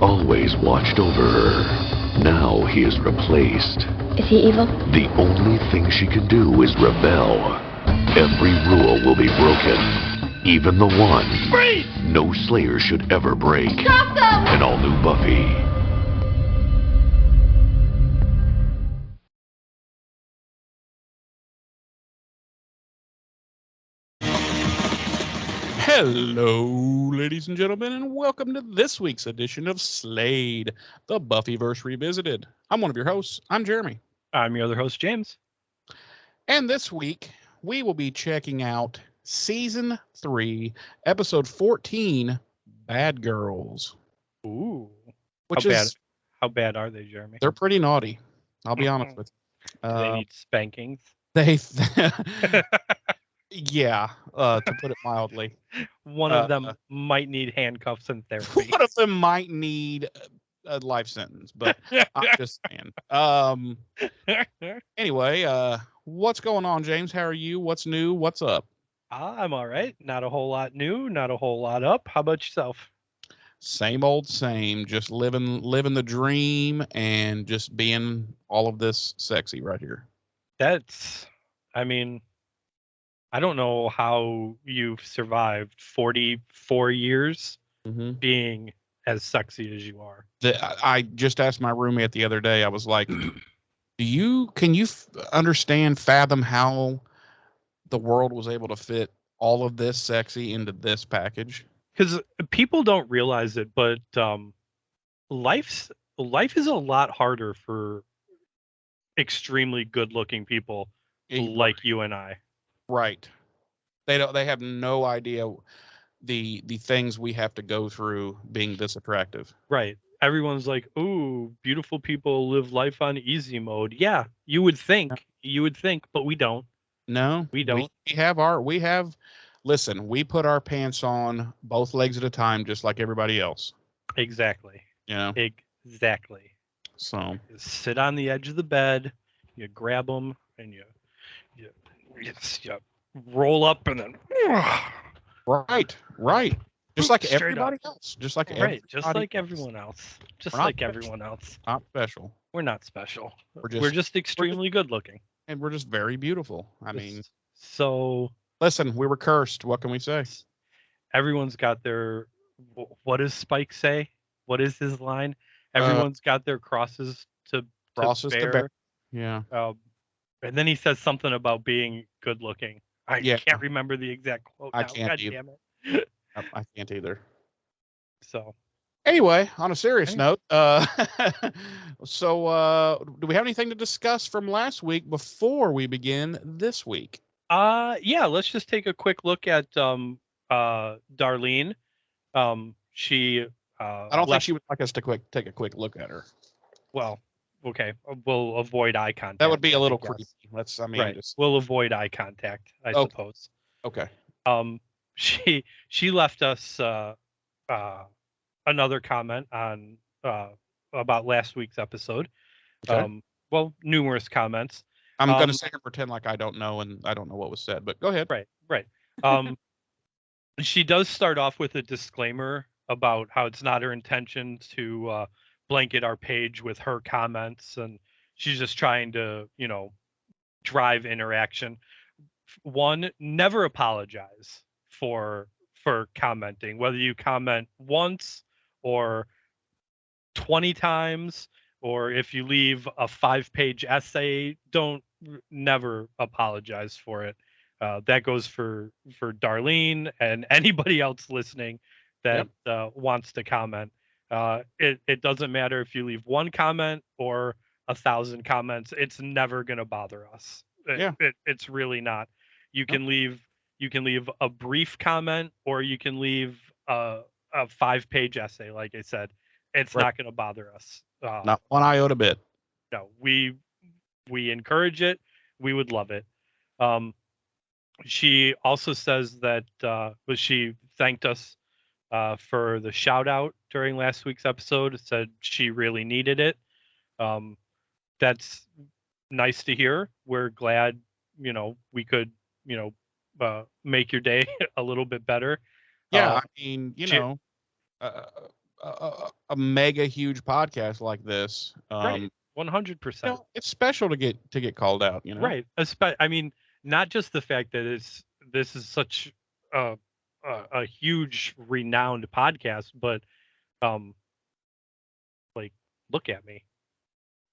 always watched over her. Now he is replaced. Is he evil? The only thing she can do is rebel. Every rule will be broken, even the one no Slayer should ever break. Stop them! An all-new Buffy. Hello, ladies and gentlemen, and welcome to this week's edition of Slade, the Buffyverse Revisited. I'm one of your hosts. I'm Jeremy. I'm your other host, James. And this week, we will be checking out Season 3, Episode 14, Bad Girls. Ooh. Which How bad are they, Jeremy? They're pretty naughty. I'll be honest with you. Do they need spankings? Yeah, to put it mildly. One of them might need handcuffs and therapy. One of them might need a life sentence, but I'm just saying. Anyway, what's going on, James? How are you? What's new? What's up? I'm all right. Not a whole lot new. Not a whole lot up. How about yourself? Same old same. Just living the dream and just being all of this sexy right here. I don't know how you've survived 44 years being as sexy as you are. I just asked my roommate the other day. I was like, can you fathom how the world was able to fit all of this sexy into this package? Because people don't realize it, but life is a lot harder for extremely good-looking people like you and I. Right. They have no idea the things we have to go through being this attractive. Right. Everyone's like, "Ooh, beautiful people live life on easy mode." Yeah, you would think, but we don't. No, we don't. Listen, we put our pants on both legs at a time, just like everybody else. Exactly. You know? Exactly. So you sit on the edge of the bed, you grab them, and you roll up, and then right. Just like everybody else. Just like everyone else. Just like everyone else. Not special. We're not special. We're just extremely good looking. And we're just very beautiful. So listen, we were cursed. What can we say? Everyone's got their. What does Spike say? What is his line? Everyone's got their crosses to bear. Yeah. And then he says something about being good looking. I can't remember the exact quote now. God damn it. I can't either. So anyway, on a serious note, so do we have anything to discuss from last week before we begin this week? Yeah, let's just take a quick look at Darlene. She I don't think she would like us to take a quick look at her. Well, okay, we'll avoid eye contact. That would be a little creepy. We'll avoid eye contact, I suppose. Okay. She left us another comment on about last week's episode. Okay. Numerous comments. I'm going to sit here and pretend like I don't know, and I don't know what was said, but go ahead. Right. She does start off with a disclaimer about how it's not her intention to blanket our page with her comments, and she's just trying to, drive interaction. One, never apologize for commenting, whether you comment once or 20 times, or if you leave a 5-page essay, never apologize for it. That goes for Darlene and anybody else listening that wants to comment. It doesn't matter if you leave one comment or 1,000 comments. It's never going to bother us. It's really not. You can leave a brief comment, or you can leave a 5-page essay. Like I said, it's not going to bother us. Not one iota bit. No, we encourage it. We would love it. She also says that she thanked us for the shout out during last week's episode. Said she really needed it. That's nice to hear. We're glad, we could, make your day a little bit better. Yeah, a mega huge podcast like this, Right. 100%. it's special to get called out. Right. I mean, not just the fact that this is such a huge renowned podcast, but um like look at me.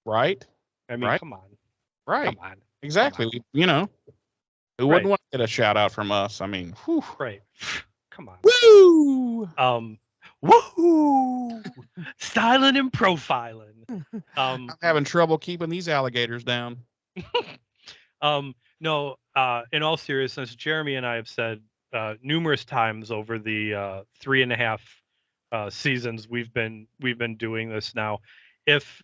Right. I mean, Right. come on. Right. Come on. Exactly. Come on. Who wouldn't want to get a shout out from us? I mean, whew. Right. Come on. Woo! Woohoo! Styling and profiling. I'm having trouble keeping these alligators down. No, in all seriousness, Jeremy and I have said numerous times over the 3.5 seasons we've been doing this now. If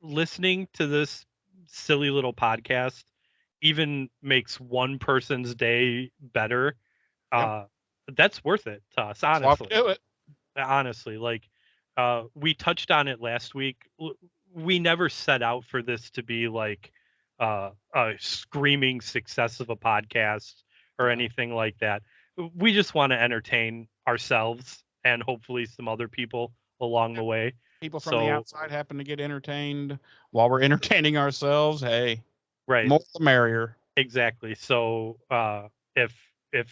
listening to this silly little podcast even makes one person's day better, that's worth it to us, honestly. Do it. Honestly, like we touched on it last week. We never set out for this to be like a screaming success of a podcast or anything like that. We just want to entertain ourselves and hopefully some other people along the way. People from the outside happen to get entertained while we're entertaining ourselves. Hey, right, more the merrier. Exactly. So if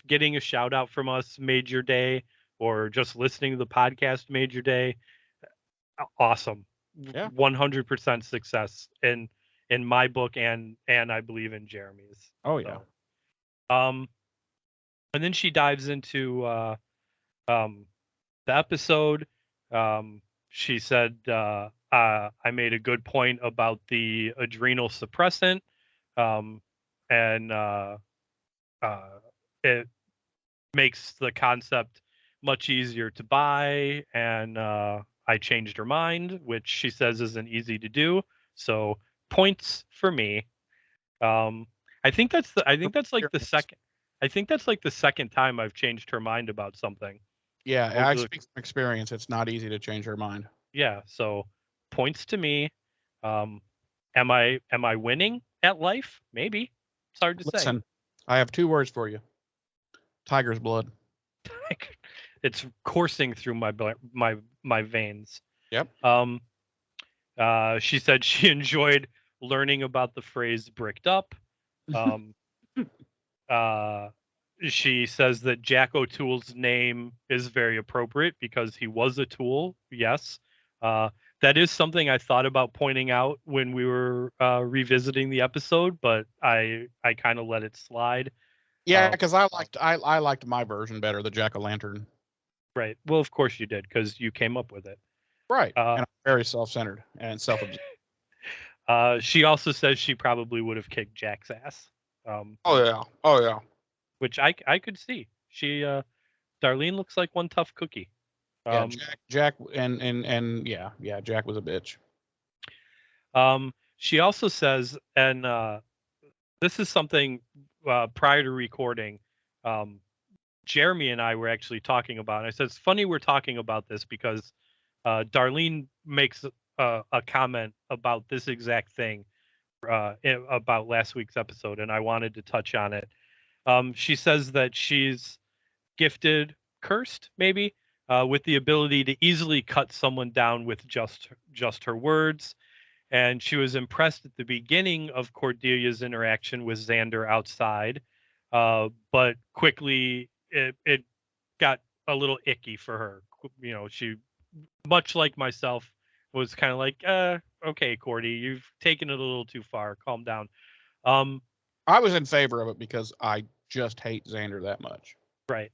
getting a shout out from us made your day, or just listening to the podcast made your day, awesome. Yeah. 100% success in my book and I believe in Jeremy's. Oh yeah. So, and then she dives into the episode. She said I made a good point about the adrenal suppressant, and it makes the concept much easier to buy, and I changed her mind, which she says isn't easy to do. So points for me. I think that's like the second time I've changed her mind about something. Yeah, I speak from experience. It's not easy to change her mind. Yeah, so points to me. Am I winning at life? Maybe. It's hard to say. Listen, I have 2 words for you. Tiger's blood. It's coursing through my veins. Yep. She said she enjoyed learning about the phrase bricked up. She says that Jack O'Toole's name is very appropriate because he was a tool. Yes. That is something I thought about pointing out when we were revisiting the episode, but I kind of let it slide. Yeah, because I liked my version better, the Jack-o'-lantern. Right. Well, of course you did, because you came up with it. Right. And I'm very self-centered and self-absorbed. She also says she probably would have kicked Jack's ass. Oh yeah. Which I could see. She Darlene looks like one tough cookie. Yeah, Jack and yeah, Jack was a bitch. She also says, and this is something prior to recording, Jeremy and I were actually talking about. And I said, it's funny we're talking about this because Darlene makes a comment about this exact thing about last week's episode, and I wanted to touch on it. She says that she's gifted, cursed, maybe, with the ability to easily cut someone down with just her words. And she was impressed at the beginning of Cordelia's interaction with Xander outside, but quickly it got a little icky for her. You know, she, much like myself, was kind of like, okay, Cordy, you've taken it a little too far. Calm down. I was in favor of it because I just hate Xander that much. Right.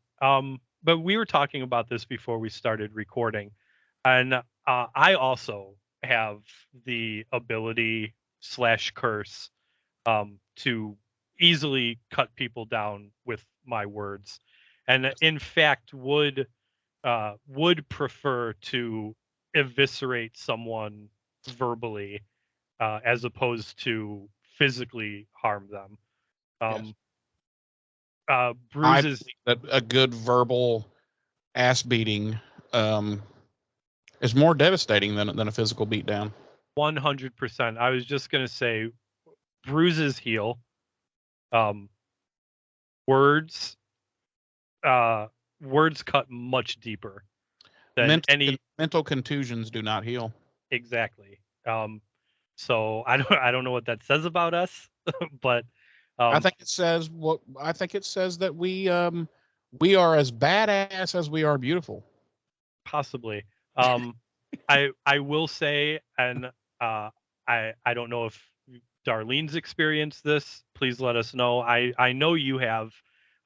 But we were talking about this before we started recording, and I also have the ability / curse to easily cut people down with my words, and in fact would prefer to eviscerate someone verbally as opposed to physically harm them. Bruises. A good verbal ass beating is more devastating than a physical beatdown. 100%. I was just gonna say, bruises heal. Words cut much deeper then any mental contusions do not heal. exactly. So I don't know what that says about us, but I think it says that we are as badass as we are beautiful. possibly. I will say, and I don't know if Darlene's experienced this. Please let us know. I know you have,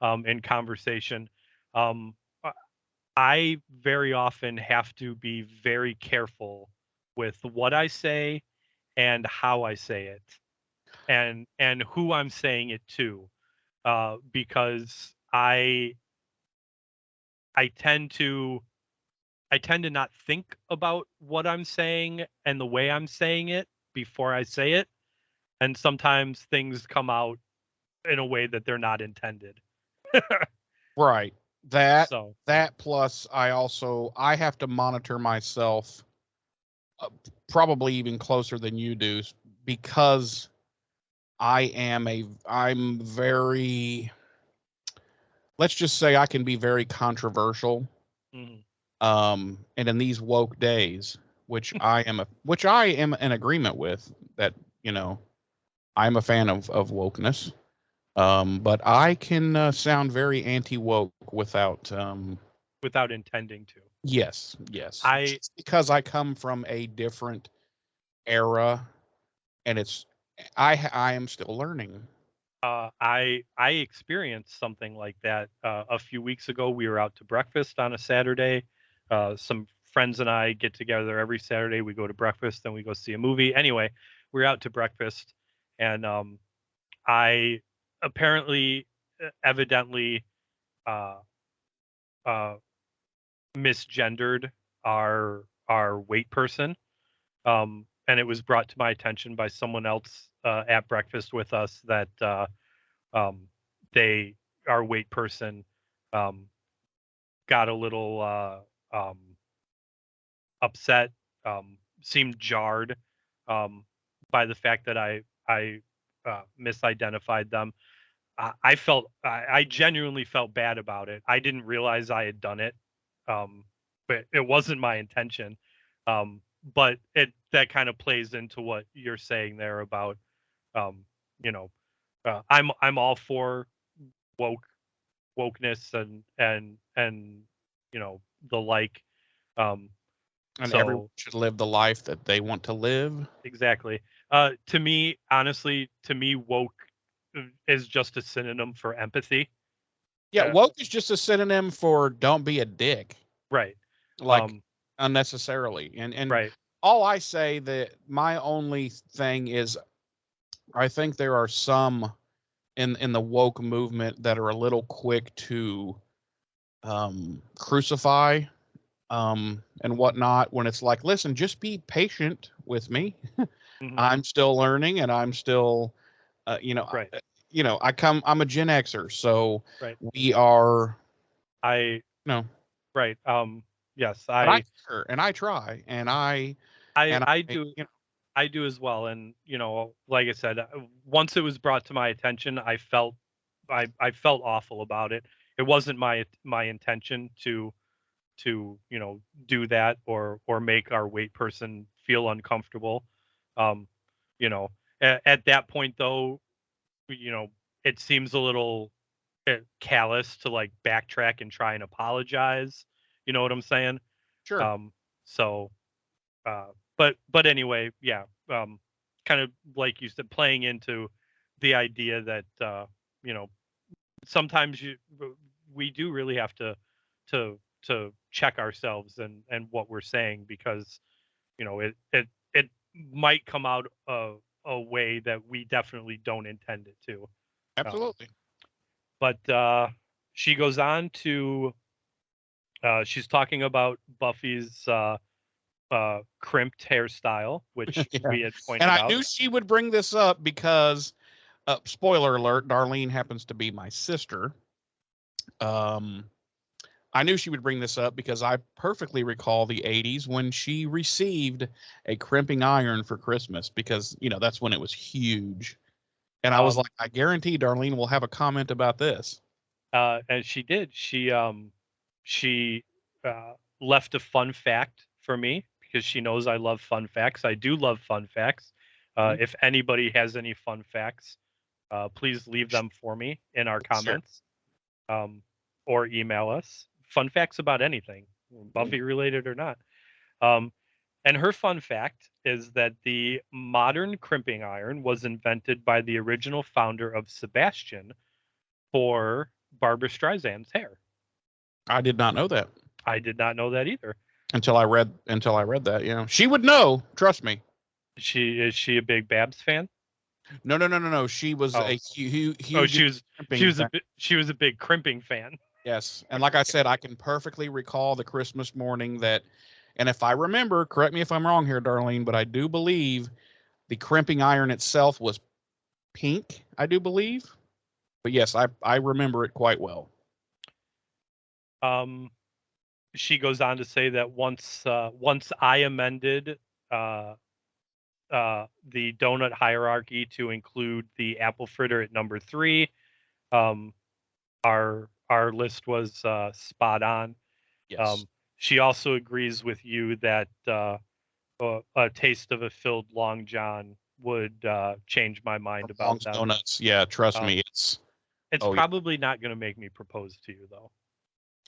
in conversation. Um, I very often have to be very careful with what I say and how I say it, and who I'm saying it to, because I tend to not think about what I'm saying and the way I'm saying it before I say it, and sometimes things come out in a way that they're not intended. Right. That So plus I have to monitor myself, probably even closer than you do, because I'm very, let's just say I can be very controversial. mhm. And in these woke days, which I am in agreement with, that, I'm a fan of wokeness. But I can sound very anti-woke without, Without intending to. yes, I just because I come from a different era, and I am still learning. I experienced something like that a few weeks ago. We were out to breakfast on a Saturday. Some friends and I get together every Saturday. We go to breakfast, then we go see a movie. Anyway, we were out to breakfast, and I apparently, evidently, uh, uh, misgendered our wait person. And it was brought to my attention by someone else at breakfast with us that um, they our wait person um, got a little upset, seemed jarred by the fact that I misidentified them. I genuinely felt bad about it. I didn't realize I had done it, um, but it wasn't my intention. But that kind of plays into what you're saying there about, um, you know, I'm all for woke wokeness and the like. Um, And everyone so should live the life that they want to live. exactly. To me, honestly, woke is just a synonym for empathy. Yeah, Uh, woke is just a synonym for don't be a dick, right. like, Um, unnecessarily. And right. all I say, that my only thing is, I think there are some in the woke movement that are a little quick to crucify and whatnot, when it's like, listen, just be patient with me. Mhm. I'm still learning, and I'm still, uh, you know, Right. I- I'm a Gen Xer, so Right. we are, I no, right. Yes, but I care, and I try, and I I, do I do as well. And like I said, once it was brought to my attention, I felt awful about it. It wasn't my intention to do that or make our wait person feel uncomfortable. Um, you know, at that point though, you know, it seems a little callous to like backtrack and try and apologize. You know what I'm saying? sure, Um, so, uh, but anyway, yeah. Kind of like you said, playing into the idea that you know sometimes we do really have to check ourselves and what we're saying, because it might come out a way that we definitely don't intend it to. absolutely. But she goes on to she's talking about Buffy's crimped hairstyle, which Yeah, we had and pointed I out. knew she would bring this up because, spoiler alert, Darlene happens to be my sister. Um, I knew she would bring this up because I perfectly recall the 80s when she received a crimping iron for Christmas, because, that's when it was huge. And I was like, Um, I guarantee Darlene will have a comment about this. and she did. She left a fun fact for me because she knows I love fun facts. I do love fun facts. If anybody has any fun facts, please leave them for me in our comments, or email us. Fun facts about anything, Buffy related or not. And her fun fact is that the modern crimping iron was invented by the original founder of Sebastian for Barbra Streisand's hair. I did not know that. I did not know that either. Until I read that. You know, she would know. Trust me. Is she a big Babs fan? No. She was a huge. She was a big crimping fan. Yes, and like I said, I can perfectly recall the Christmas morning that, and if I remember, correct me if I'm wrong here, Darlene, but I do believe the crimping iron itself was pink. I do believe, but yes, I remember it quite well. She goes on to say that once I amended the donut hierarchy to include the apple fritter at number 3, our list was spot on. Yes. She also agrees with you that a taste of a filled Long John would change my mind about them. Donuts. Yeah, trust me, it's probably not going to make me propose to you, though.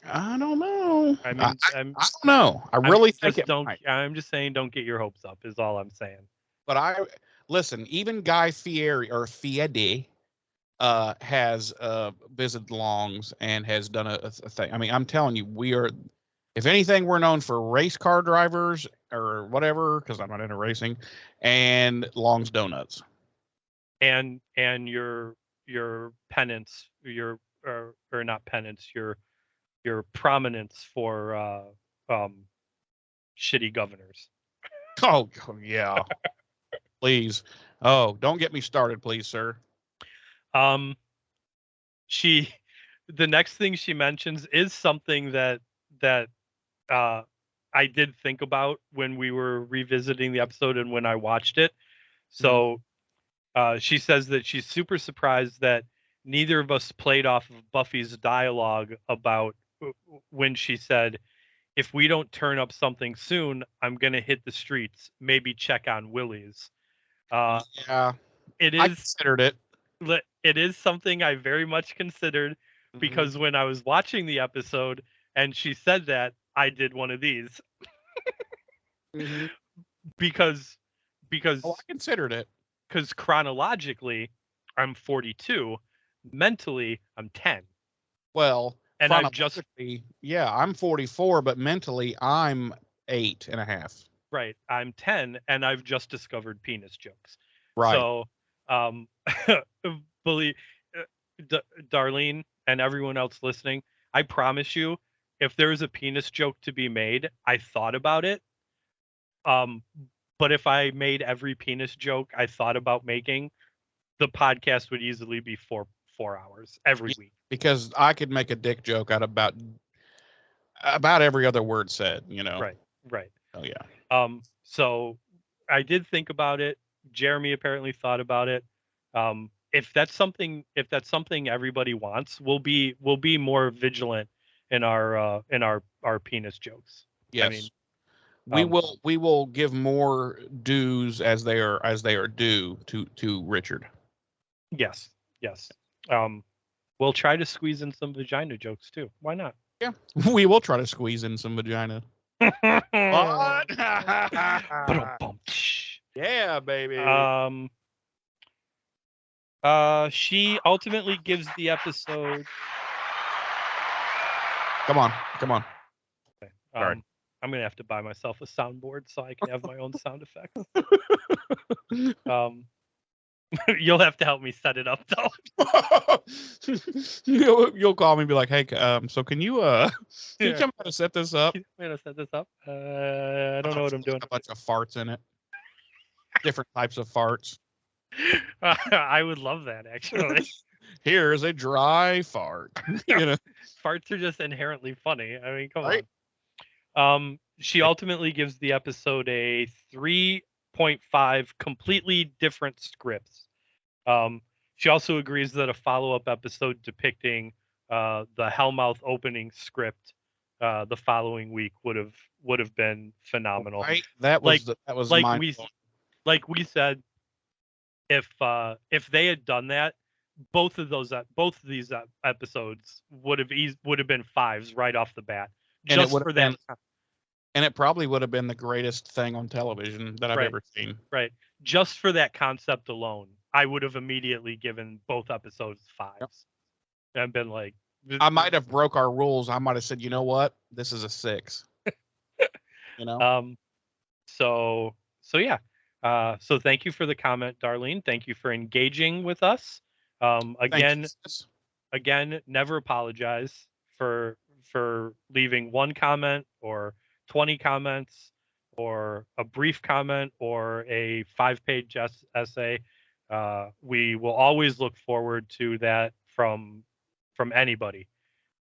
I don't know. I mean, I don't know. I really think it might. I'm just saying, don't get your hopes up. Is all I'm saying. But listen. Even Guy Fieri has visited Long's and has done a thing. I mean, I'm telling you, we are. If anything, we're known for race car drivers or whatever, because I'm not into racing, and Long's Donuts. And your penance, or not penance, your prominence for shitty governors. Oh yeah. Please. Oh, don't get me started, please, sir. The next thing she mentions is something that I did think about when we were revisiting the episode and when I watched it. So she says that she's super surprised that neither of us played off of Buffy's dialogue about when she said, if we don't turn up something soon, I'm going to hit the streets, maybe check on Willie's. Yeah, I considered it. It is something I very much considered, because when I was watching the episode and she said that, I did one of these. Because I considered it. Because chronologically, I'm 42. Mentally, I'm 10. Well, and I'm just I'm 44, but mentally I'm 8.5. Right. I'm 10 and I've just discovered penis jokes. Right. So, believe Darlene and everyone else listening, I promise you, if there was a penis joke to be made, I thought about it. But if I made every penis joke I thought about making, the podcast would easily be 4 hours every week. Because I could make a dick joke out about every other word said, you know. Right. Oh yeah. So I did think about it. Jeremy apparently thought about it. If that's something everybody wants, we'll be more vigilant in our penis jokes. Yes. I mean, we will give more dues as they are due to Richard. Yes. We'll try to squeeze in some vagina jokes too. Why not? Yeah, we will try to squeeze in some vagina. What? Yeah, baby. She ultimately gives the episode. Come on. Okay. I'm gonna have to buy myself a soundboard so I can have my own sound effects. You'll have to help me set it up though. You'll call me and be like, hey, so can you tell me how to set this up? I don't know what I'm doing. A bunch of farts in it. Different types of farts. I would love that, actually. Here's a dry fart. Farts are just inherently funny. I mean, come on. She ultimately gives the episode a 3.5, completely different scripts. She also agrees that a follow-up episode depicting the Hellmouth opening script the following week would have been phenomenal. Right? That was Like my we said, if they had done that, both of these episodes would have been fives right off the bat, and it just would for have that. been, and it probably would have been the greatest thing on television that I've Right. ever seen. Right. Just for that concept alone, I would have immediately given both episodes fives. Yep. And been like, I might have broke our rules. I might have said, you know what, this is a 6. You know. So yeah. So thank you for the comment, Darlene. Thank you for engaging with us. Again, Thank you, sis. never apologize for leaving one comment or 20 comments or a brief comment or a 5-page essay. We will always look forward to that from anybody.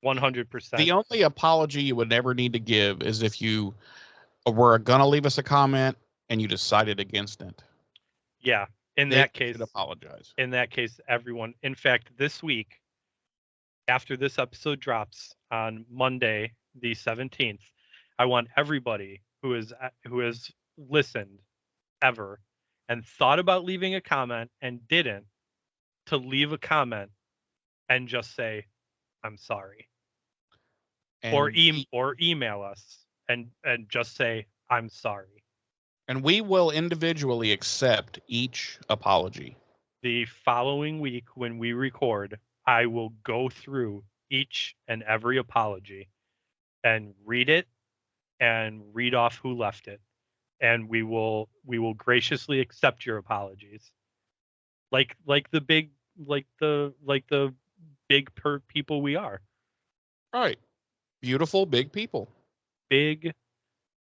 100%. The only apology you would ever need to give is if you were gonna leave us a comment and you decided against it. Yeah. In Then that you case, should apologize. in that case, everyone. In fact, this week, after this episode drops on Monday, the 17th, I want everybody who has listened ever and thought about leaving a comment and didn't, to leave a comment and just say, "I'm sorry," or And email us and just say, "I'm sorry." and we will individually accept each apology. The following week, when we record, I will go through each and every apology and read it and read off who left it, and we will graciously accept your apologies, like the big people we are. Right. Beautiful big people. Big,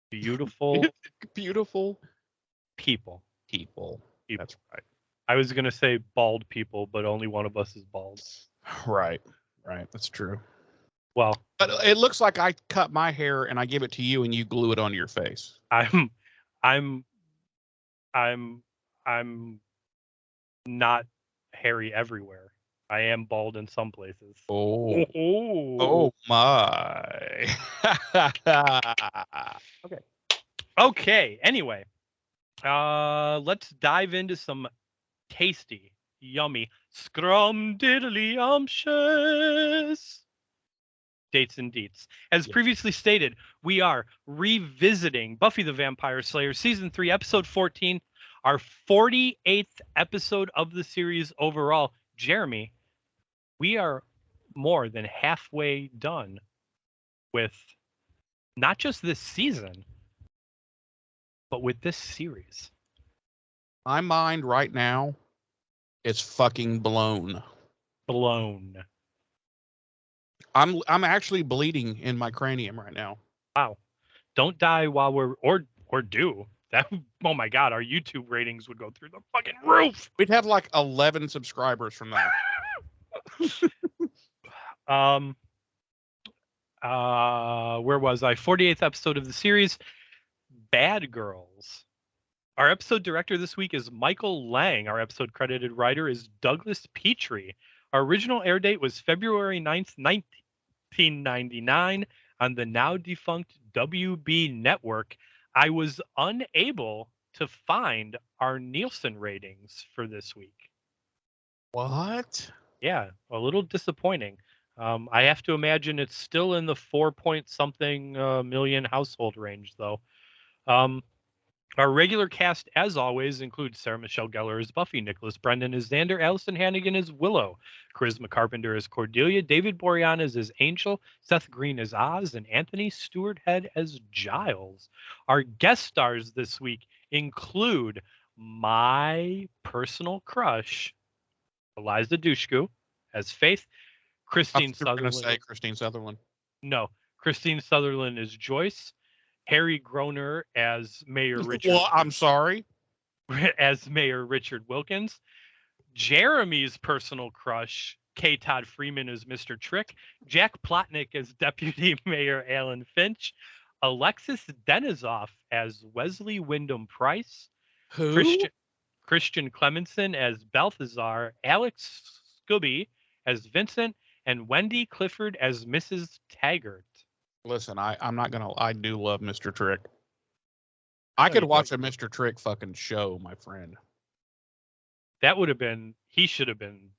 beautiful Beautiful people. people. That's right. I was gonna say bald people, but only one of us is bald. Right. Right. That's true. Well, But it looks like I cut my hair and I give it to you and you glue it onto your face. I'm not hairy everywhere. I am bald in some places. Oh. Oh my. Okay. Okay. Anyway, let's dive into some tasty, yummy, scrumdiddlyumptious dates and deets. As previously stated, we are revisiting Buffy the Vampire Slayer season 3, episode 14, our 48th episode of the series overall. Jeremy, we are more than halfway done with not just this season, but with this series. My mind right now is fucking blown. Blown. I'm actually bleeding in my cranium right now. Wow. Don't die while we're or do. That, oh my god, our YouTube ratings would go through the fucking roof. We'd have like 11 subscribers from that. Where was I? 48th episode of the series, Bad Girls. Our episode director this week is Michael Lang. Our episode credited writer is Douglas Petrie. Our original air date was February 9th, 1999 on the now defunct WB network. I was unable to find our Nielsen ratings for this week. What? Yeah, a little disappointing. I have to imagine it's still in the 4-point-something million household range, though. Our regular cast, as always, includes Sarah Michelle Gellar as Buffy, Nicholas Brendan as Xander, Allison Hannigan as Willow, Charisma Carpenter as Cordelia, David Boreanaz as Angel, Seth Green as Oz, and Anthony Stewart Head as Giles. Our guest stars this week include my personal crush, Eliza Dushku as Faith, Christine Sutherland. Say Christine Sutherland. No, Christine Sutherland is Joyce. Harry Groner as Mayor Richard. Well, I'm sorry. As Mayor Richard Wilkins. Jeremy's personal crush, K. Todd Freeman as Mr. Trick. Jack Plotnick as Deputy Mayor Alan Finch. Alexis Denisoff as Wesley Wyndham Price. Who? Christian Clemenson as Balthazar. Alex Scooby as Vincent. And Wendy Clifford as Mrs. Taggart. Listen, I'm not gonna. I do love Mr. Trick. I No, could you watch don't. a Mr. Trick fucking show, my friend. That would have been. He should have been.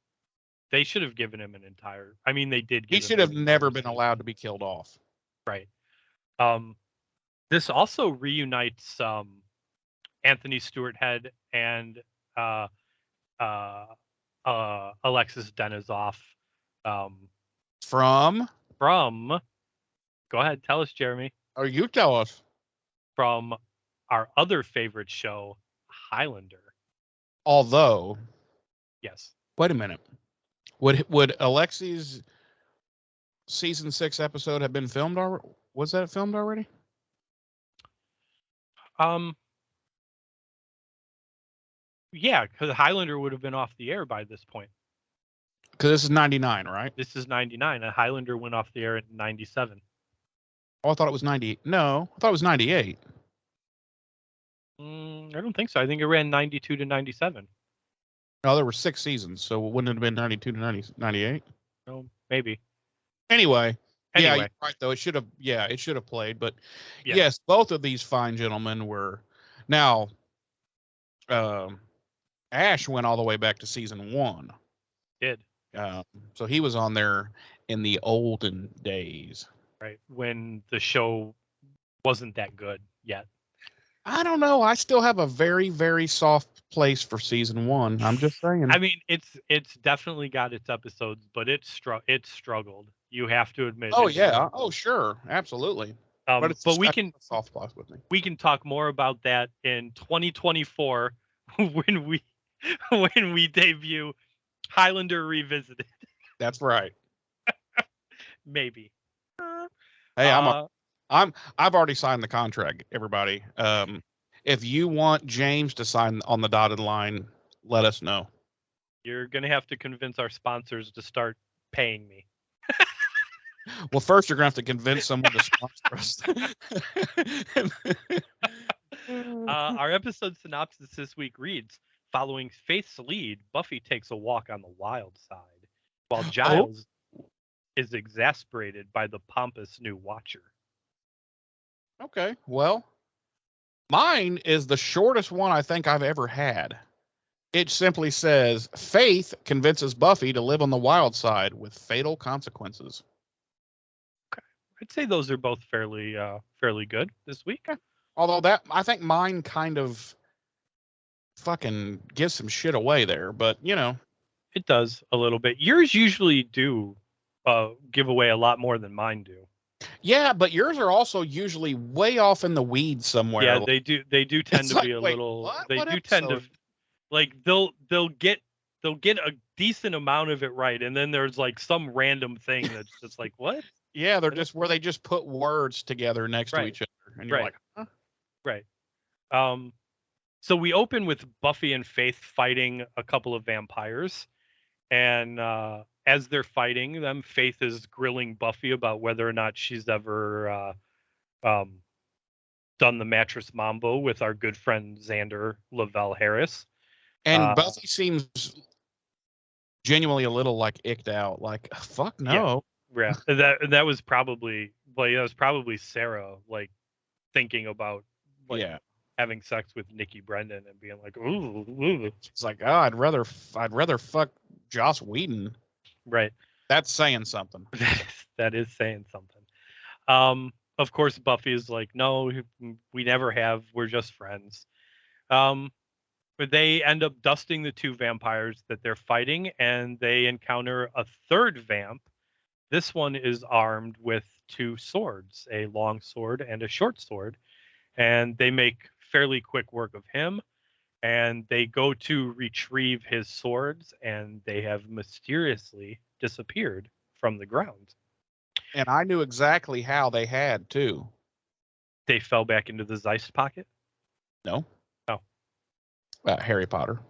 They should have given him an entire. I mean, they did He give him should an have never entire been season. allowed to be killed off. Right. Um, this also reunites Anthony Stewart Head and uh, uh, Alexis Denisoff From, from. Go ahead, tell us, Jeremy. or you tell us. From our other favorite show, Highlander. Although, Yes. wait a minute. Would Alexi's season 6 episode have been filmed already? Was that filmed already? Yeah, because Highlander would have been off the air by this point. Because this is 99, right? This is 99. And Highlander went off the air in 97. Oh, I thought it was 90. No, I thought it was 98. I don't think so. I think it ran 92 to 97. No, there were 6 seasons, so wouldn't it have been 92 to 98? No, maybe. Anyway, yeah, Anyway. you're right though. It should have played. But Yeah. yes, both of these fine gentlemen were. Now, Ash went all the way back to season 1. Did. So he was on there in the olden days. Right. When the show wasn't that good yet. I don't know. I still have a very, very soft place for season 1. I'm just saying. I mean, it's definitely got its episodes, but it struggled. You have to admit. Oh it yeah. struggled. Oh sure. Absolutely. But we got can a soft spot with me. We can talk more about that in 2024 when we debut Highlander Revisited. That's right. Maybe. Hey, I've already signed the contract, everybody. If you want James to sign on the dotted line, let us know. You're gonna have to convince our sponsors to start paying me. Well, first you're gonna have to convince someone to sponsor us. Our episode synopsis this week reads: following Faith's lead, Buffy takes a walk on the wild side, while Giles is exasperated by the pompous new Watcher. Okay, well, mine is the shortest one I think I've ever had. It simply says, Faith convinces Buffy to live on the wild side with fatal consequences. Okay. I'd say those are both fairly good this week. Although I think mine kind of fucking gives some shit away there, but you know. It does a little bit. Yours usually do give away a lot more than mine do. Yeah, but yours are also usually way off in the weeds somewhere. Yeah, they do. They do tend to be a little. What? They What do tend to, episode? like they'll get a decent amount of it right, and then there's like some random thing that's just like what? Yeah, they're just where they just put words together next to each other, and you're like, huh? Right. So we open with Buffy and Faith fighting a couple of vampires, and as they're fighting them, Faith is grilling Buffy about whether or not she's ever done the mattress mambo with our good friend Xander Lavelle Harris. And Buffy seems genuinely a little like icked out, like fuck no. Yeah. that was probably Sarah like thinking about like having sex with Nikki Brendan and being like, ooh. It's like, oh, I'd rather fuck Joss Whedon. Right. That's saying something. That is saying something. Of course, Buffy is like, no, we never have. We're just friends. But they end up dusting the two vampires that they're fighting, and they encounter a third vamp. This one is armed with two swords, a long sword and a short sword, and they make fairly quick work of him. And they go to retrieve his swords, and they have mysteriously disappeared from the ground. And I knew exactly how they had too. They fell back into the Zeist pocket? No. Oh. Harry Potter.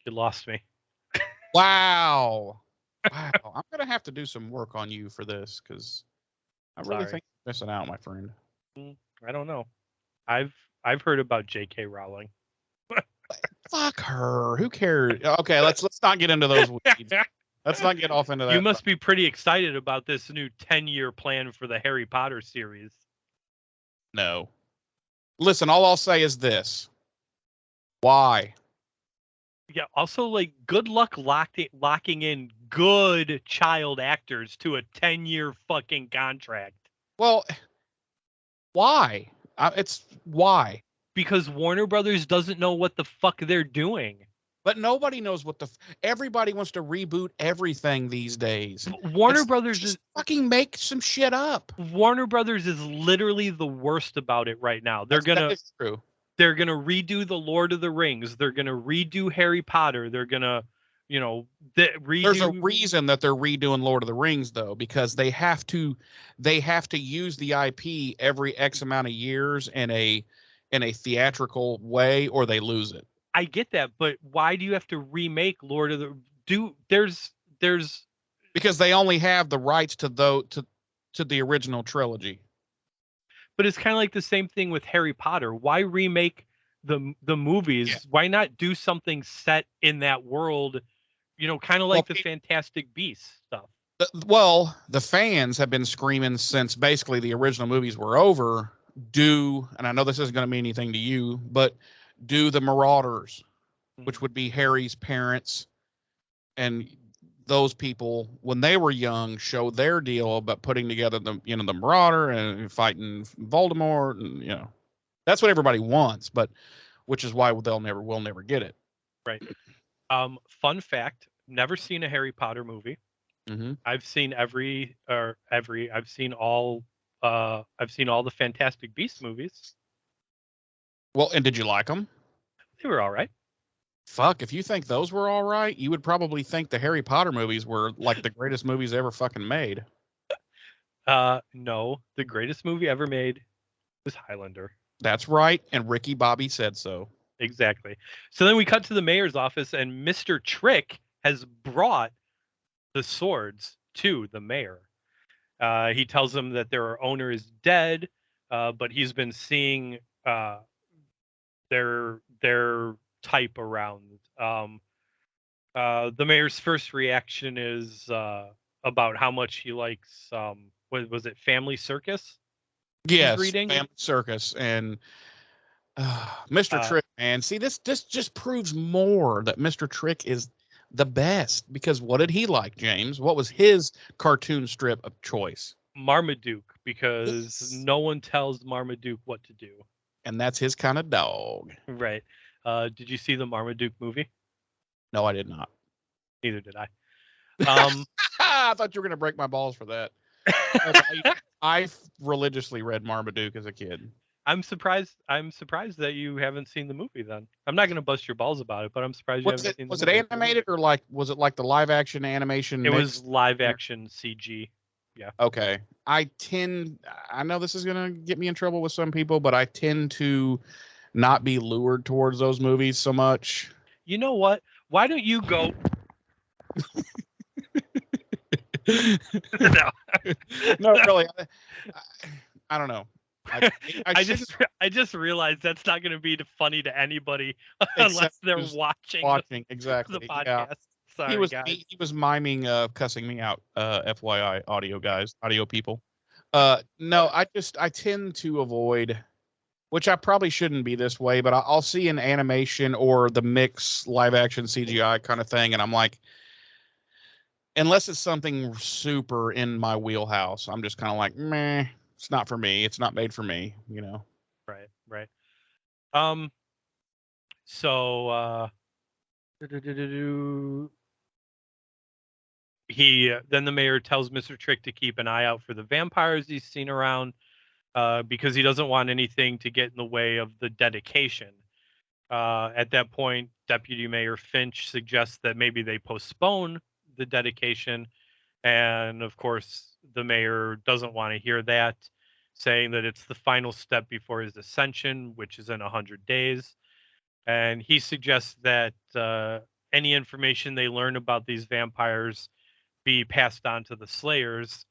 You lost me. Wow. Wow. I'm going to have to do some work on you for this because I really think you're missing out, my friend. I don't know. I've heard about J.K. Rowling. Fuck her. Who cares? Okay, let's not get into those weeds. Let's not get off into that. You must be pretty excited about this new 10-year plan for the Harry Potter series. No. Listen, all I'll say is this. Why? Yeah, also, like, good luck locking in good child actors to a 10-year fucking contract. Well, why? It's why? Because Warner Brothers doesn't know what the fuck they're doing. But nobody knows what everybody wants to reboot everything these days. Warner Brothers just is fucking make some shit up. Warner Brothers is literally the worst about it right now. That is true. They're gonna redo the Lord of the Rings. They're gonna redo Harry Potter. They're gonna, redo. There's a reason that they're redoing Lord of the Rings, though, because they have to use the IP every X amount of years in a theatrical way, or they lose it. I get that, but why do you have to remake Lord of the? There's because they only have the rights to the original trilogy. But it's kind of like the same thing with Harry Potter. Why remake the movies? Yeah. Why not do something set in that world? Kind of like the Fantastic Beasts stuff. Well, the fans have been screaming since basically the original movies were over. And I know this isn't going to mean anything to you, but do the Marauders, which would be Harry's parents and those people when they were young, show their deal about putting together the Marauder and fighting Voldemort, and that's what everybody wants, but which is why we'll never get it. Right. Fun fact: never seen a Harry Potter movie. Mm-hmm. I've seen I've seen all the Fantastic Beasts movies. Well, and did you like them? They were all right. Fuck, if you think those were all right, you would probably think the Harry Potter movies were like the greatest movies ever fucking made. No, the greatest movie ever made was Highlander. That's right, and Ricky Bobby said so. Exactly. So then we cut to the mayor's office, and Mr. Trick has brought the swords to the mayor. He tells them that their owner is dead, but he's been seeing their type around. The mayor's first reaction is about how much he likes. What was it? Family Circus. Yes, reading? Family Circus and Mr. Trick. Man, see this just proves more that Mr. Trick is the best, because what did he like, James? What was his cartoon strip of choice? Marmaduke, because no one tells Marmaduke what to do. And that's his kind of dog. Right. Did you see the Marmaduke movie? No, I did not. Neither did I. I thought you were going to break my balls for that. I religiously read Marmaduke as a kid. I'm surprised that you haven't seen the movie then. I'm not going to bust your balls about it, but I'm surprised you haven't seen the movie. Was it animated, or was it like the live action animation? It was live action CG. Yeah. Okay. I know this is going to get me in trouble with some people, but I tend to not be lured towards those movies so much. You know what? Why don't you go? No, really. I don't know. I just realized that's not going to be funny to anybody unless they're watching exactly the podcast. Yeah. Sorry, guys. He was miming cussing me out, FYI, audio people. No, I tend to avoid, which I probably shouldn't be this way, but I'll see an animation or the mix live action CGI kind of thing, and I'm like, unless it's something super in my wheelhouse, I'm just kind of like, meh, it's not for me. It's not made for me, Right. So then the mayor tells Mr. Trick to keep an eye out for the vampires he's seen around, because he doesn't want anything to get in the way of the dedication. At that point, Deputy Mayor Finch suggests that maybe they postpone the dedication, and of course the mayor doesn't want to hear that, saying that it's the final step before his ascension, which is in 100 days. And he suggests that any information they learn about these vampires be passed on to the Slayers,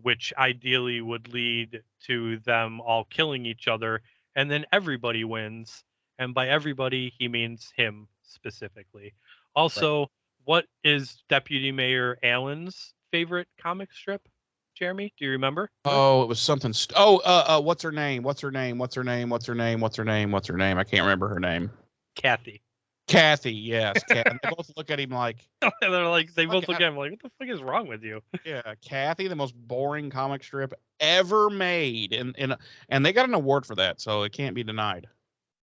which ideally would lead to them all killing each other, and then everybody wins. And by everybody, he means him specifically. Also, what is Deputy Mayor Allen's favorite comic strip? Jeremy, do you remember? Oh, it was something. What's her name? What's her name? What's her name? What's her name? What's her name? What's her name? I can't remember her name. Kathy. Kathy, yes. And they both look at him like. They're like, they both look at him like, what the fuck is wrong with you? Yeah, Kathy, the most boring comic strip ever made, and they got an award for that, so it can't be denied.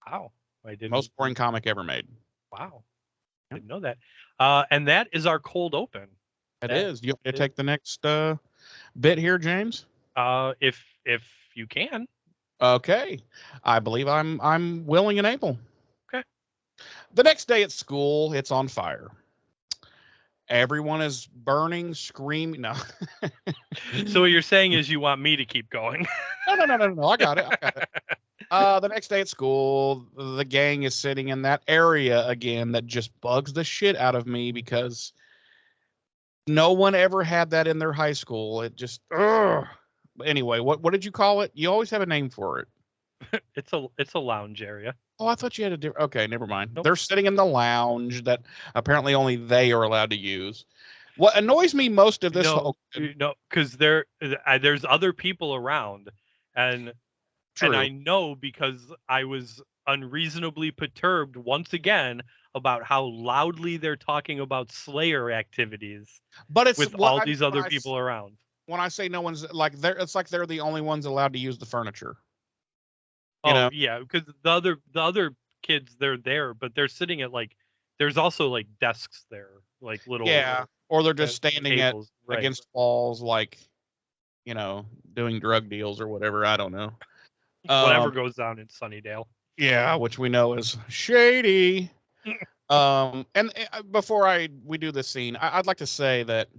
Wow, I didn't. Most boring comic ever made. Wow, didn't know that. And that is our cold open. It is. You want me to take the next bit here, James? If you can. Okay, I believe I'm willing and able. Okay. The next day at school, it's on fire. Everyone is burning, screaming. No. So what you're saying is you want me to keep going? No. I got it. The next day at school, the gang is sitting in that area again that just bugs the shit out of me because no one ever had that in their high school. It just, anyway, what did you call it? You always have a name for it. It's a lounge area. Oh, I thought you had a different. Okay, never mind. Nope. They're sitting in the lounge that apparently only they are allowed to use. What annoys me most of this No, because there's other people around, and I know because I was unreasonably perturbed once again about how loudly they're talking about Slayer activities. But it's with all these other people around. When I say no one's like it's like they're the only ones allowed to use the furniture. Yeah, because the other kids, they're there, but they're sitting at there's also like desks there, like little or they're just standing tables, against walls, like doing drug deals or whatever. I don't know. Whatever goes down in Sunnydale. Yeah, which we know is shady. And before we do this scene, I'd like to say that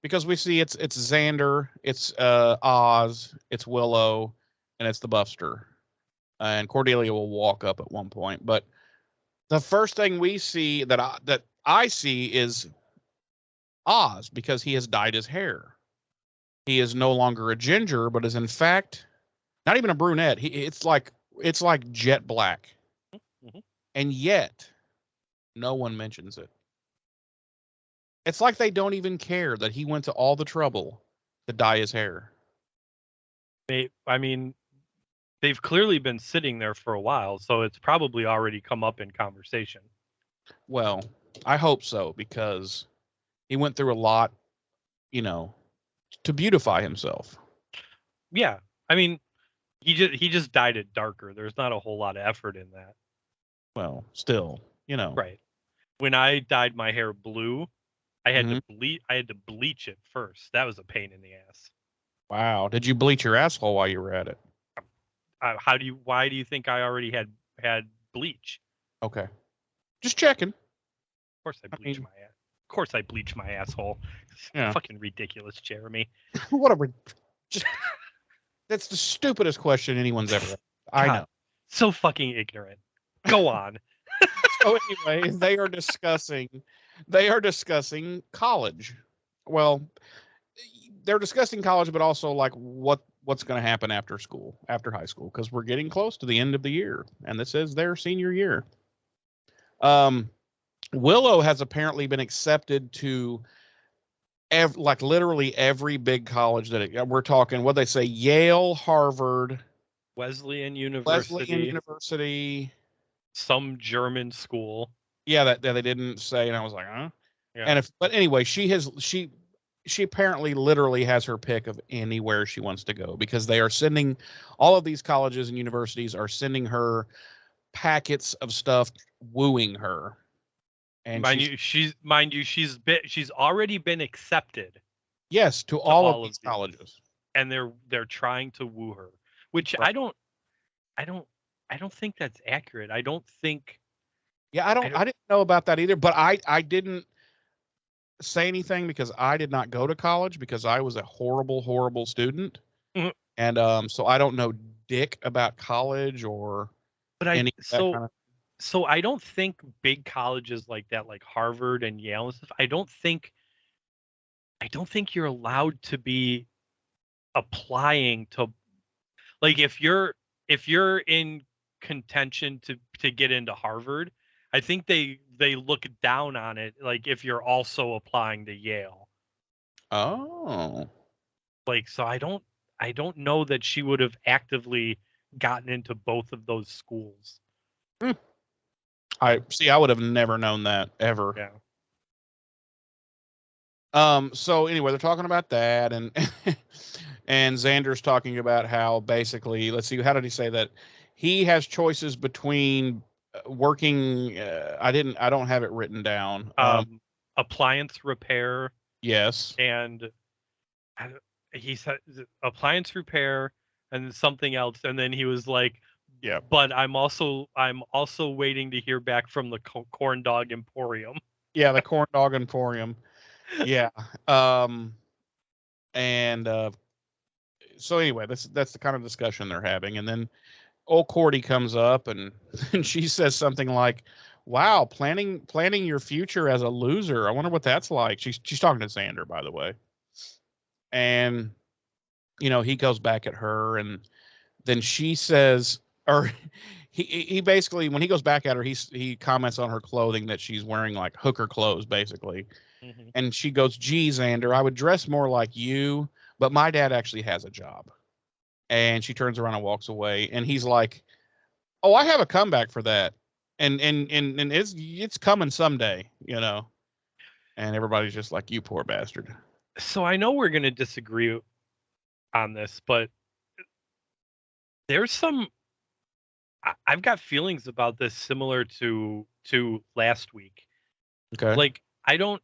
because we see it's Xander, it's Oz, it's Willow, and it's the Buffster. And Cordelia will walk up at one point, but the first thing we see that I see is Oz because he has dyed his hair. He is no longer a ginger, but is in fact not even a brunette. It's like jet black, and yet no one mentions it. It's like they don't even care that he went to all the trouble to dye his hair. I mean, they've clearly been sitting there for a while, so it's probably already come up in conversation. Well, I hope so, because he went through a lot, to beautify himself. Yeah. I mean, he just dyed it darker. There's not a whole lot of effort in that. Well, still, Right. When I dyed my hair blue, I had to bleach it first. That was a pain in the ass. Wow. Did you bleach your asshole while you were at it? Why do you think I already had bleach? Okay. Just checking. Of course I bleach my ass. Of course I bleach my asshole. Yeah. Fucking ridiculous, Jeremy. That's the stupidest question anyone's ever asked. I know. So fucking ignorant. Go on. So anyway, they are discussing college. Well, they're discussing college, but also like what's going to happen after high school, because we're getting close to the end of the year, and this is their senior year. Willow has apparently been accepted to literally every big college we're talking. What they say? Yale, Harvard, Wesleyan University, some German school. Yeah, that they didn't say, and I was like, huh? Yeah. But anyway, she apparently literally has her pick of anywhere she wants to go, because they are sending, all of these colleges and universities are sending her packets of stuff wooing her. And she's already been accepted. Yes, to all of these colleges. And they're trying to woo her, which right. I don't think that's accurate. I don't think. Yeah, I didn't know about that either, but I didn't say anything because I did not go to college, because I was a horrible, horrible student. Mm-hmm. And so I don't know dick about college or So I don't think big colleges like that, like Harvard and Yale and stuff, I don't think you're allowed to be applying to, like, if you're in contention to get into Harvard, I think they look down on it, like if you're also applying to Yale. Oh. Like, so I don't know that she would have actively gotten into both of those schools. I would have never known that ever. Yeah. So anyway, they're talking about that, and and Xander's talking about how basically, let's see, how did he say that? He has choices between working. I don't have it written down. Appliance repair. Yes. And he said appliance repair and something else, and then he was like, yeah, but I'm also waiting to hear back from the corn dog emporium. Yeah, the corn dog emporium. Yeah. And so anyway, that's the kind of discussion they're having, and then old Cordy comes up and she says something like, "Wow, planning your future as a loser. I wonder what that's like." She's talking to Xander, by the way, and he goes back at her, and then she says, or he basically, when he goes back at her, he comments on her clothing, that she's wearing like hooker clothes, basically. Mm-hmm. And she goes, "Gee, Xander, I would dress more like you, but my dad actually has a job." And she turns around and walks away. And he's like, "Oh, I have a comeback for that, and it's coming someday, And everybody's just like, "You poor bastard." So I know we're going to disagree on this, but there's some. I've got feelings about this similar to last week. Okay. Like, I don't.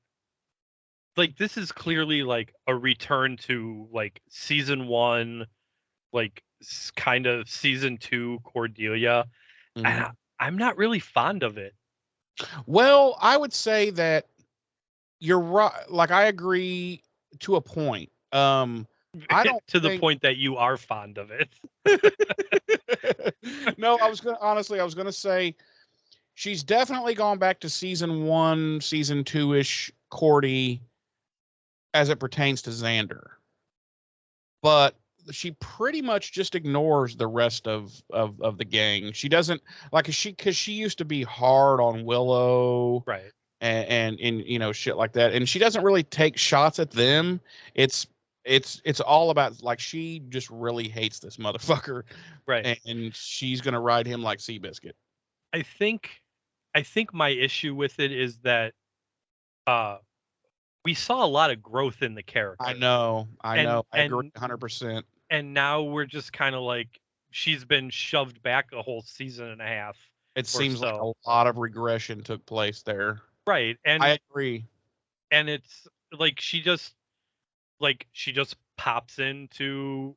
Like, this is clearly like a return to like season 1, like kind of season 2 Cordelia. Mm-hmm. And I'm not really fond of it. Well, I would say that you're right. Like, I agree to a point. I don't to the point that you are fond of it. No, I was gonna say she's definitely gone back to season 1, season 2-ish Cordy as it pertains to Xander. But she pretty much just ignores the rest of the gang. She doesn't because she used to be hard on Willow, right? And shit like that, and she doesn't really take shots at them. It's all about, like, she just really hates this motherfucker, right? And she's gonna ride him like Seabiscuit. I think my issue with it is that we saw a lot of growth in the character. I know. I agree 100%. And now we're just kind of like, she's been shoved back a whole season and a half. It seems like a lot of regression took place there. Right. And I agree. And it's like she just pops into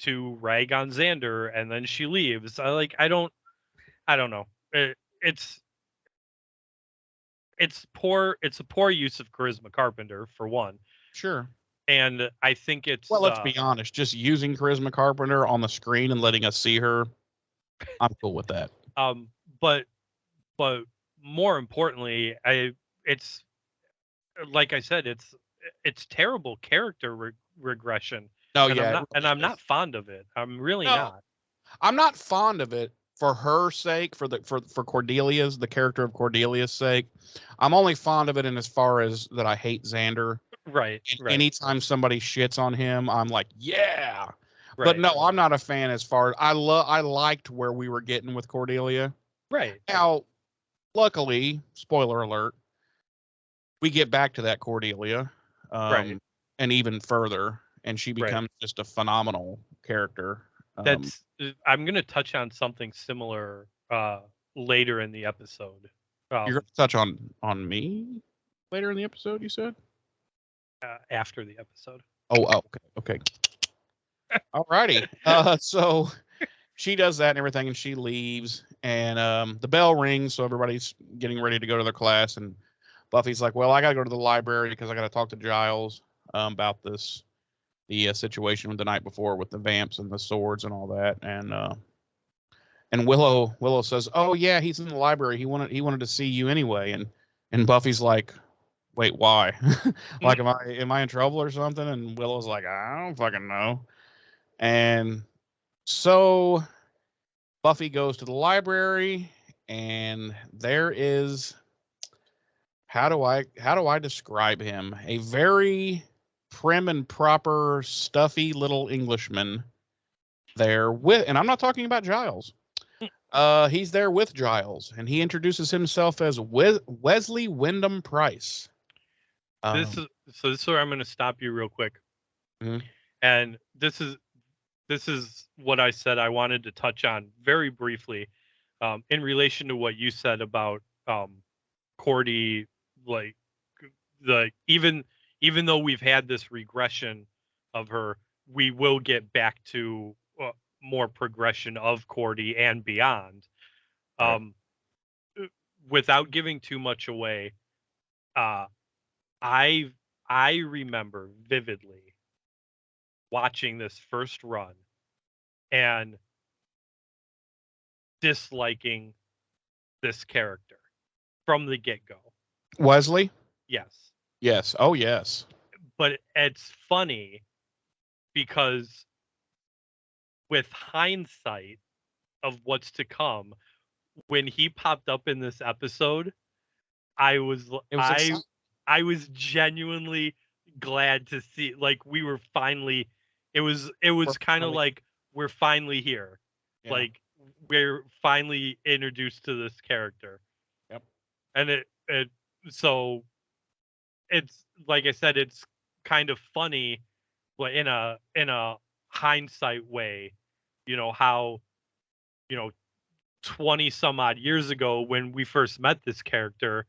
rag on Xander and then she leaves. I don't know. It's a poor use of Charisma Carpenter, for one. Sure. And I think it's, well, let's be honest, just using Charisma Carpenter on the screen and letting us see her, I'm cool with that. But more importantly, it's like I said, it's terrible character regression. No, and yeah, I'm not fond of it. I'm really not. I'm not fond of it for her sake, for Cordelia's, the character of Cordelia's sake. I'm only fond of it in as far as that I hate Xander. Right. Anytime somebody shits on him, I'm like, yeah. Right. But no, I'm not a fan as far as I liked where we were getting with Cordelia. Right. Now, luckily, spoiler alert, we get back to that Cordelia, right, and even further, and she becomes just a phenomenal character. I'm going to touch on something similar later in the episode. You're going to touch on me later in the episode, you said? After the episode. Oh, okay. Alrighty. So she does that and everything, and she leaves, and the bell rings, so everybody's getting ready to go to their class, and Buffy's like, "Well, I got to go to the library because I got to talk to Giles about the situation the night before with the vamps and the swords and all that." And Willow says, "Oh yeah, he's in the library. He wanted to see you anyway." And Buffy's like, "Wait, why? Like, am I in trouble or something?" And Willow's like, "I don't fucking know." And so Buffy goes to the library, and there is, how do I describe him? A very prim and proper, stuffy little Englishman there with, and I'm not talking about Giles. He's there with Giles, and he introduces himself as Wesley Wyndham Price. This is where I'm going to stop you real quick. Mhm. And this is what I said I wanted to touch on very briefly, in relation to what you said about Cordy, like even though we've had this regression of her, we will get back to more progression of Cordy and beyond. Right. Without giving too much away, I remember vividly watching this first run and disliking this character from the get-go. Wesley? Yes. Yes. Oh, yes. But it's funny because with hindsight of what's to come, when he popped up in this episode, I was I was genuinely glad to see, like, we were finally, it was kind of like we're finally here. Yeah. Like, we're finally introduced to this character. Yep. And it so it's, like I said, it's kind of funny, but in a hindsight way, how 20 some odd years ago when we first met this character,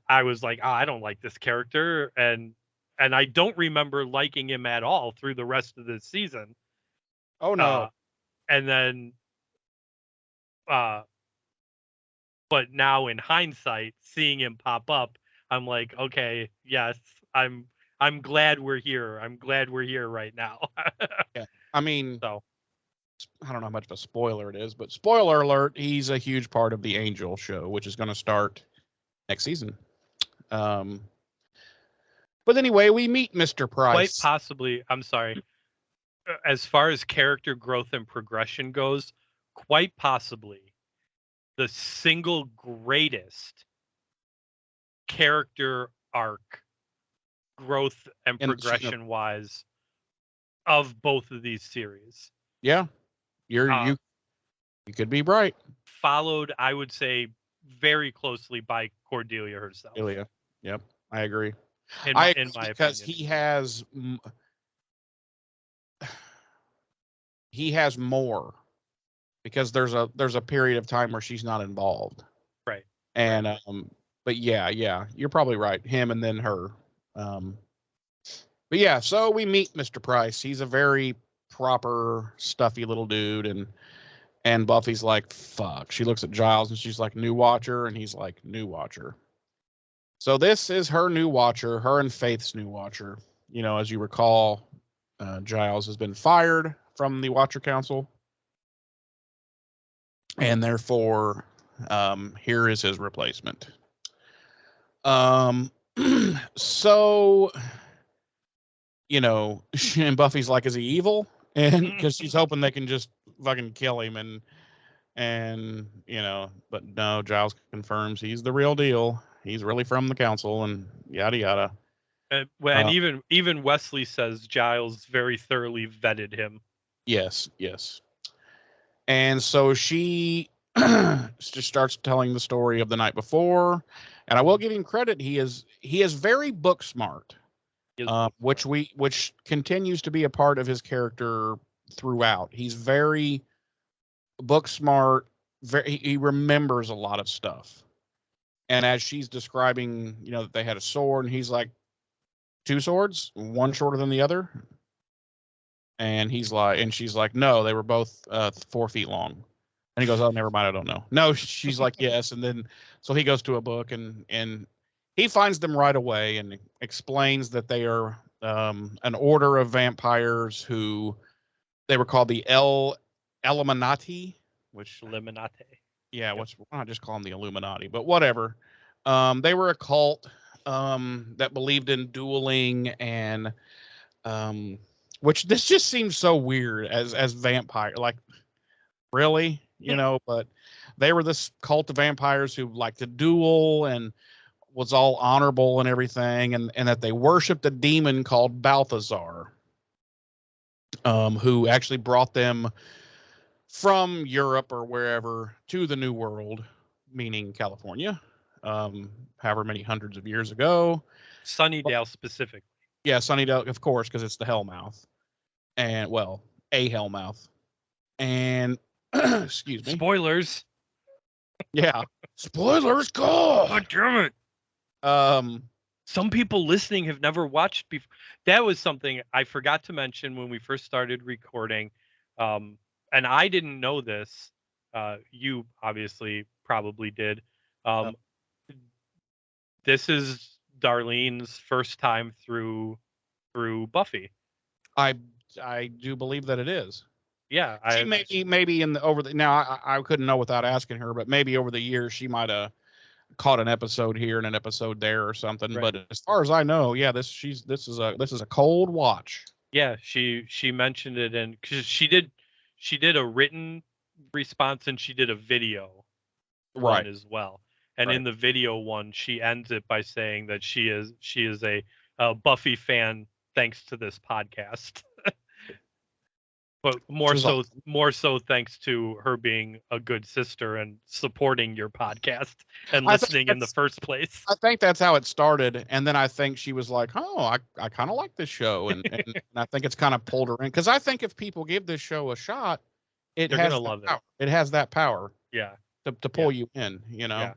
I was like, oh, I don't like this character, and I don't remember liking him at all through the rest of the season. Oh, no. And then but now in hindsight, seeing him pop up, I'm like, okay, yes, I'm glad we're here. I'm glad we're here right now. Yeah. I mean, So I don't know how much of a spoiler it is, but spoiler alert, he's a huge part of the Angel show, which is going to start next season. But anyway, we meet Mr. Price. quite possibly, I'm sorry, as far as character growth and progression goes, quite possibly the single greatest character arc, growth and progression wise, of both of these series. Yeah, you could be right. Followed, I would say, very closely by Cordelia herself. Cordelia. Yep, I agree. In my because opinion, he has more, because there's a period of time where she's not involved. Right. And right. But yeah, you're probably right. Him and then her. But yeah, so we meet Mr. Price. He's a very proper, stuffy little dude, and Buffy's like, fuck. She looks at Giles and she's like, new watcher, and he's like, new watcher. So this is her new watcher, her and Faith's new watcher. As you recall, Giles has been fired from the Watcher Council, and therefore, here is his replacement. So, and Buffy's like, is he evil? And because she's hoping they can just fucking kill him, and but no, Giles confirms he's the real deal. He's really from the council, and yada yada. And even Wesley says Giles very thoroughly vetted him. Yes. And so she just starts telling the story of the night before, and I will give him credit. He is very book smart, which continues to be a part of his character throughout. He's very book smart. He remembers a lot of stuff. And as she's describing, that they had a sword, and he's like, 2 swords, one shorter than the other. And she's like, no, they were both 4 feet long. And he goes, oh, never mind, I don't know. No, she's like, yes. And then, so he goes to a book, and he finds them right away and explains that they are an order of vampires who, they were called the Illuminati, which... Illuminati. Yeah, why not just call them the Illuminati? But whatever. They were a cult that believed in dueling, and which this just seems so weird as vampire. Like, really? but they were this cult of vampires who liked to duel and was all honorable and everything, and that they worshipped a demon called Balthazar, who actually brought them from Europe or wherever to the New World, meaning California, however many hundreds of years ago. Sunnydale specifically. Yeah, Sunnydale, of course, because it's the Hellmouth. And, well, a Hellmouth. And, excuse me. Spoilers. Yeah. Spoilers, God! God damn it. Some people listening have never watched before. That was something I forgot to mention when we first started recording. And I didn't know this. You obviously probably did. This is Darlene's first time through Buffy. I do believe that it is. Yeah, She maybe in the now I couldn't know without asking her, but maybe over the years she might have caught an episode here and an episode there or something. Right. But as far as I know, yeah, this is a cold watch. Yeah, she mentioned it, and because she did a written response and she did a video one as well. And in the video one, she ends it by saying that she is a Buffy fan thanks to this podcast. But more so thanks to her being a good sister and supporting your podcast and listening in the first place. I think that's how it started, and then I think she was like, "Oh, I kind of like this show," and I think it's kind of pulled her in, because I think if people give this show a shot, they're gonna love it. It has that power. Yeah. To pull you in, Yeah.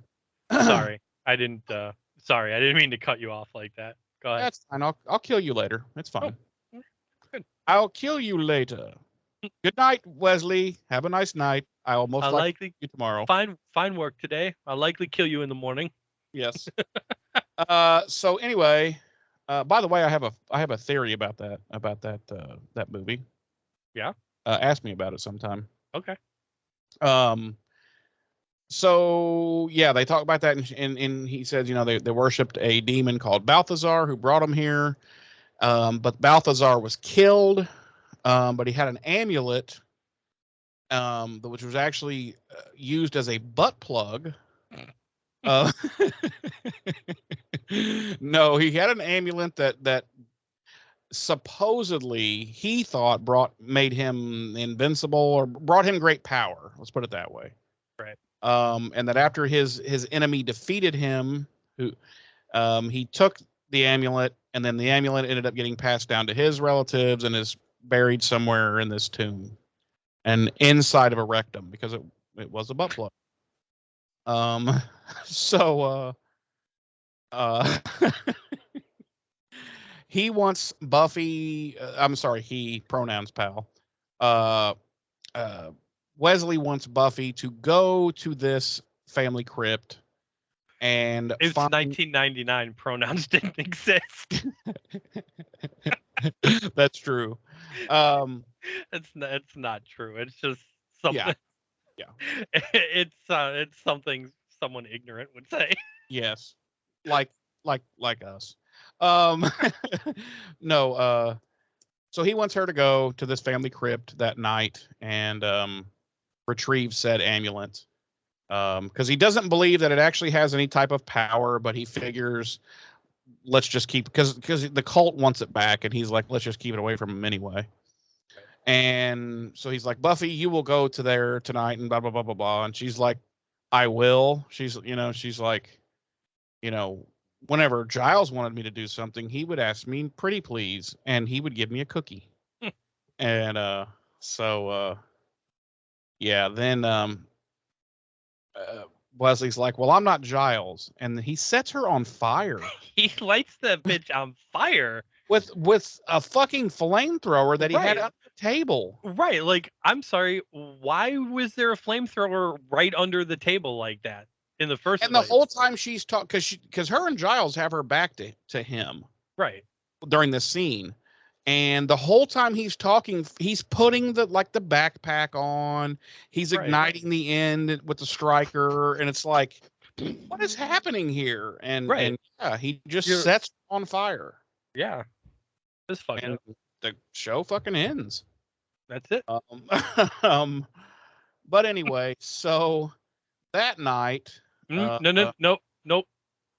Sorry, I didn't mean to cut you off like that. Go ahead. That's fine. I'll kill you later. It's fine. Oh, good. I'll kill you later. Good night, Wesley. Have a nice night. I'll most likely see you tomorrow. Fine work today. I'll likely kill you in the morning. Yes. So anyway, by the way, I have a theory about that movie. Yeah. Ask me about it sometime. Okay. So yeah, they talk about that, and he says, they worshipped a demon called Balthazar who brought them here. But Balthazar was killed. But he had an amulet, which was actually used as a butt plug. No, he had an amulet that supposedly he thought made him invincible or brought him great power. Let's put it that way. Right. And that after his enemy defeated him, he took the amulet, and then the amulet ended up getting passed down to his relatives and is buried somewhere in this tomb and inside of a rectum, because it was a butt plug. So he wants Buffy, I'm sorry, he, pronouns pal. Wesley wants Buffy to go to this family crypt and it's 1999, pronouns didn't exist. That's true. It's not true. It's just something. Yeah. It's something someone ignorant would say. Yes. Like us. No, so he wants her to go to this family crypt that night and retrieve said amulet. Because he doesn't believe that it actually has any type of power, but he figures, let's just keep, because the cult wants it back, and he's like, let's just keep it away from him anyway. And so he's like, Buffy, you will go to there tonight, and blah blah blah blah blah. And she's like, I will. She's like, whenever Giles wanted me to do something, he would ask me pretty please, and he would give me a cookie. And yeah, then Wesley's like, well, I'm not Giles, and he sets her on fire. He lights the bitch on fire with a fucking flamethrower that he had on the table. Right, like, I'm sorry, why was there a flamethrower right under the table like that in the first place? And the whole time she's talking, because her and Giles have her back to him, right, during this scene. And the whole time he's talking, he's putting the backpack on. He's igniting the end with the striker, and it's like, what is happening here? And yeah, he just sets on fire. Yeah, this fucking the show fucking ends. That's it. But anyway, so that night, Nope.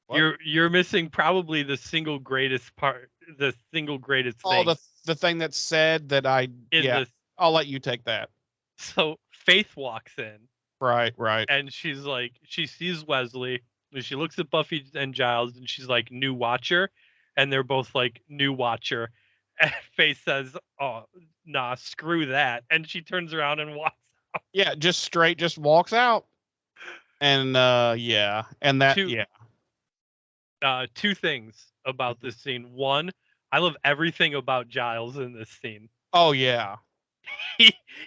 what? You're missing probably the single greatest part, the single greatest Oh, thing the thing that said that in this. I'll let you take that. So Faith walks in, Right. and she's like, she sees Wesley, and she looks at Buffy and Giles, and she's like, "New Watcher," and they're both like, "New Watcher." And Faith says, "Oh, nah, screw that," and she turns around and walks. Yeah, just walks out. And and that Two- Two things about this scene. One, I love everything about Giles in this scene. Oh yeah.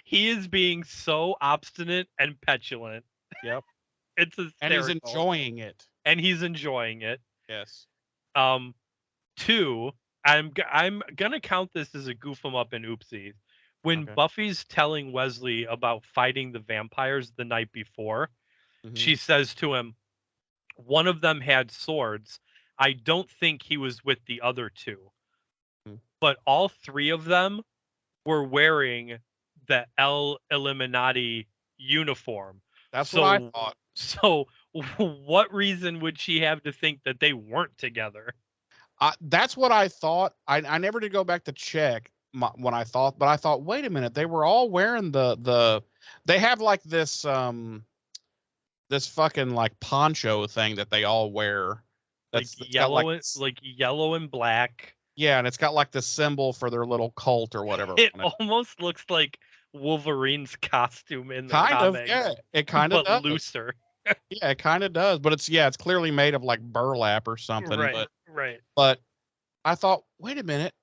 He is being so obstinate and petulant. Yep. It's hysterical. And he's enjoying it. Yes. Yes. Two, I'm gonna count this as a goof 'em up and oopsie. When Okay. Buffy's telling Wesley about fighting the vampires the night before, Mhm. she says to him, "One of them had swords. I don't think he was with the other two, but all three of them were wearing the El Illuminati uniform." That's what I thought. So, what reason would she have to think that they weren't together? That's what I thought. I never did go back to check when I thought, but I thought, wait a minute, they were all wearing they have like this this fucking like poncho thing that they all wear. That's yellow, like yellow and black. Yeah, and it's got like the symbol for their little cult or whatever. It almost looks like Wolverine's costume in the comic. Yeah, it kind of does. Looser. Yeah, it kind of does, but it's clearly made of like burlap or something. Right. But I thought, wait a minute,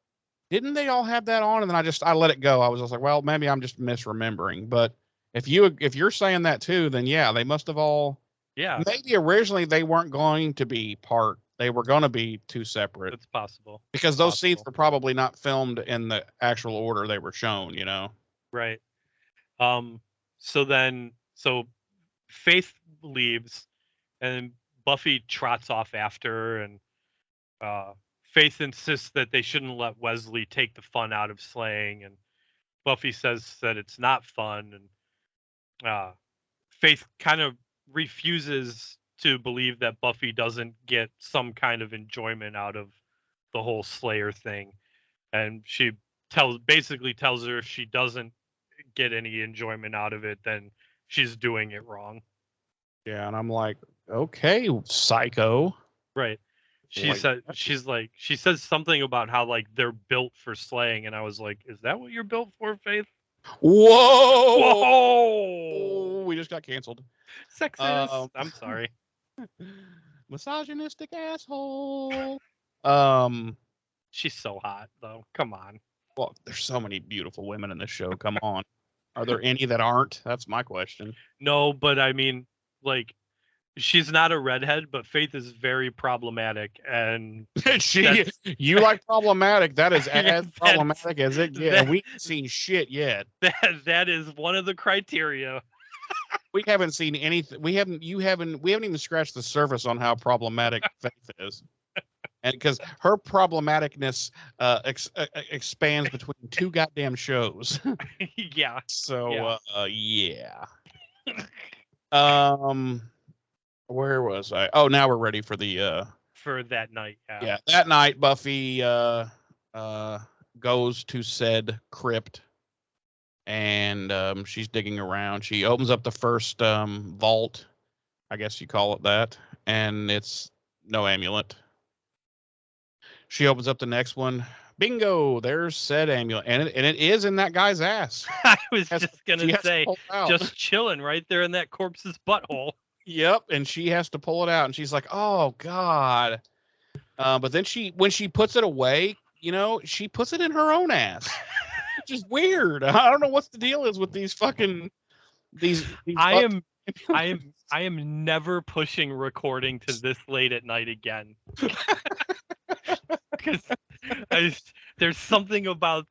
didn't they all have that on? And then I let it go. I was just like, well, maybe I'm just misremembering. But if you're saying that too, then yeah, they must have all. Yeah. Maybe originally they weren't going to be part. They were going to be two separate. It's possible. Because those scenes were probably not filmed in the actual order they were shown, you know? Right. So Faith leaves, and Buffy trots off after her, and Faith insists that they shouldn't let Wesley take the fun out of slaying, and Buffy says that it's not fun, and Faith kind of refuses to believe that Buffy doesn't get some kind of enjoyment out of the whole Slayer thing, and she basically tells her if she doesn't get any enjoyment out of it, then she's doing it wrong. Yeah, and I'm like, okay, psycho. Right. She says something about how like they're built for slaying, and I was like, is that what you're built for, Faith? Whoa! We just got canceled. Sexist. I'm sorry. Misogynistic asshole. She's so hot though. Come on. Well, there's so many beautiful women in this show. Come on. Are there any that aren't? That's my question. No, but I mean, like, she's not a redhead, but Faith is very problematic, and you like problematic. That is as problematic as it gets. We haven't seen shit yet. That is one of the criteria. We haven't seen anything. We haven't even scratched the surface on how problematic Faith is. And because her problematicness expands between two goddamn shows. Yeah. So yeah. Where was I? Oh, now we're ready for the for that night. Yeah, that night Buffy goes to said crypt, and she's digging around. She opens up the first vault, I guess you call it that, and it's no amulet. She opens up the next one. Bingo! There's said amulet, and it is in that guy's ass. I was just gonna say, just chilling right there in that corpse's butthole. Yep, and she has to pull it out, and she's like, "Oh God!" But then when she puts it away, she puts it in her own ass, which is weird. I don't know what the deal is with these fucking these I am never pushing recording to this late at night again. Because there's something about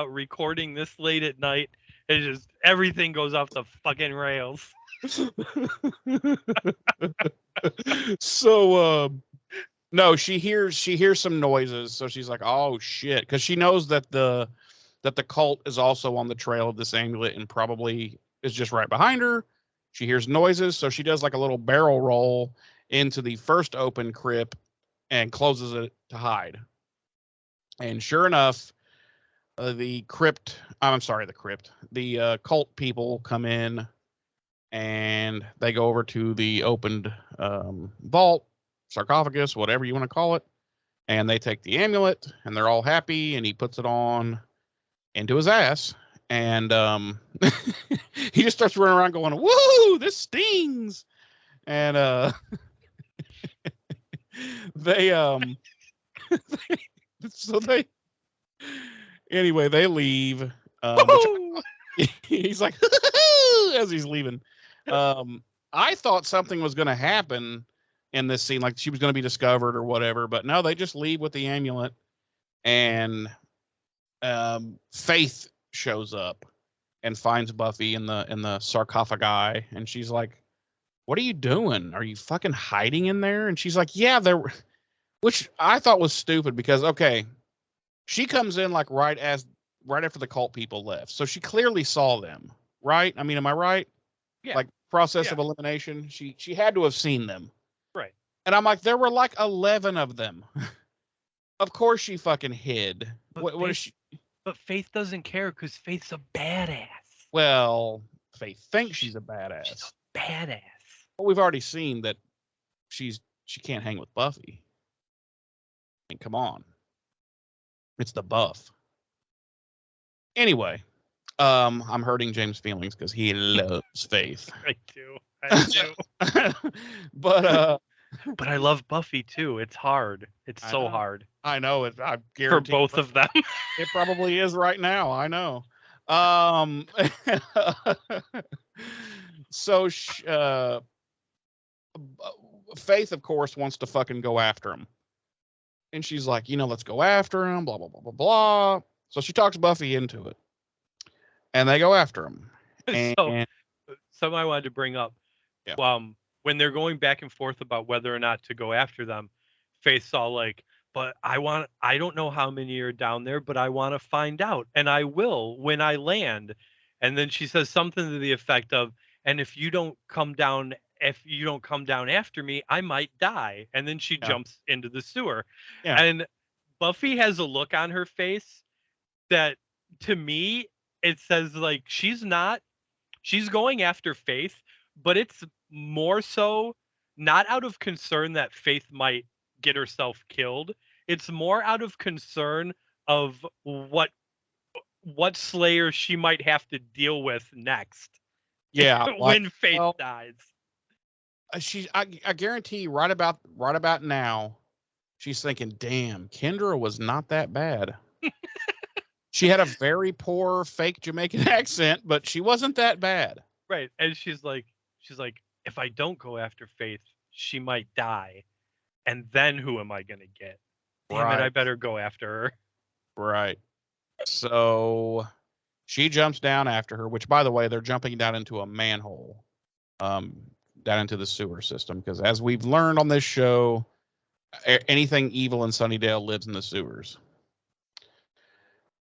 recording this late at night. It just everything goes off the fucking rails. So no, she hears some noises, so she's like, oh shit, because she knows that the cult is also on the trail of this amulet and probably is just right behind her. She hears noises, so she does like a little barrel roll into the first open crypt and closes it to hide. And sure enough, the crypt, the cult people come in and they go over to the opened vault, sarcophagus, whatever you want to call it. And they take the amulet and they're all happy, and he puts it on into his ass. And he just starts running around going, "Woo, this stings." And they so they anyway, they leave. He's like as he's leaving. I thought something was going to happen in this scene, like she was going to be discovered or whatever, but no, they just leave with the amulet, and Faith shows up and finds Buffy in the sarcophagi, and she's like, "What are you doing? Are you fucking hiding in there?" And she's like, "Yeah, which I thought was stupid because okay, she comes in like right after the cult people left, so she clearly saw them, right? I mean, am I right? Yeah. Like process of elimination, she had to have seen them, right? And I'm like, there were like 11 of them. Of course she fucking hid. What is she? But Faith doesn't care because Faith's a badass. Well, Faith thinks she's a badass. She's a badass. But we've already seen that she can't hang with Buffy. I mean, come on. It's the buff. Anyway, I'm hurting James' feelings because he loves Faith. I do. But I love Buffy too. It's hard. It's so hard. I know it. I guarantee for both of them. It probably is right now. I know. So Faith, of course, wants to fucking go after him, and she's like, let's go after him. Blah blah blah blah blah. So she talks Buffy into it, and they go after him. So, something I wanted to bring up. Yeah. When they're going back and forth about whether or not to go after them, Faith's all like, but I don't know how many are down there, but I want to find out, and I will when I land. And then she says something to the effect of, and if you don't come down after me, I might die. And then she jumps into the sewer. Yeah. And Buffy has a look on her face that, to me, it says like she's going after Faith, but it's more so not out of concern that Faith might get herself killed. It's more out of concern of what Slayer she might have to deal with next. Yeah, when Faith dies. I guarantee you, right about now, she's thinking, "Damn, Kendra was not that bad." She had a very poor fake Jamaican accent, but she wasn't that bad. Right, and she's like, if I don't go after Faith, she might die. And then who am I going to get? Damn it, I better go after her. Right. So she jumps down after her, which, by the way, they're jumping down into a manhole, down into the sewer system. Because as we've learned on this show, anything evil in Sunnydale lives in the sewers.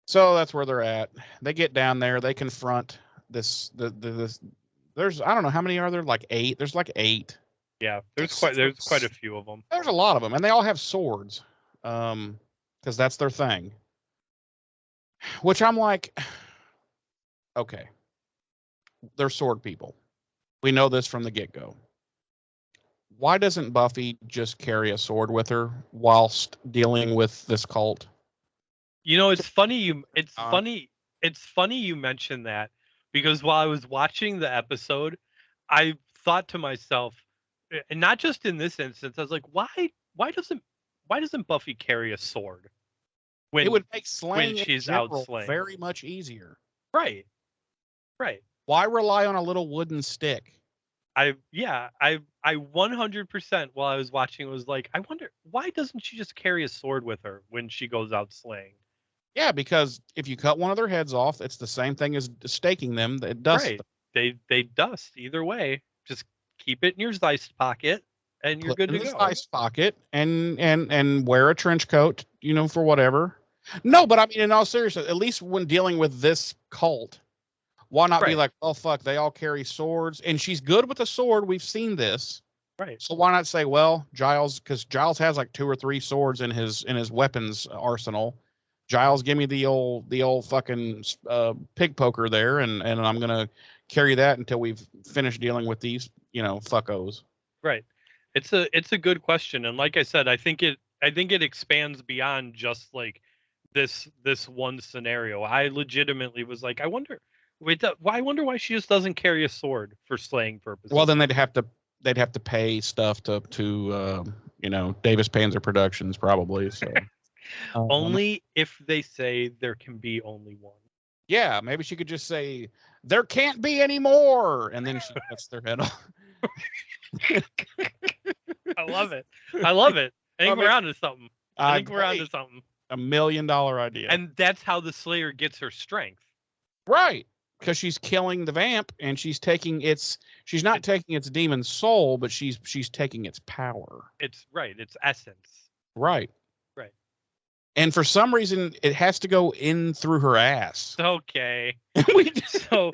So that's where they're at. They get down there. They confront this. There's, I don't know how many are there, like 8. There's like 8. Yeah, there's quite a few of them. There's a lot of them, and they all have swords, because that's their thing. Which I'm like, okay, they're sword people. We know this from the get-go. Why doesn't Buffy just carry a sword with her whilst dealing with this cult? It's funny It's funny you mentioned that, because while I was watching the episode, I thought to myself, and not just in this instance, I was like, why doesn't Buffy carry a sword? When it would make slaying when she's out slaying very much easier. Right. Why rely on a little wooden stick? I 100% while I was watching was like, I wonder, why doesn't she just carry a sword with her when she goes out slaying? Yeah, because if you cut one of their heads off, it's the same thing as staking them. It dusts them. They dust either way. Just keep it in your Zeist pocket, and you're good to go. Put it in the Zeist pocket, and wear a trench coat, for whatever. No, but I mean, in all seriousness, at least when dealing with this cult, Why not be Right. like, oh fuck, they all carry swords, and she's good with a sword. We've seen this. Right. So why not say, well, Giles, because Giles has like 2 or 3 swords in his weapons arsenal. Giles, give me the old fucking pig poker there, and I'm gonna carry that until we've finished dealing with these, fuckos. Right. It's a good question, and like I said, I think it expands beyond just like this one scenario. I legitimately was like, I wonder why she just doesn't carry a sword for slaying purposes. Well, then they'd have to pay stuff to Davis Panzer Productions probably. So only if they say there can be only one. yeah, maybe she could just say there can't be any more, and then she cuts their head off. I love it. I love it. I think I we're mean, onto something. I think we're onto something. $1 million idea. And that's how the Slayer gets her strength. Right. Because she's killing the vamp, and she's not taking its demon soul, but she's taking its power. It's right. It's essence. Right. Right. And for some reason, it has to go in through her ass. Okay. So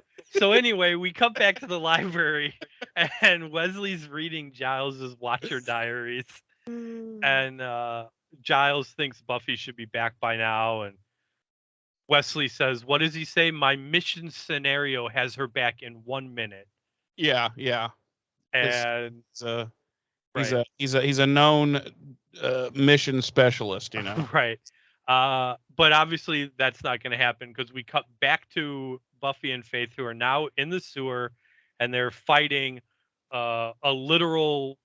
anyway, we come back to the library, and Wesley's reading Giles's Watcher diaries, and Giles thinks Buffy should be back by now, and Wesley says, "What does he say? My mission scenario has her back in 1 minute." Yeah. And he's a known mission specialist, Right. But obviously that's not going to happen because we cut back to Buffy and Faith, who are now in the sewer, and they're fighting a literal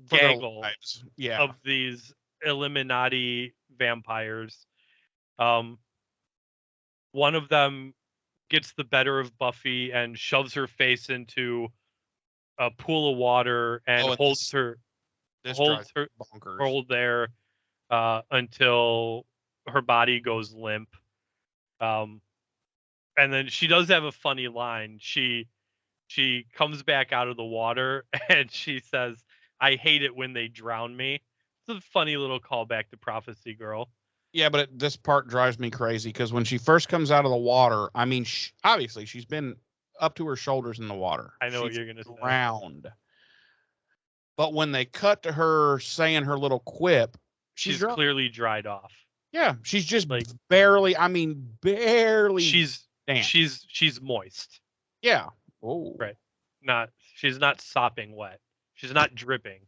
gaggle of these Illuminati vampires. One of them gets the better of Buffy and shoves her face into a pool of water and holds her there until her body goes limp. And then she does have a funny line. She comes back out of the water and she says, "I hate it when they drown me." It's a funny little callback to Prophecy Girl. Yeah, but this part drives me crazy because when she first comes out of the water, I mean, obviously she's been up to her shoulders in the water. I know what you're gonna say. Drowned. But when they cut to her saying her little quip, she's clearly dried off. Yeah, she's just barely. I mean, barely. She's moist. Yeah. Oh. Right. She's not sopping wet. She's not dripping.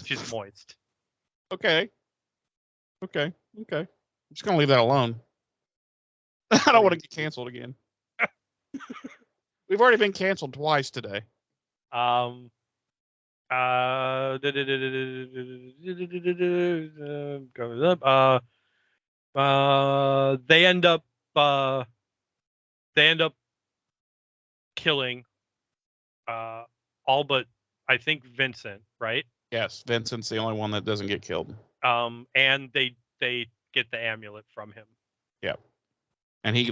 She's moist. Okay. I'm just gonna leave that alone. I don't want to get canceled again. We've already been canceled twice today. They end up killing all but I think Vincent, right? Yes, Vincent's the only one that doesn't get killed. And they get the amulet from him. Yeah. And he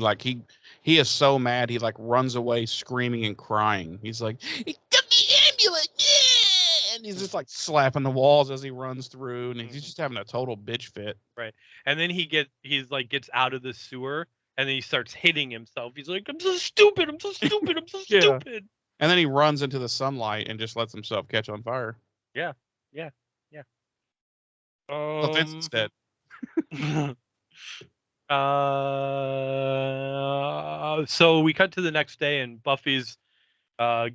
is so mad, he runs away screaming and crying. He's like, "He took the amulet!" Yeah! And he's just slapping the walls as he runs through, and he's just having a total bitch fit. Right. And then he gets out of the sewer, and then he starts hitting himself. He's like, "I'm so stupid, I'm so stupid, I'm so stupid." And then he runs into the sunlight and just lets himself catch on fire. Yeah. Vincent's dead. So we cut to the next day, and Buffy's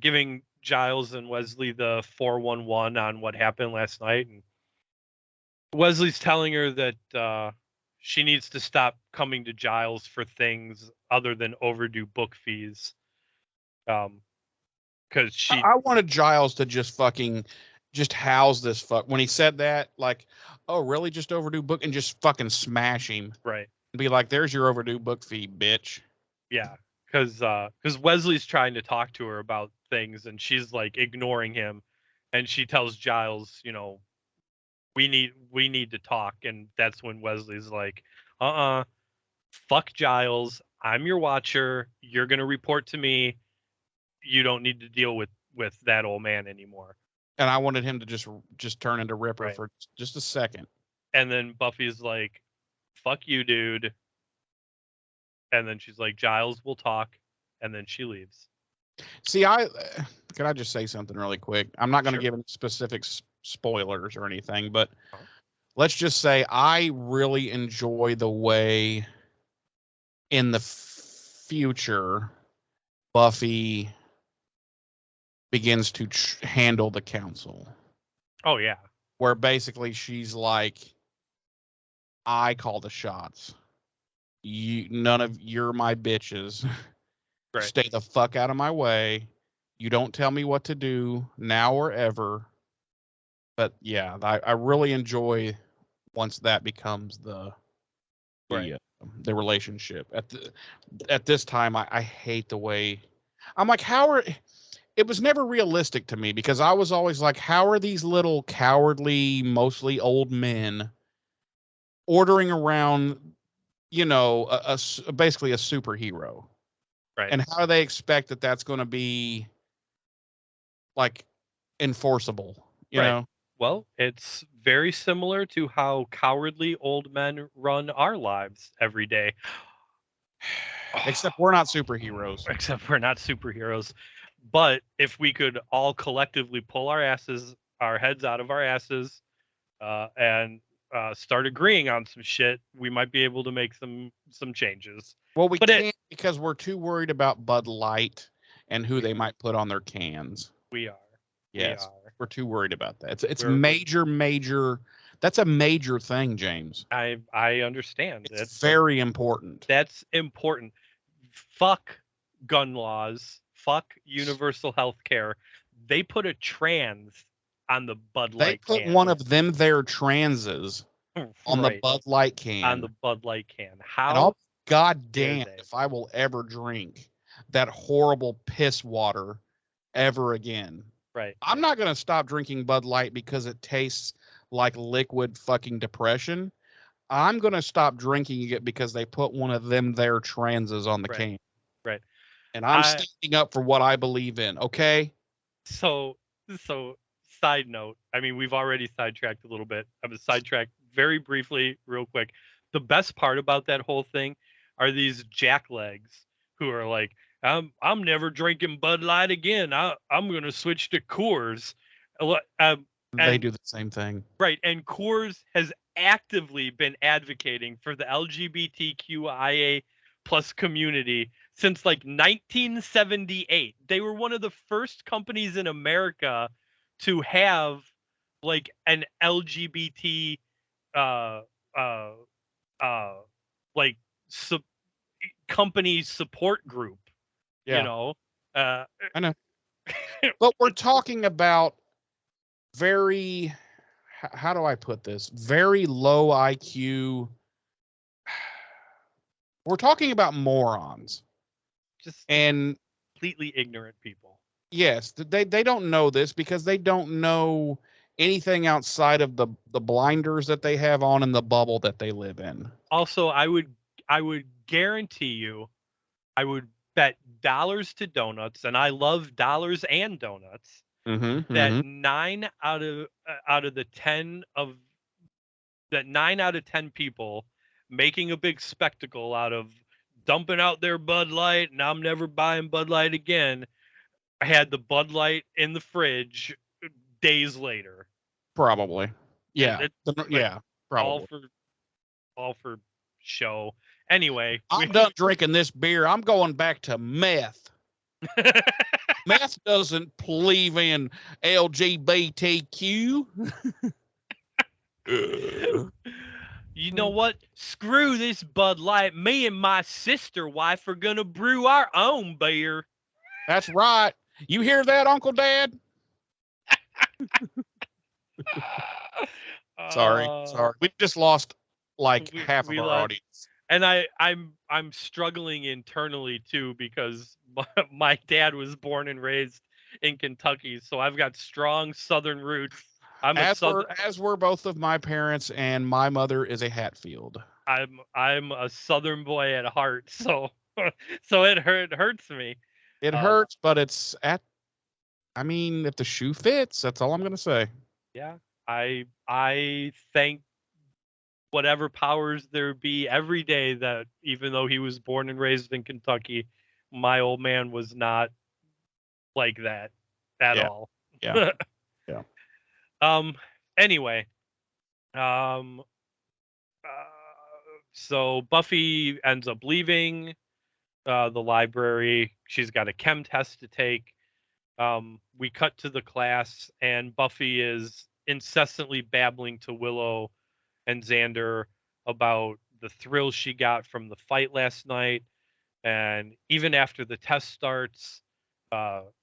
giving Giles and Wesley the 411 on what happened last night, and Wesley's telling her that she needs to stop coming to Giles for things other than overdue book fees. Because I wanted Giles to just house this fuck. When he said that, oh, really? Just overdue book, and just fucking smash him. Right. And be like, there's your overdue book fee, bitch. Yeah. Because Wesley's trying to talk to her about things, and she's ignoring him, and she tells Giles, we need to talk, and that's when Wesley's like, fuck Giles, I'm your watcher, you're gonna report to me, you don't need to deal with that old man anymore. And I wanted him to just turn into Ripper for just a second. And then Buffy's like, fuck you, dude. And then she's like, Giles, we'll talk. and then she leaves. See, can I just say something really quick? I'm not going to give any specific spoilers or anything, but let's just say I really enjoy the way in the future Buffy begins to handle the council. Oh yeah. Where basically she's like, I call the shots. You're my bitches. Right. Stay the fuck out of my way. You don't tell me what to do now or ever. But yeah, I really enjoy once that becomes the relationship. At this time, I hate the way I'm like, it was never realistic to me because I was always like, how are these little cowardly, mostly old men ordering around, basically a superhero? Right. And how do they expect that that's going to be like enforceable, you know? Well, it's very similar to how cowardly old men run our lives every day. Except we're not superheroes. Except we're not superheroes. But if we could all collectively pull our heads out of our asses, and start agreeing on some shit, we might be able to make some changes. Well, we can't because we're too worried about Bud Light and who they might put on their cans. We are. Yes, we're too worried about that. It's major. That's a major thing, James. I understand. It's very important. That's important. Fuck gun laws. Fuck universal health care. They put a trans on the Bud Light can. They put one of them their transes on the Bud Light can. On the Bud Light can. How? And I'll goddamn if I will ever drink that horrible piss water ever again. Right. I'm not going to stop drinking Bud Light because it tastes like liquid fucking depression. I'm going to stop drinking it because they put one of them their transes on the can. Right. And I'm standing up for what I believe in, okay? So side note, I mean, we've already sidetracked a little bit. I'm going to sidetrack very briefly, real quick. The best part about that whole thing are these jacklegs who are like, I'm never drinking Bud Light again. I'm going to switch to Coors. They do the same thing. Right. And Coors has actively been advocating for the LGBTQIA plus community since like 1978. They were one of the first companies in America to have like an LGBT company support group. Yeah. You know, I know. But we're talking about very, how do I put this? Very low IQ. We're talking about morons. And completely ignorant people. Yes, they don't know this because they don't know anything outside of the blinders that they have on in the bubble that they live in. Also, I would guarantee you, I would bet dollars to donuts, and I love dollars and donuts. That 9 out of 10 people making a big spectacle out of dumping out their Bud Light and I'm never buying Bud Light again, I had the Bud Light in the fridge days later. Probably. Yeah. Probably. All for show. Anyway, I'm done drinking this beer. I'm going back to meth. Meth doesn't believe in LGBTQ. You know what? Screw this Bud Light. Me and my sister wife are going to brew our own beer. That's right. You hear that, Uncle Dad? Sorry. We just lost like half of our audience. And I'm struggling internally too because my dad was born and raised in Kentucky, so I've got strong Southern roots. As were both of my parents, and my mother is a Hatfield. I'm a Southern boy at heart, so it hurts me. It hurts, but it's if the shoe fits, that's all I'm gonna say. Yeah, I thank whatever powers there be every day that even though he was born and raised in Kentucky, my old man was not like that at Yeah. all. Yeah. Yeah. Anyway, um, so Buffy ends up leaving the library. She's got a chem test to take. We cut to the class, and Buffy is incessantly babbling to Willow and Xander about the thrill she got from the fight last night. And even after the test starts,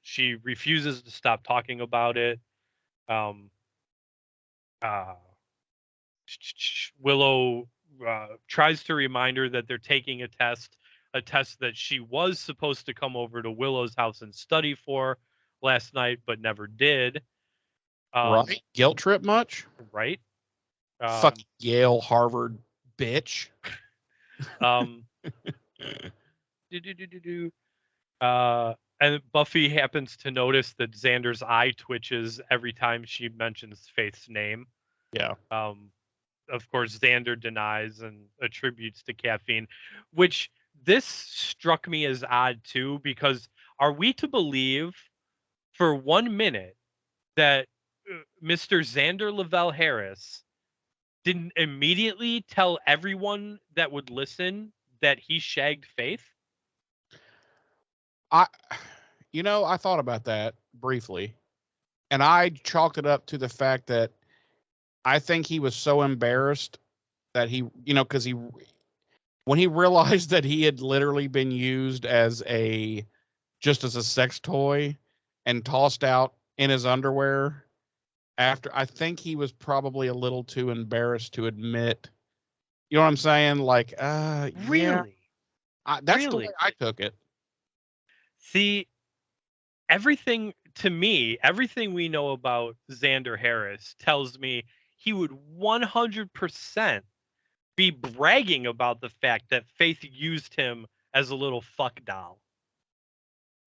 she refuses to stop talking about it. Um, uh, Willow tries to remind her that they're taking a test that she was supposed to come over to Willow's house and study for last night, but never did. Right? Guilt trip much? Right. Fucking Yale, Harvard, bitch. Um, and Buffy happens to notice that Xander's eye twitches every time she mentions Faith's name. Yeah. Of course, Xander denies and attributes to caffeine, which this struck me as odd too, because are we to believe for 1 minute that Mr. Xander Lavelle Harris didn't immediately tell everyone that would listen that he shagged Faith? I thought about that briefly, and I chalked it up to the fact that I think he was so embarrassed that he, because when he realized that he had literally been used just as a sex toy and tossed out in his underwear after, I think he was probably a little too embarrassed to admit, you know what I'm saying? Like, Really? yeah, that's the Really? way I took it. See, everything we know about Xander Harris tells me he would 100% be bragging about the fact that Faith used him as a little fuck doll.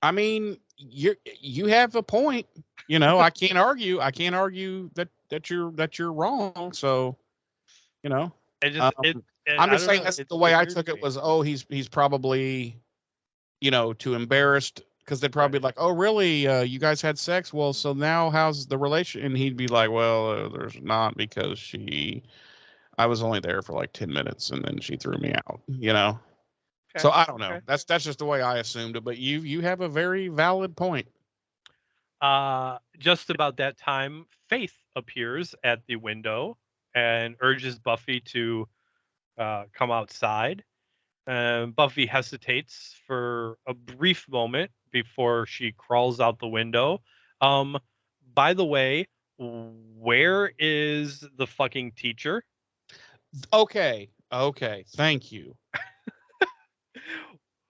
I mean, you have a point. I can't argue. I can't argue that you're wrong. So, It just I'm I just don't saying know. that's the way I took it Me. was, he's probably, too embarrassed because they'd probably be like, oh, really? You guys had sex? Well, so now how's the relation? And he'd be like, well, there's not because I was only there for like 10 minutes and then she threw me out, Okay. So I don't know. Okay. That's just the way I assumed it, but you have a very valid point. Just about that time, Faith appears at the window and urges Buffy to come outside. Buffy hesitates for a brief moment before she crawls out the window. By the way, where is the fucking teacher? Okay. Thank you.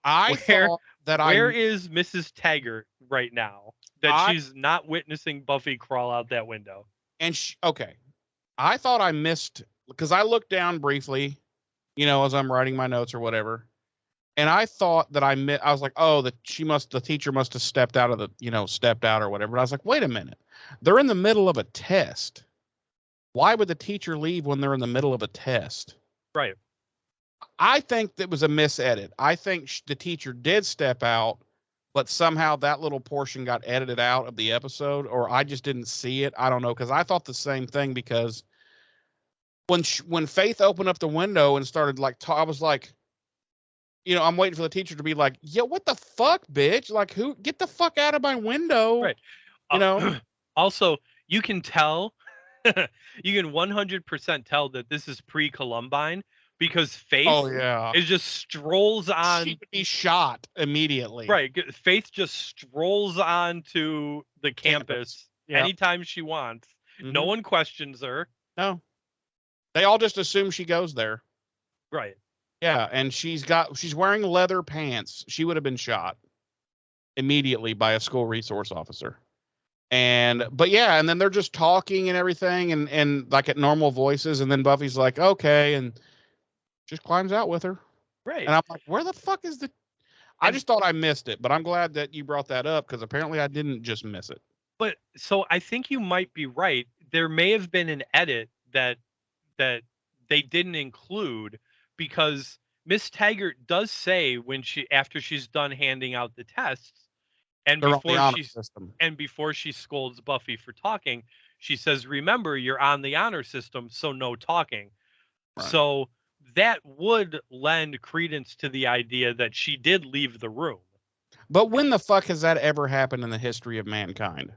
I thought that where is Mrs. Taggart right now that she's not witnessing Buffy crawl out that window? Okay. I thought I missed because I looked down briefly, as I'm writing my notes or whatever. And I thought that I was like, oh, the teacher must have stepped out or whatever. But I was like, wait a minute. They're in the middle of a test. Why would the teacher leave when they're in the middle of a test? Right. I think that was a misedit. I think the teacher did step out, but somehow that little portion got edited out of the episode, or I just didn't see it. I don't know, because I thought the same thing, because when Faith opened up the window and started I was like, I'm waiting for the teacher to be like, yeah, what the fuck, bitch? Like, who? Get the fuck out of my window. Right. Also, you can tell, you can 100% tell that this is pre-Columbine because Faith is just strolls on. She would be shot immediately. Right. Faith just strolls onto the campus anytime she wants. Mm-hmm. No one questions her. No. They all just assume she goes there. Right. Yeah, and she's wearing leather pants. She would have been shot immediately by a school resource officer. But and then they're just talking and everything and like at normal voices, and then Buffy's like, okay, and just climbs out with her. Right. And I'm like, where the fuck is I just thought I missed it, but I'm glad that you brought that up because apparently I didn't just miss it. But so I think you might be right. There may have been an edit that they didn't include because Miss Taggart does say after she's done handing out the tests, and They're on the honor system. before she scolds Buffy for talking, she says, "Remember, you're on the honor system, so no talking." Right. So that would lend credence to the idea that she did leave the room. But when the fuck has that ever happened in the history of mankind?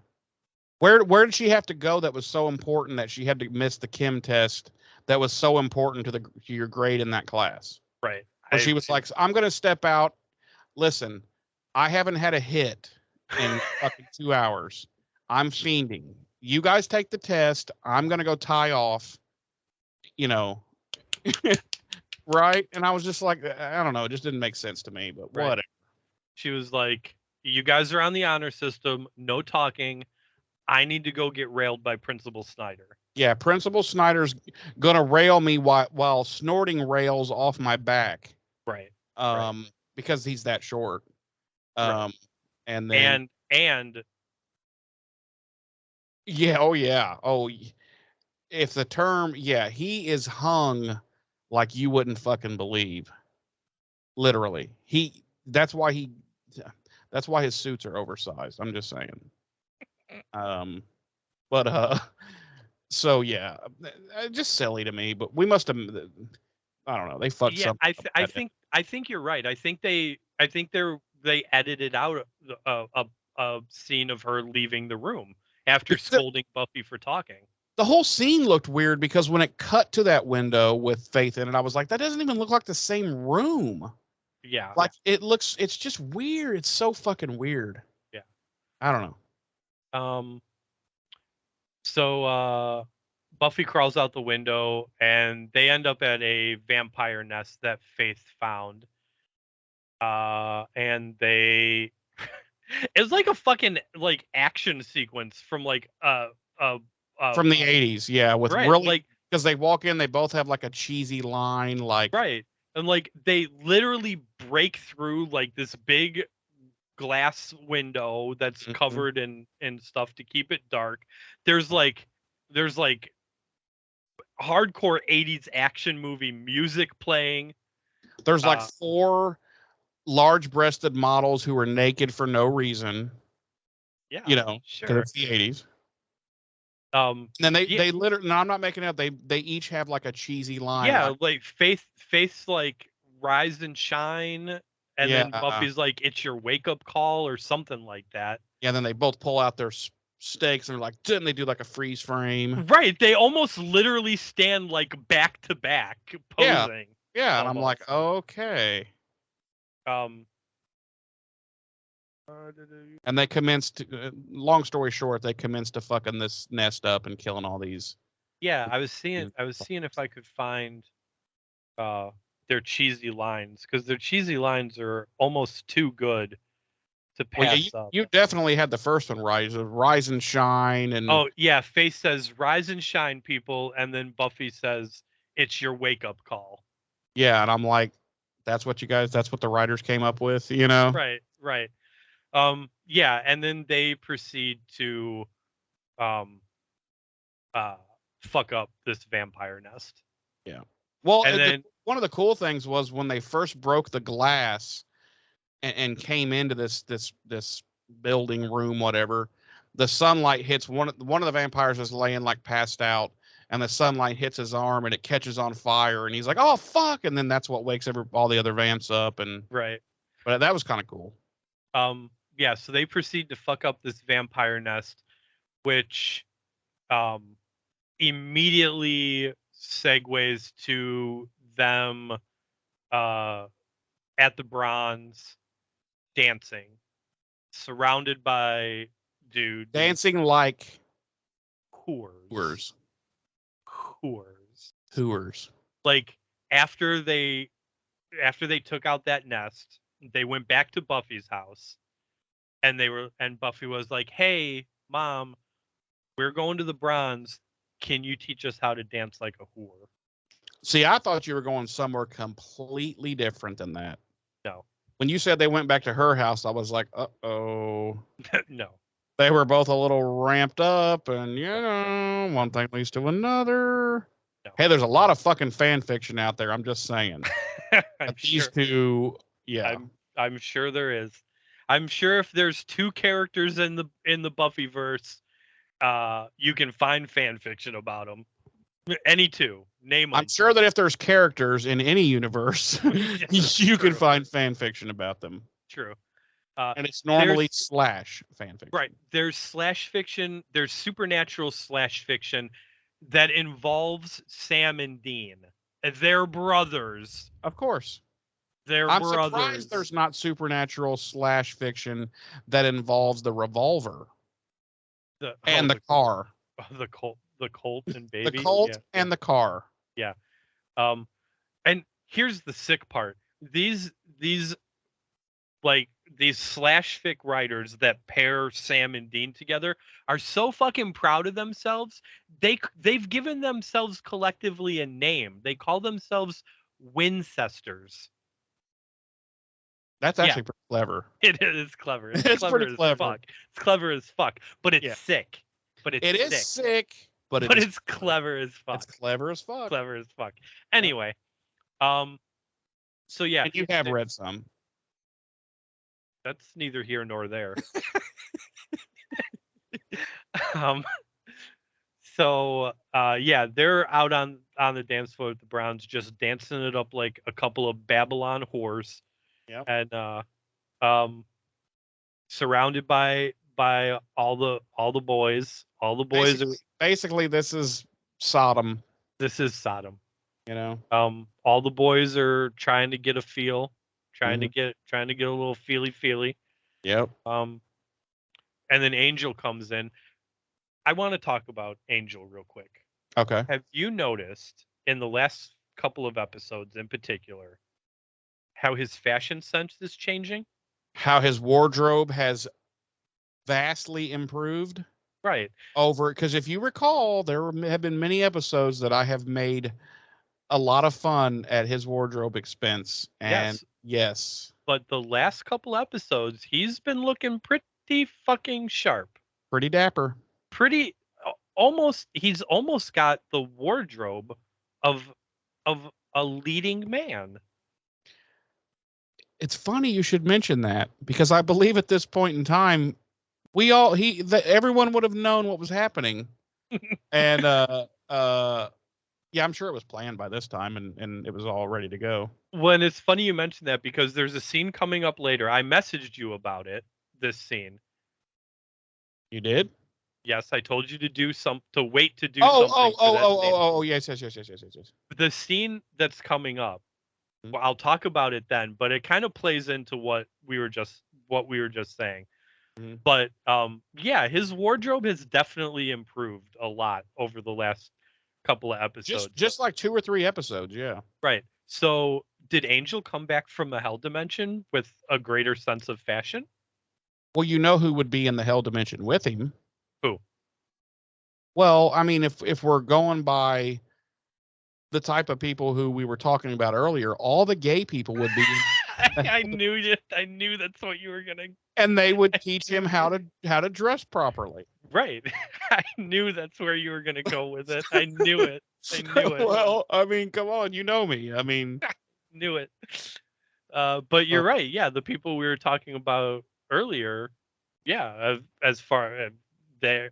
Where did she have to go that was so important that she had to miss the chem test that was so important to your grade in that class? Right. Where she was like, I'm going to step out. Listen, I haven't had a hit in fucking 2 hours. I'm fiending. You guys take the test. I'm going to go tie off, right? And I was just like, I don't know. It just didn't make sense to me, but whatever. She was like, you guys are on the honor system. No talking. I need to go get railed by Principal Snyder. Yeah, Principal Snyder's going to rail me while snorting rails off my back. Right. Because he's that short. Right. And then and yeah, if the term, he is hung like you wouldn't fucking believe. Literally. That's why his suits are oversized. I'm just saying. So yeah, just silly to me, but we must have, I don't know. They fucked something. I think you're right. I think they edited out a scene of her leaving the room after scolding Buffy for talking. The whole scene looked weird because when it cut to that window with Faith in it, I was like, that doesn't even look like the same room. Yeah. Like it's just weird. It's so fucking weird. Yeah. I don't know. So Buffy crawls out the window and they end up at a vampire nest that Faith found. And they it's like a fucking like action sequence from like from the 80s, yeah, with right, really, like, because they walk in, they both have like a cheesy line, like, right, and like they literally break through like this big glass window that's covered in stuff to keep it dark. There's like hardcore 80s action movie music playing. There's like 4 large-breasted models who are naked for no reason. Yeah, sure, because it's the 80s. And then they literally, no, I'm not making it up. They each have like a cheesy line. Yeah, like Faith's like rise and shine, and then Buffy's like, it's your wake up call or something like that. Yeah, then they both pull out their stakes and they're like, then they do like a freeze frame. Right, they almost literally stand like back to back posing. Yeah, and I'm like, okay. And they commenced. Long story short, they commenced to fucking this nest up and killing all these. Yeah, I was seeing if I could find their cheesy lines, because their cheesy lines are almost too good to pass up. You definitely had the first one right. Rise and shine, and Faith says rise and shine, people, and then Buffy says it's your wake up call. Yeah, and I'm like, that's what the writers came up with, Right. And then they proceed to fuck up this vampire nest. Yeah. Well, one of the cool things was when they first broke the glass and came into this building room, whatever, the sunlight hits one of the vampires is laying like passed out, and the sunlight hits his arm and it catches on fire, and he's like, oh fuck, and then that's what wakes all the other vamps up, and right. But that was kind of cool. Yeah, so they proceed to fuck up this vampire nest, which immediately segues to them at the Bronze dancing, surrounded by dudes. Dancing like whores. Like after they took out that nest, they went back to Buffy's house. And Buffy was like, hey, Mom, we're going to the Bronze. Can you teach us how to dance like a whore? See, I thought you were going somewhere completely different than that. No. When you said they went back to her house, I was like, uh-oh. No. They were both a little ramped up, and, one thing leads to another. No. Hey, there's a lot of fucking fan fiction out there. I'm just saying. I'm These sure. two, yeah. I'm sure there is. I'm sure if there's two characters in the Buffyverse, you can find fan fiction about them. Any two, name I'm them. sure that if there's characters in any universe, you can True. find fan fiction about them. True. And it's normally There's slash fan fiction. right. There's slash fiction. There's supernatural slash fiction that involves Sam and Dean. They're brothers. Of course. They're I'm brothers. surprised there's not supernatural slash fiction that involves the revolver and the car. The Colt and baby. The Colt and the car. Yeah. And here's the sick part. These slash fic writers that pair Sam and Dean together are so fucking proud of themselves. They've given themselves collectively a name. They call themselves Wincesters. That's actually pretty clever. It is clever. It's clever pretty as clever. fuck. It's clever as fuck. But it's sick. But it's sick. But it's clever as fuck. It's clever as fuck. Clever as fuck. Anyway, so yeah, and you have read some. That's neither here nor there. So yeah, they're out on the dance floor with the Browns, just dancing it up like a couple of Babylon whores. Yep. And surrounded by all the boys. All the boys basically this is Sodom. This is Sodom. You know. All the boys are trying to get a feel, trying to get a little feely. Yep. And then Angel comes in. I want to talk about Angel real quick. Okay. Have you noticed in the last couple of episodes in particular how his fashion sense is changing? How his wardrobe has vastly improved? Right. Because if you recall, there have been many episodes that I have made a lot of fun at his wardrobe expense. And yes. But the last couple episodes, he's been looking pretty fucking sharp. Pretty dapper. He's almost got the wardrobe of a leading man. It's funny you should mention that, because I believe at this point in time, everyone would have known what was happening. And yeah, I'm sure it was planned by this time and it was all ready to go. When it's funny you mentioned that, because there's a scene coming up later. I messaged you about it, this scene. You did? Yes, I told you to wait to do something. Oh, yes. The scene that's coming up, well, I'll talk about it then, but it kind of plays into what we were just saying. Mm-hmm. But yeah, his wardrobe has definitely improved a lot over the last couple of episodes. Just like 2 or 3 episodes, yeah. Right. So, did Angel come back from the Hell Dimension with a greater sense of fashion? Well, you know who would be in the Hell Dimension with him? Who? Well, I mean, if we're going by the type of people who we were talking about earlier, all the gay people would be. I knew it. I knew that's what you were gonna. And they would teach him how to dress properly. Right. I knew that's where you were gonna go with it. I knew it. I knew it. Well, I mean, come on, you know me. I mean, knew it. But you're right. Yeah, the people we were talking about earlier. Yeah, as far as they're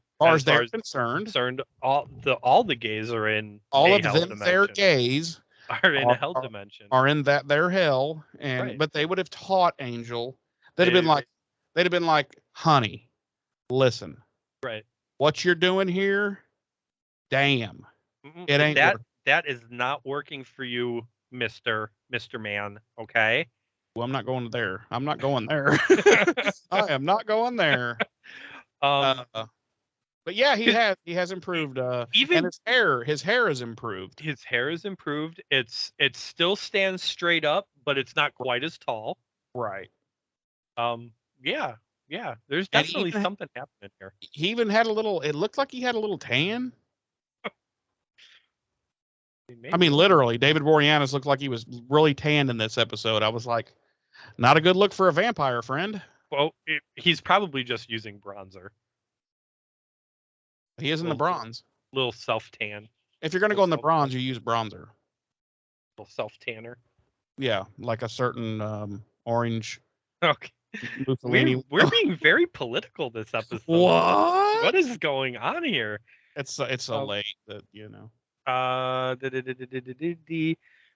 concerned, all the gays are in all of them. Dimension. Their gays are in a hell dimension. Are in their hell, but they would have taught Angel. They'd have been like, honey, listen. Right. What you're doing here, damn, it ain't that is not working for you, Mr. Man. Okay. Well, I'm not going there. I'm not going there. I am not going there. But yeah, he has improved. Even his hair is improved. His hair is improved. It still stands straight up, but it's not quite as tall. Right. Yeah. There's definitely something happening here. He even had a little. It looked like he had a little tan. I mean, literally, David Boreanaz looked like he was really tanned in this episode. I was like, not a good look for a vampire, friend. Well, he's probably just using bronzer. He is in the bronze. Little self-tan. If you're going to go in the bronze, you use bronzer. Little self-tanner. Yeah, like a certain orange Okay. Mussolini. We're being very political this episode. What? What is going on here? It's so late that you know.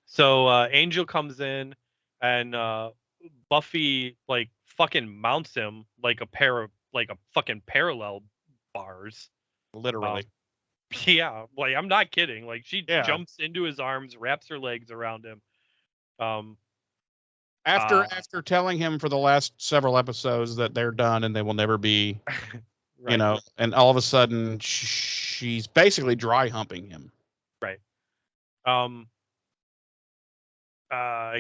So Angel comes in and Buffy like fucking mounts him like a fucking parallel bars. Literally. Yeah, like I'm not kidding. Like she Yeah. jumps into his arms, wraps her legs around him. After telling him for the last several episodes that they're done and they will never be, right. you know, and all of a sudden she's basically dry humping him. Right.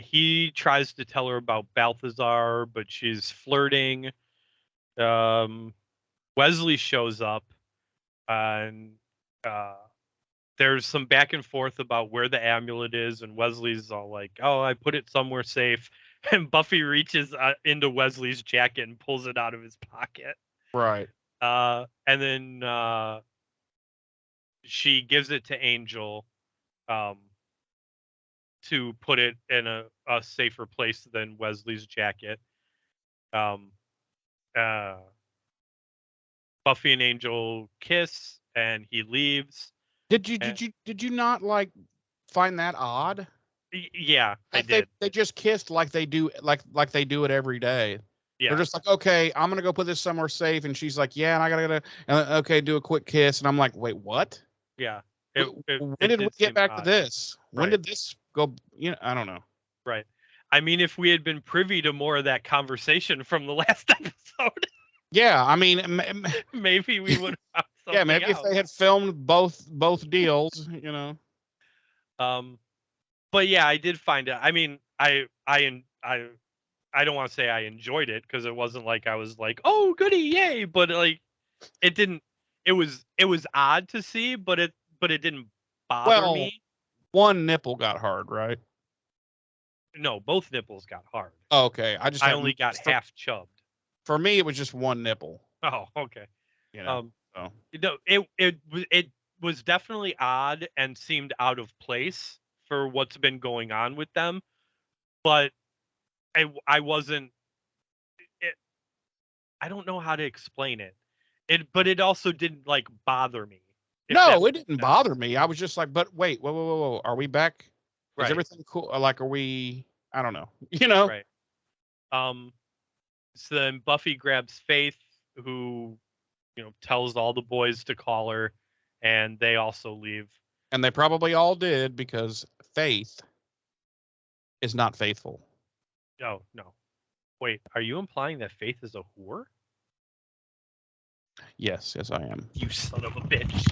He tries to tell her about Balthazar, but she's flirting. Wesley shows up, and there's some back and forth about where the amulet is, and Wesley's all like, "Oh, I put it somewhere safe," and Buffy reaches into Wesley's jacket and pulls it out of his pocket. Right. And then she gives it to Angel, to put it in a safer place than Wesley's jacket. Buffy and Angel kiss, and he leaves. Did you not like find that odd? Yeah, I did. They just kissed like they do they do it every day. Yeah. They're just like, okay, I'm gonna go put this somewhere safe, and she's like, yeah, and I gotta okay, do a quick kiss, and I'm like, wait, what? Yeah. When did we get back to this? When did this go? You know, I don't know. Right. I mean, if we had been privy to more of that conversation from the last episode. Yeah, I mean, maybe we would have. Yeah, maybe if they had filmed both deals, you know. But yeah, I did find it. I mean, I don't want to say I enjoyed it because it wasn't like I was like, oh, goody, yay! But like, it didn't. It was odd to see, but it didn't bother me. One nipple got hard, right? No, both nipples got hard. Oh, okay, I only got half chubbed. For me, it was just one nipple. Oh, okay. You know, it was definitely odd and seemed out of place for what's been going on with them, but I wasn't. I don't know how to explain it. But it also didn't like bother me. No, it didn't bother me. I was just like, but wait, whoa, are we back? Is everything cool? Like, are we? I don't know. You know. Right. So then Buffy grabs Faith, who, tells all the boys to call her, and they also leave. And they probably all did because Faith is not faithful. Oh, no. Wait, are you implying that Faith is a whore? Yes, I am. You son of a bitch.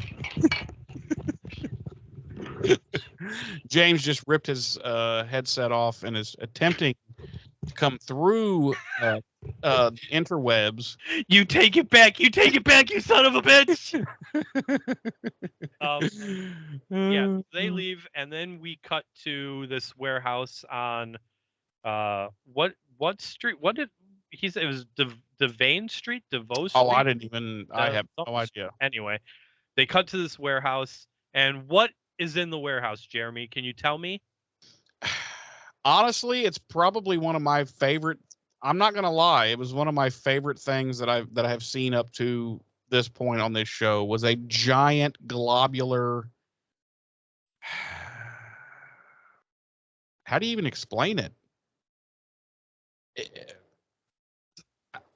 James just ripped his headset off and is attempting to come through interwebs. You take it back, you son of a bitch. Yeah, they leave, and then we cut to this warehouse on what street? What did he say? It was Devane Street, DeVoe Street. Oh, I didn't even. I have no idea. Anyway, they cut to this warehouse, and what is in the warehouse, Jeremy? Can you tell me? Honestly, it's probably one of my favorite. I'm not gonna lie, it was one of my favorite things that I have seen up to this point on this show. Was a giant globular. How do you even explain it?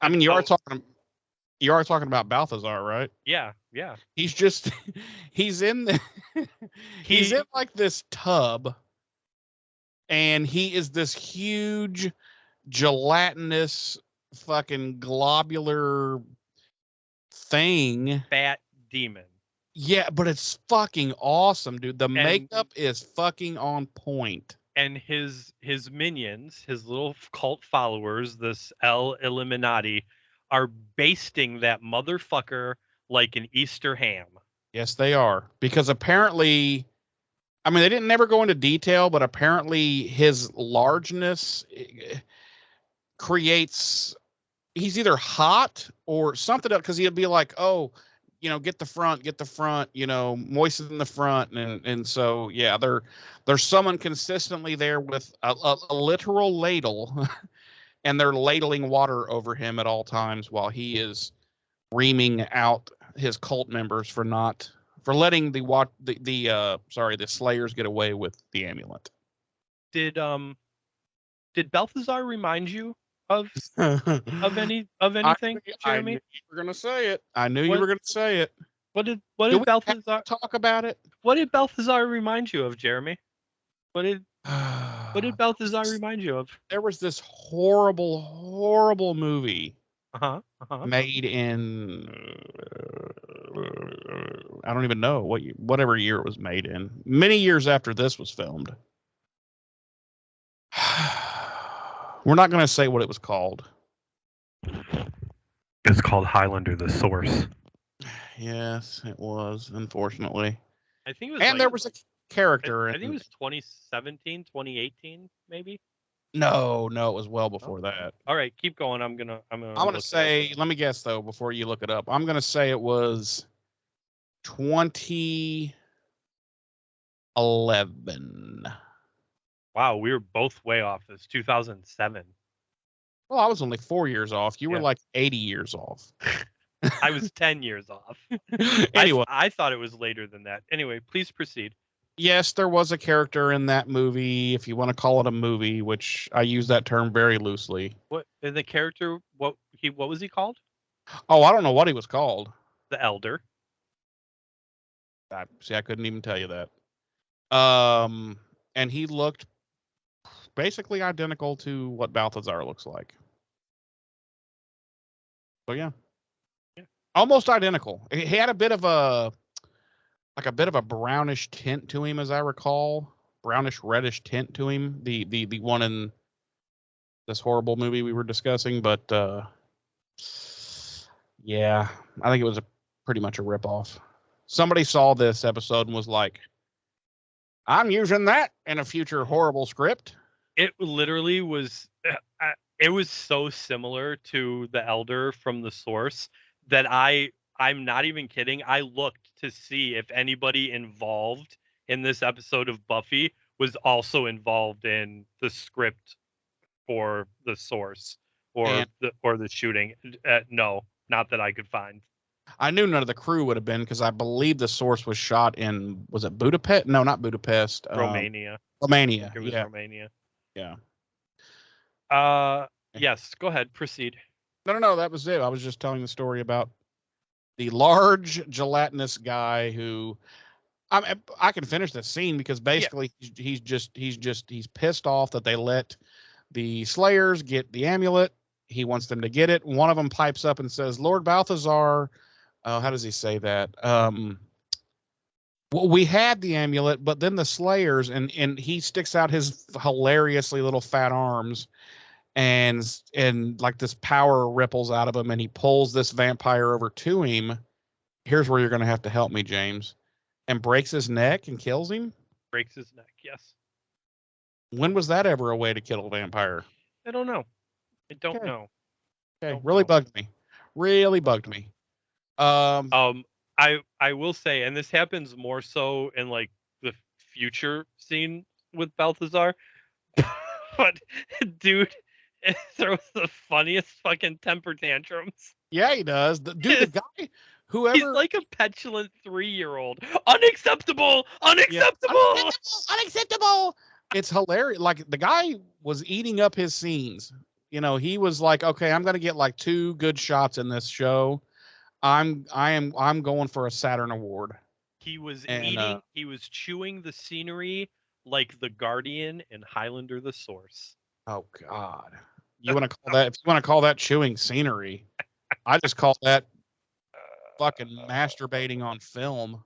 I mean, you are talking about Balthazar, right? Yeah. He's in like this tub, and he is this huge gelatinous fucking globular thing. Fat demon. Yeah, but it's fucking awesome, dude. The makeup is fucking on point. And his minions, his little cult followers, this El Illuminati, are basting that motherfucker like an Easter ham. Yes, they are. Because apparently, I mean, they didn't never go into detail, but apparently his largeness creates, he's either hot or something, because he'll be like, oh, get the front, moisten the front. And so, yeah, they're summoned consistently there with a literal ladle and they're ladling water over him at all times while he is reaming out his cult members for letting the Slayers get away with the amulet. Did Balthazar remind you of anything, Jeremy? I knew you were gonna say it. What Do did we Balthazar have to talk about it? What did Balthazar remind you of, Jeremy? What did Balthazar remind you of? There was this horrible movie made in I don't even know whatever year it was made in. Many years after this was filmed. We're not going to say what it was called. It's called Highlander: The Source. Yes, it was, unfortunately. I think it was. And there was a character. I think it was 2017, 2018, maybe. No, it was well before that. All right, keep going. I'm gonna say. Let me guess though. Before you look it up, I'm gonna say it was 2011. Wow, we were both way off. It's 2007. Well, I was only 4 years off. You were like 80 years off. I was 10 years off. Anyway, I thought it was later than that. Anyway, please proceed. Yes, there was a character in that movie, if you want to call it a movie, which I use that term very loosely. What the character? What was he called? Oh, I don't know what he was called. The Elder. I couldn't even tell you that. And he looked basically identical to what Balthazar looks like. So yeah. Almost identical. He had a bit of a brownish tint to him, as I recall. Brownish reddish tint to him. The one in this horrible movie we were discussing, but yeah, I think it was pretty much a ripoff. Somebody saw this episode and was like, I'm using that in a future horrible script. It literally was. It was so similar to the Elder from The Source that I'm not even kidding. I looked to see if anybody involved in this episode of Buffy was also involved in the script for The Source or the shooting. No, not that I could find. I knew none of the crew would have been because I believe The Source was shot in, was it Budapest? No, not Budapest. Romania. Romania. It was Romania. Yeah. Yes, go ahead. Proceed. No, that was it. I was just telling the story about the large gelatinous guy who I can finish this scene because basically he's pissed off that they let the Slayers get the amulet. He wants them to get it. One of them pipes up and says, Lord Balthazar, how does he say that? Well, we had the amulet, but then the Slayers, and he sticks out his hilariously little fat arms, and like this power ripples out of him, and he pulls this vampire over to him. Here's where you're going to have to help me, James. And breaks his neck and kills him? Breaks his neck, yes. When was that ever a way to kill a vampire? I don't know. I don't know. Okay, bugged me. Really bugged me. I will say, and this happens more so in like the future scene with Balthazar, but dude throws the funniest fucking temper tantrums. Yeah, he does. The guy, whoever. He's like a petulant 3-year-old. Unacceptable! Unacceptable! It's hilarious. Like, the guy was eating up his scenes. He was like, okay, I'm going to get like 2 good shots in this show. I'm going for a Saturn Award. He was eating, he was chewing the scenery like the Guardian in Highlander: The Source. Oh God. You want to call that, if you want to call that chewing scenery, I just call that fucking masturbating on film.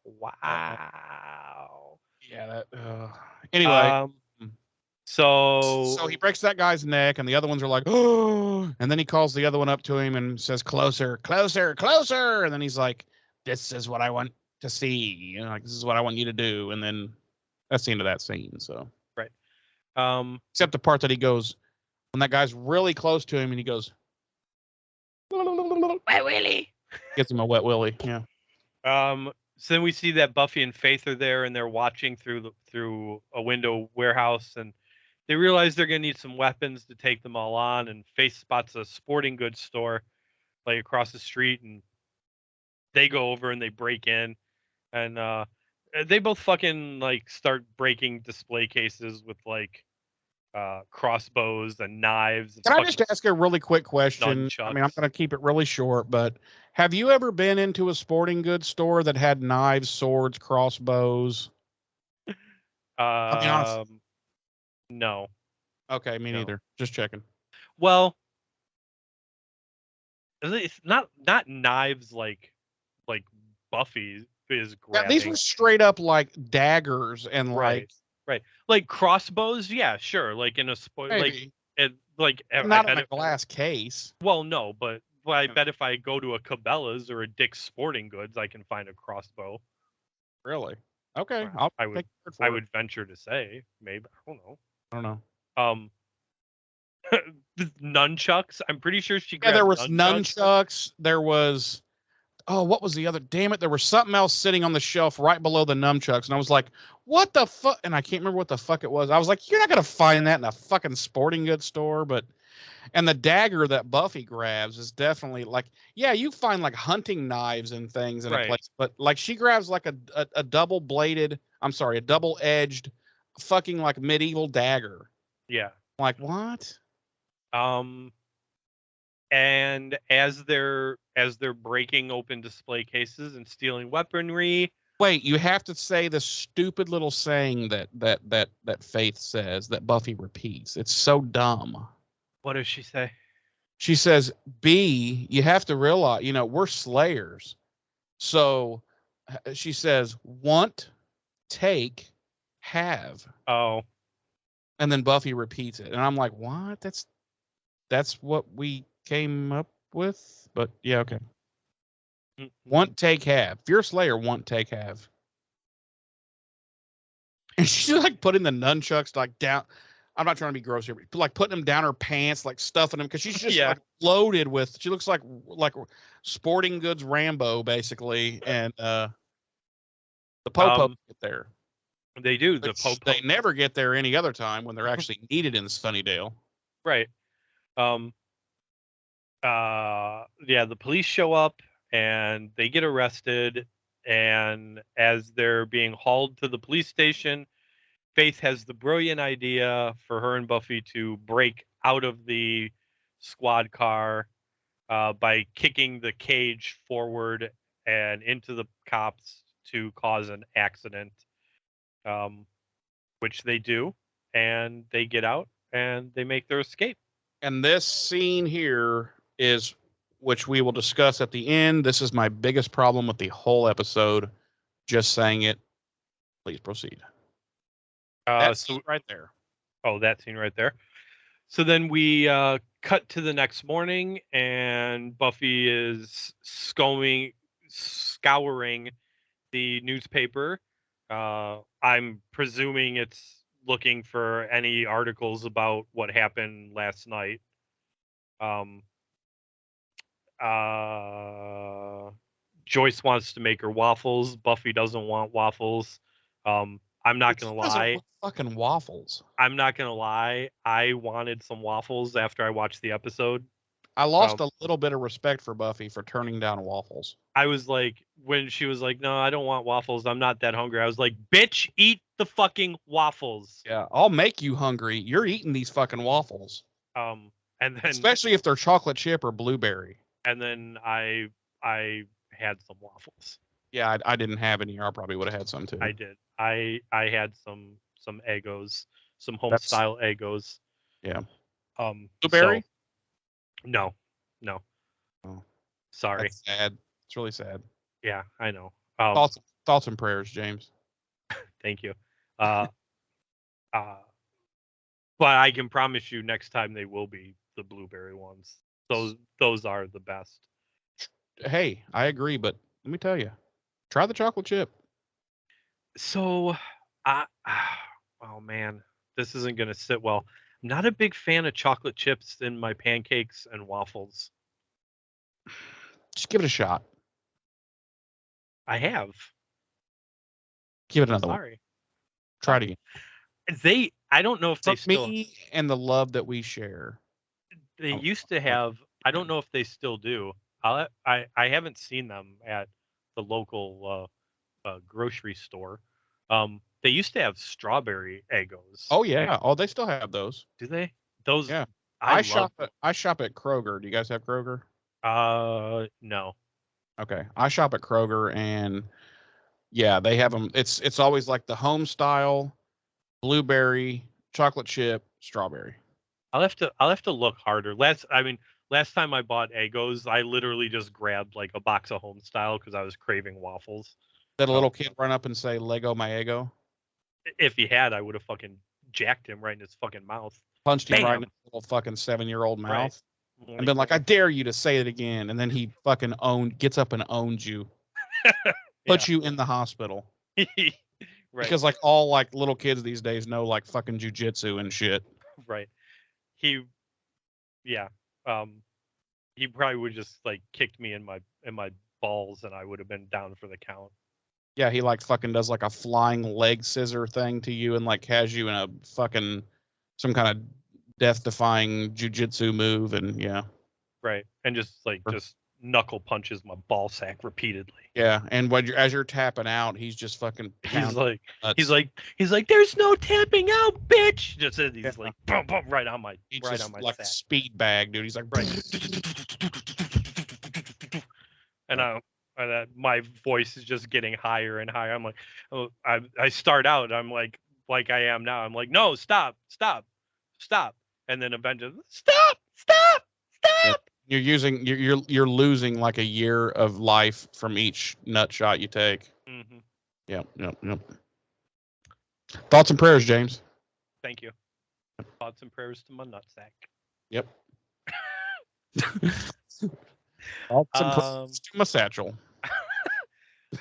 Wow. Yeah, that anyway. So he breaks that guy's neck, and the other ones are like, oh, and then he calls the other one up to him and says, closer, closer, closer. And then he's like, this is what I want to see. Like, this is what I want you to do. And then that's the end of that scene. So, right. Except the part that he goes, when that guy's really close to him and he goes, Why, Willie? Gets him a wet willy. Yeah. So then we see that Buffy and Faith are there, and they're watching through a window warehouse, and they realize they're gonna need some weapons to take them all on. And Faith spots a sporting goods store like across the street, and they go over and they break in, and they both fucking like start breaking display cases with like crossbows and knives and Can I just ask a really quick question? I mean, I'm nunchucks. going to keep it really short, but have you ever been into a sporting goods store that had knives, swords, crossbows? I mean, honestly. No. Okay, me No. neither. Just checking. Well, it's not knives like Buffy is Yeah, grabbing. these were straight up like daggers and right, like crossbows. Yeah, sure. Like in a sport, maybe, like but I not bet in a glass case. Well, no, but I bet if I go to a Cabela's or a Dick's Sporting Goods, I can find a crossbow. Really? Okay, Well, I'll I would take your word for I it. would venture to say, maybe, I don't know. I don't know. Nunchucks. I'm pretty sure she Yeah, grabbed there was nunchucks. There was, oh, what was the other? Damn it, there was something else sitting on the shelf right below the nunchucks, and I was like, what the fuck? And I can't remember what the fuck it was. I was like, you're not gonna find that in a fucking sporting goods store, but. And the dagger that Buffy grabs is definitely like, yeah, you find like hunting knives and things in a place, but like she grabs like a double bladed, I'm sorry, a double edged fucking like medieval dagger. Yeah. I'm like, what? And as they're breaking open display cases and stealing weaponry. Wait, you have to say the stupid little saying that Faith says that Buffy repeats. It's so dumb. What does she say? She says, B, you have to realize, we're slayers. So she says, want, take, have. Oh. And then Buffy repeats it. And I'm like, what? That's what we came up with? But yeah, okay. Want, take, have. If you're a slayer, want, take, have. And she's like putting the nunchucks like down. I'm not trying to be gross here, but like putting them down her pants, like stuffing them, because she's just like loaded with. She looks like sporting goods Rambo, basically, and the po-po get there. They do. The po-po. They never get there any other time when they're actually needed in Sunnydale. Right. Yeah, the police show up and they get arrested, and as they're being hauled to the police station, Faith has the brilliant idea for her and Buffy to break out of the squad car by kicking the cage forward and into the cops to cause an accident, which they do, and they get out and they make their escape. And this scene here is, which we will discuss at the end. This is my biggest problem with the whole episode. Just saying it. Please proceed. That scene right there. Oh, that scene right there. So then we cut to the next morning, and Buffy is scouring the newspaper. I'm presuming it's looking for any articles about what happened last night. Joyce wants to make her waffles. Buffy doesn't want waffles. I'm not gonna lie. Fucking waffles. I'm not gonna lie. I wanted some waffles after I watched the episode. I lost a little bit of respect for Buffy for turning down waffles. I was like, when she was like, "No, I don't want waffles. I'm not that hungry." I was like, "Bitch, eat the fucking waffles." Yeah, I'll make you hungry. You're eating these fucking waffles. And then especially if they're chocolate chip or blueberry. And then I had some waffles. Yeah, I didn't have any. I probably would have had some too. I did. I had some Eggos, some home style Eggos. Yeah. Blueberry? No. Oh. Sorry. That's sad. It's really sad. Yeah, I know. Thoughts and prayers, James. Thank you. But I can promise you next time they will be the blueberry ones. Those are the best. Hey, I agree, but let me tell you, try the chocolate chip. So, oh man, this isn't gonna sit well. I'm not a big fan of chocolate chips in my pancakes and waffles. Just give it a shot. I have. Give it another one. Sorry. Try it again. I don't know if they From still. me and the love that we share. They used to have. I don't know if they still do. I haven't seen them at the local grocery store. They used to have strawberry Eggos. Oh yeah. Oh, they still have those. Do they? Those. Yeah. I shop at Kroger. Do you guys have Kroger? No. Okay. I shop at Kroger, and yeah, they have them. It's always like the home style, blueberry, chocolate chip, strawberry. I'll have to look harder. Last time I bought Eggos, I literally just grabbed like a box of home style because I was craving waffles. Did a little kid run up and say "Lego my Eggo"? If he had, I would have fucking jacked him right in his fucking mouth. Punched him Bam! right in his little fucking 7-year-old mouth. Right. And been like, I dare you to say it again. And then he fucking gets up and owns you. Puts you in the hospital. Right. Because like all like little kids these days know like fucking jujitsu and shit. Right. He probably would just like kicked me in my balls and I would have been down for the count. Yeah, he like fucking does like a flying leg scissor thing to you and like has you in a fucking some kind of death-defying jujitsu move, and yeah. Right. And just knuckle punches my ball sack repeatedly. Yeah, and as you're tapping out, he's just fucking he's like there's no tapping out, bitch. Just he's like boom, boom, right on my like sack. Speed bag, dude. He's like right. And my voice is just getting higher and higher. I'm like, I start out, I'm like I am now. I'm like, no, stop. And then eventually, stop. Yeah. You're losing like a year of life from each nut shot you take. Mm-hmm. Yep. Thoughts and prayers, James. Thank you. Thoughts and prayers to my nutsack. Yep. Thoughts and prayers to my satchel.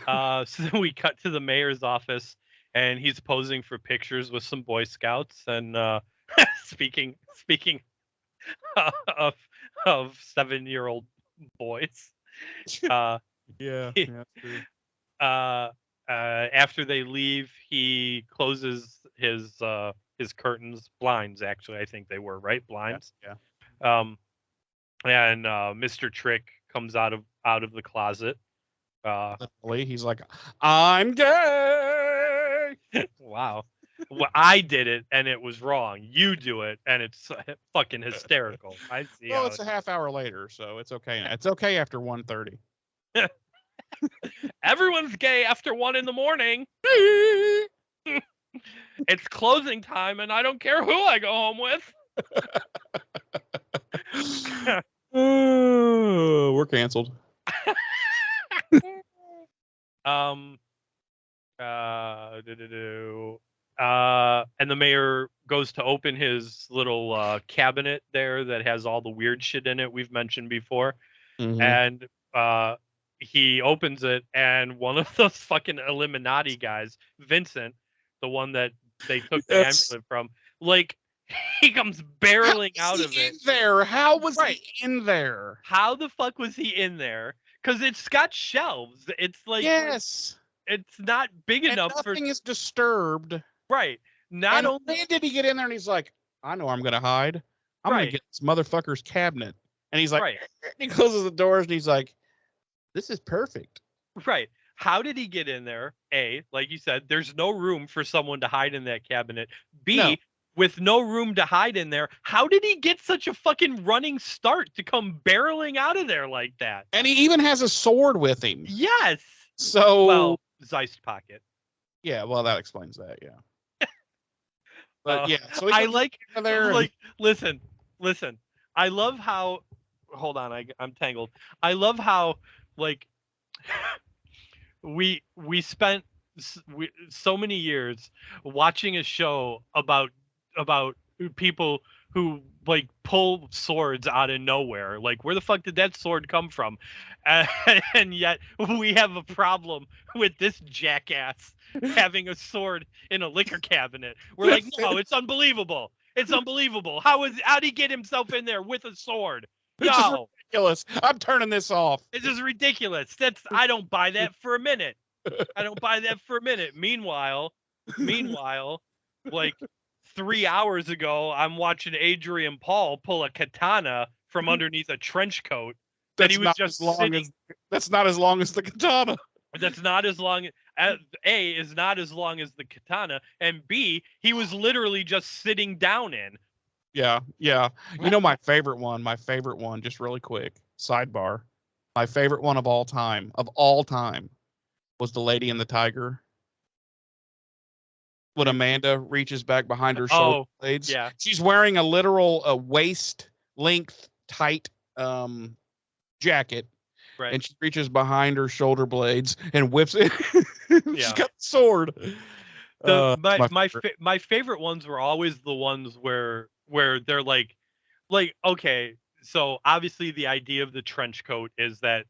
So we cut to the mayor's office, and he's posing for pictures with some Boy Scouts. And speaking of 7-year-old boys, yeah. After they leave, he closes his curtains, blinds. Actually, I think they were right blinds. Yeah. And Mr. Trick comes out of the closet. He's like, I'm gay. Wow. Well, I did it and it was wrong. You do it and it's fucking hysterical. I see. Well, it's a half hour later, so it's okay. It's okay after 1:30. Everyone's gay after 1 a.m. It's closing time and I don't care who I go home with. We're canceled. And the mayor goes to open his little cabinet there that has all the weird shit in it we've mentioned before. Mm-hmm. And he opens it, and one of those fucking Illuminati guys, Vincent, the one that they took the amulet from, like, he comes barreling out of it. How was he in there? How the fuck was he in there? Because it's got shelves. It's like, yes, it's not big enough for. Nothing is disturbed. Right. When did he get in there? And he's like, I know I'm gonna hide. I'm gonna get this motherfucker's cabinet. And he's like, he closes the doors and he's like, this is perfect. Right. How did he get in there? A, like you said, there's no room for someone to hide in that cabinet. B, with no room to hide in there, how did he get such a fucking running start to come barreling out of there like that? And he even has a sword with him. Yes. So, well, Zeist pocket. Yeah, well, that explains that, yeah. But yeah, so I like there. Like, listen. I love how. Hold on, I'm tangled. I love how like we spent so many years watching a show about people who like pull swords out of nowhere. Like, where the fuck did that sword come from? And yet we have a problem with this jackass having a sword in a liquor cabinet. We're like, no, it's unbelievable. It's unbelievable. How'd he get himself in there with a sword? No. ridiculous. I'm turning this off. This is ridiculous. I don't buy that for a minute. I don't buy that for a minute. Meanwhile, like 3 hours ago, I'm watching Adrian Paul pull a katana from underneath a trench coat that he was just sitting. That's not as long as the katana. That's not as long. A is not as long as the katana, and B, he was literally just sitting down in. Yeah. You know my favorite one, just really quick, sidebar. My favorite one of all time, was the Lady and the Tiger. When Amanda reaches back behind her shoulder blades. Yeah. She's wearing a literal waist length tight jacket. Right. And she reaches behind her shoulder blades and whips it. She's got the sword. My favorite ones were always the ones where they're like okay, so obviously the idea of the trench coat is that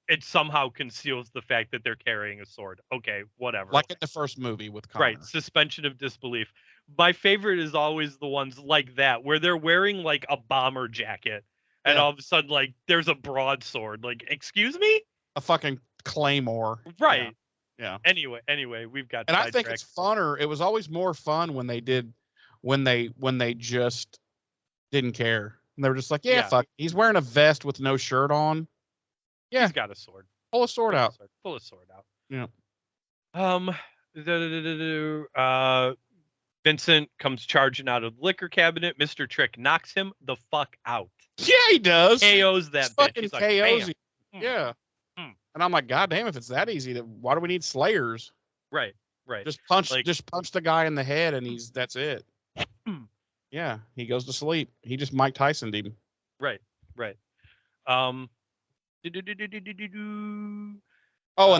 it somehow conceals the fact that they're carrying a sword. Okay, whatever. Like in the first movie with Connor. Right, suspension of disbelief. My favorite is always the ones like that where they're wearing like a bomber jacket and all of a sudden like there's a broadsword. Like, excuse me? A fucking claymore. Right. Yeah. Anyway, we've got. And I think it's funner. It was always more fun when they just didn't care. And they were just like, fuck. He's wearing a vest with no shirt on. Yeah. He's got a sword. Pull a sword out. Pull a sword out. Yeah. Vincent comes charging out of the liquor cabinet. Mr. Trick knocks him the fuck out. Yeah, he does. KOs that bitch. He's like, KOs him. Yeah. And I'm like, God damn, if it's that easy, why do we need slayers? Right. Just punch the guy in the head and that's it. Yeah, he goes to sleep. He just Mike Tyson'd him. Right. And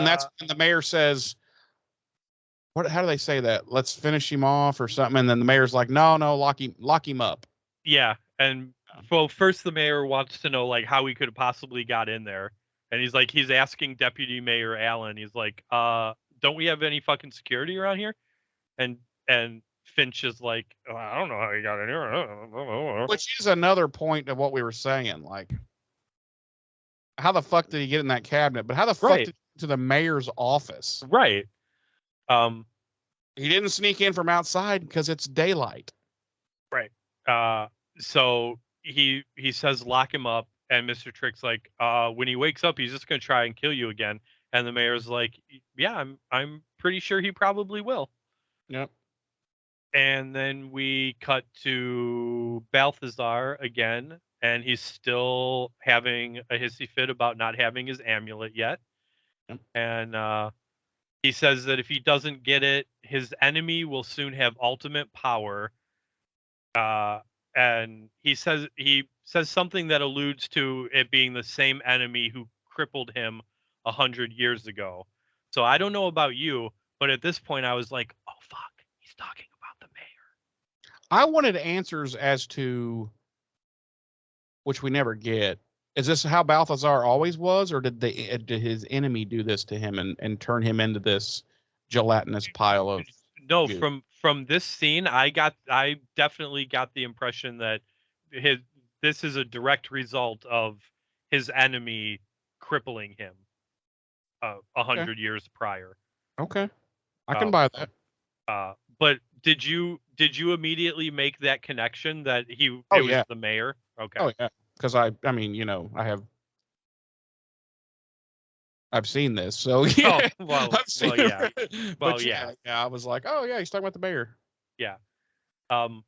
that's when the mayor says, how do they say that? Let's finish him off or something. And then the mayor's like, no, lock him up. Yeah. And well, first the mayor wants to know like how he could have possibly got in there. And he's asking Deputy Mayor Allen. He's like, don't we have any fucking security around here? And Finch is like, I don't know how he got in here. Which is another point of what we were saying. Like, how the fuck did he get in that cabinet? But how the fuck did he get to the mayor's office? Right. He didn't sneak in from outside because it's daylight. Right. So he says lock him up, and Mr. Trick's like, when he wakes up, he's just gonna try and kill you again. And the mayor's like, yeah, I'm pretty sure he probably will. Yep. And then we cut to Balthazar again, and he's still having a hissy fit about not having his amulet yet. Yep. And he says that if he doesn't get it, his enemy will soon have ultimate power. And he says something that alludes to it being the same enemy who crippled him 100 years ago. So I don't know about you, but at this point I was like, oh fuck, he's talking about the mayor. I wanted answers as to, which we never get. Is this how Balthazar always was, or did his enemy do this to him and turn him into this gelatinous pile of? No, from this scene, I definitely got the impression that this is a direct result of his enemy crippling him 100 years prior. Okay, I can buy that. But did you immediately make that connection that it was the mayor? Okay. Oh yeah, because I mean, I've seen this, so yeah. Oh, well, yeah. Well, yeah. I was like, oh yeah, he's talking about the mayor. Yeah. And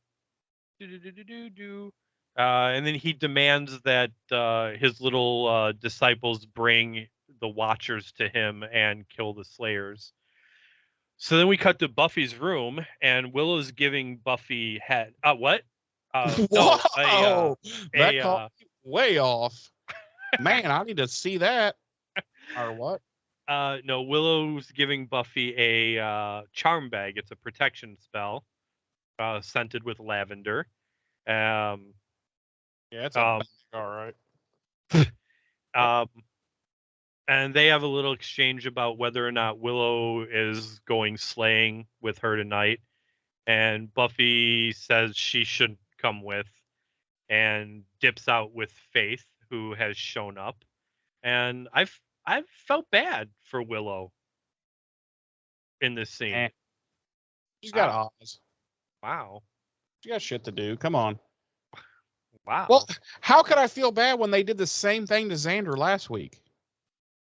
then he demands that his little disciples bring the Watchers to him and kill the Slayers. So then we cut to Buffy's room, and Willow's giving Buffy head. What? Whoa! That caught me way off. Man, I need to see that. Or what? No, Willow's giving Buffy a charm bag. It's a protection spell, scented with lavender. Yeah, it's all right. And they have a little exchange about whether or not Willow is going slaying with her tonight. And Buffy says she shouldn't come with, and dips out with Faith, who has shown up, and I've felt bad for Willow in this scene. Eh. She's got Oz. Wow. She got shit to do. Come on. Wow. Well, how could I feel bad when they did the same thing to Xander last week?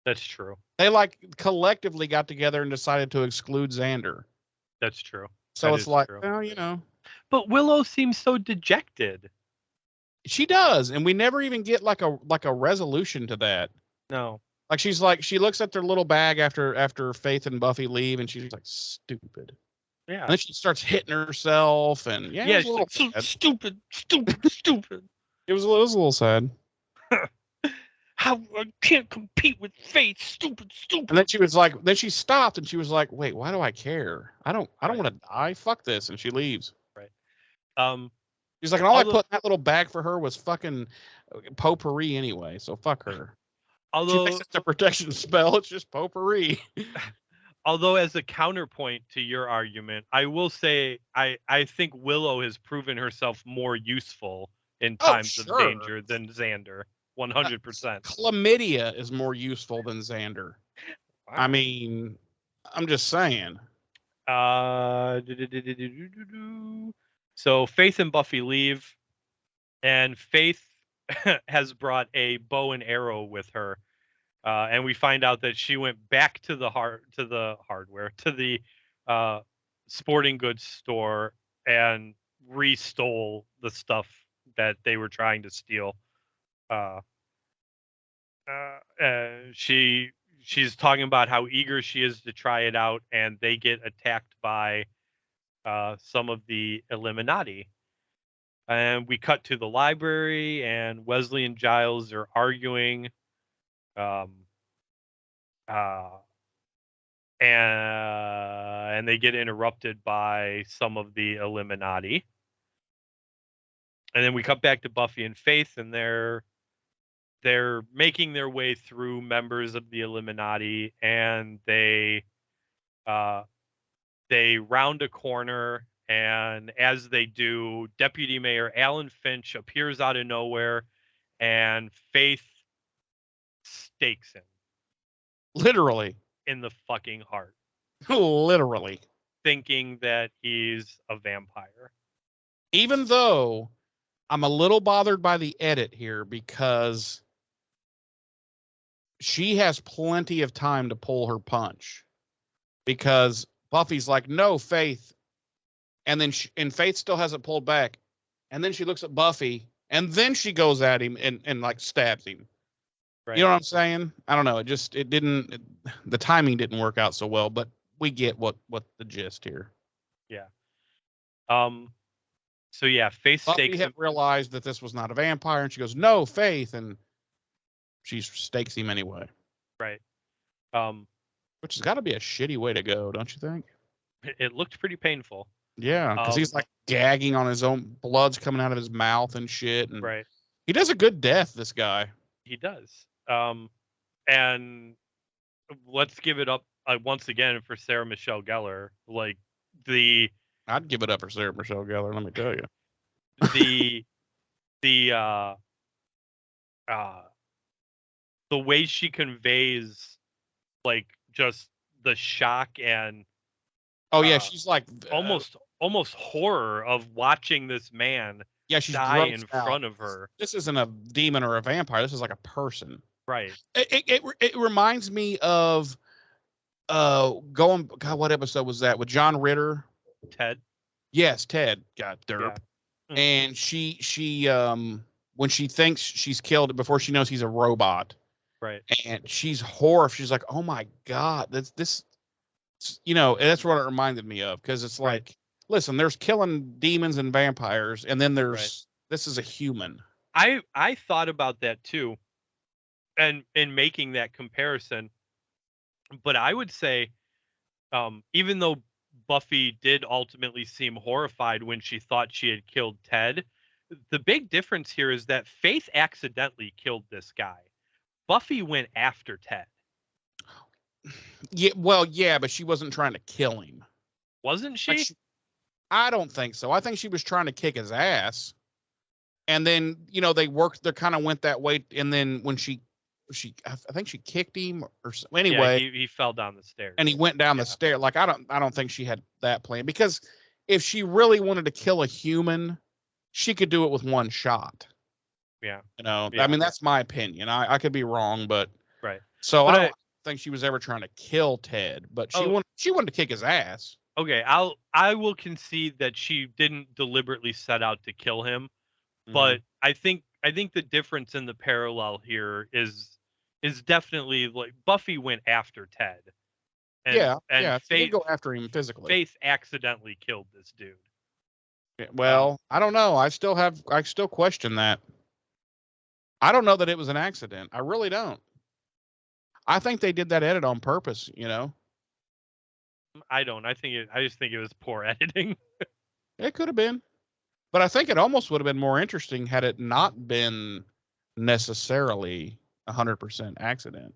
That's true. They like collectively got together and decided to exclude Xander. That's true. So That it's is like, true. well, you know. But Willow seems so dejected. She does, and we never even get like a resolution to that. No. Like she looks at their little bag after Faith and Buffy leave, and she's like, stupid. Yeah. And then she starts hitting herself, and yeah, Yeah, it was a little she's like, sad. stupid. It was a little sad. How I can't compete with Faith, stupid. And then she was like, then she stopped, and she was like, wait, why do I care? I don't Right. want to die. Fuck this, and she leaves. Right. She's like, and all although- I put in that little bag for her was fucking potpourri anyway, so fuck her. She Although thinks it's a protection spell. It's just potpourri. although as a counterpoint to your argument, I will say I think Willow has proven herself more useful in times of danger than Xander. 100%. Chlamydia is more useful than Xander. Wow. I mean, I'm just saying. So Faith and Buffy leave, and Faith has brought a bow and arrow with her, and we find out that she went back to the sporting goods store and restole the stuff that they were trying to steal. She's talking about how eager she is to try it out, and they get attacked by some of the Illuminati. And we cut to the library, and Wesley and Giles are arguing. And they get interrupted by some of the Illuminati. And then we cut back to Buffy and Faith, and they're making their way through members of the Illuminati, and they round a corner, and as they do, Deputy Mayor Alan Finch appears out of nowhere, and Faith stakes him. Literally. In the fucking heart. Literally. Thinking that he's a vampire. Even though I'm a little bothered by the edit here, because she has plenty of time to pull her punch, because Buffy's like, no, Faith. And then Faith still hasn't pulled back. And then she looks at Buffy, and then she goes at him and like stabs him. Right. You know what I'm saying? I don't know. The timing didn't work out so well, but we get what the gist here. Yeah. So yeah, Faith Buffy had realized that this was not a vampire, and she goes, no, Faith, and she stakes him anyway. Right. Which has got to be a shitty way to go, don't you think? It looked pretty painful. Yeah, because he's like gagging on his own, blood's coming out of his mouth and shit. And right. He does a good death, this guy. He does. And let's give it up once again for Sarah Michelle Gellar. Like I'd give it up for Sarah Michelle Gellar, let me tell you. The way she conveys like just the shock and she's like almost horror of watching this man she's die in front of her. This isn't a demon or a vampire. This is like a person. Right. It reminds me of what episode was that with John Ritter? Ted. Yes, Ted. God, derp. Yeah. And she when she thinks she's killed it before she knows he's a robot. Right. And she's horrified. She's like, oh my God, this that's what it reminded me of, because it's like, listen, there's killing demons and vampires, and then there's this is a human. I thought about that too, and in making that comparison, but I would say, even though Buffy did ultimately seem horrified when she thought she had killed Ted, the big difference here is that Faith accidentally killed this guy. Buffy went after Ted. Yeah, well, yeah, but she wasn't trying to kill him. Wasn't she? I don't think so. I think she was trying to kick his ass. And then, they kind of went that way. And then when I think she kicked him or anyway. Yeah, he fell down the stairs. And he went down the stair. Like, I don't think she had that plan, because if she really wanted to kill a human, she could do it with one shot. Yeah. I mean, that's my opinion. I could be wrong, but right. So I don't think she was ever trying to kill Ted, but she wanted to kick his ass. Okay, I will concede that she didn't deliberately set out to kill him, but I think the difference in the parallel here is definitely like Buffy went after Ted. And she did go after him physically. Faith accidentally killed this dude. Well, I don't know. I still question that. I don't know that it was an accident. I really don't. I think they did that edit on purpose, I don't. I just think it was poor editing. It could have been. But I think it almost would have been more interesting had it not been necessarily 100% accident.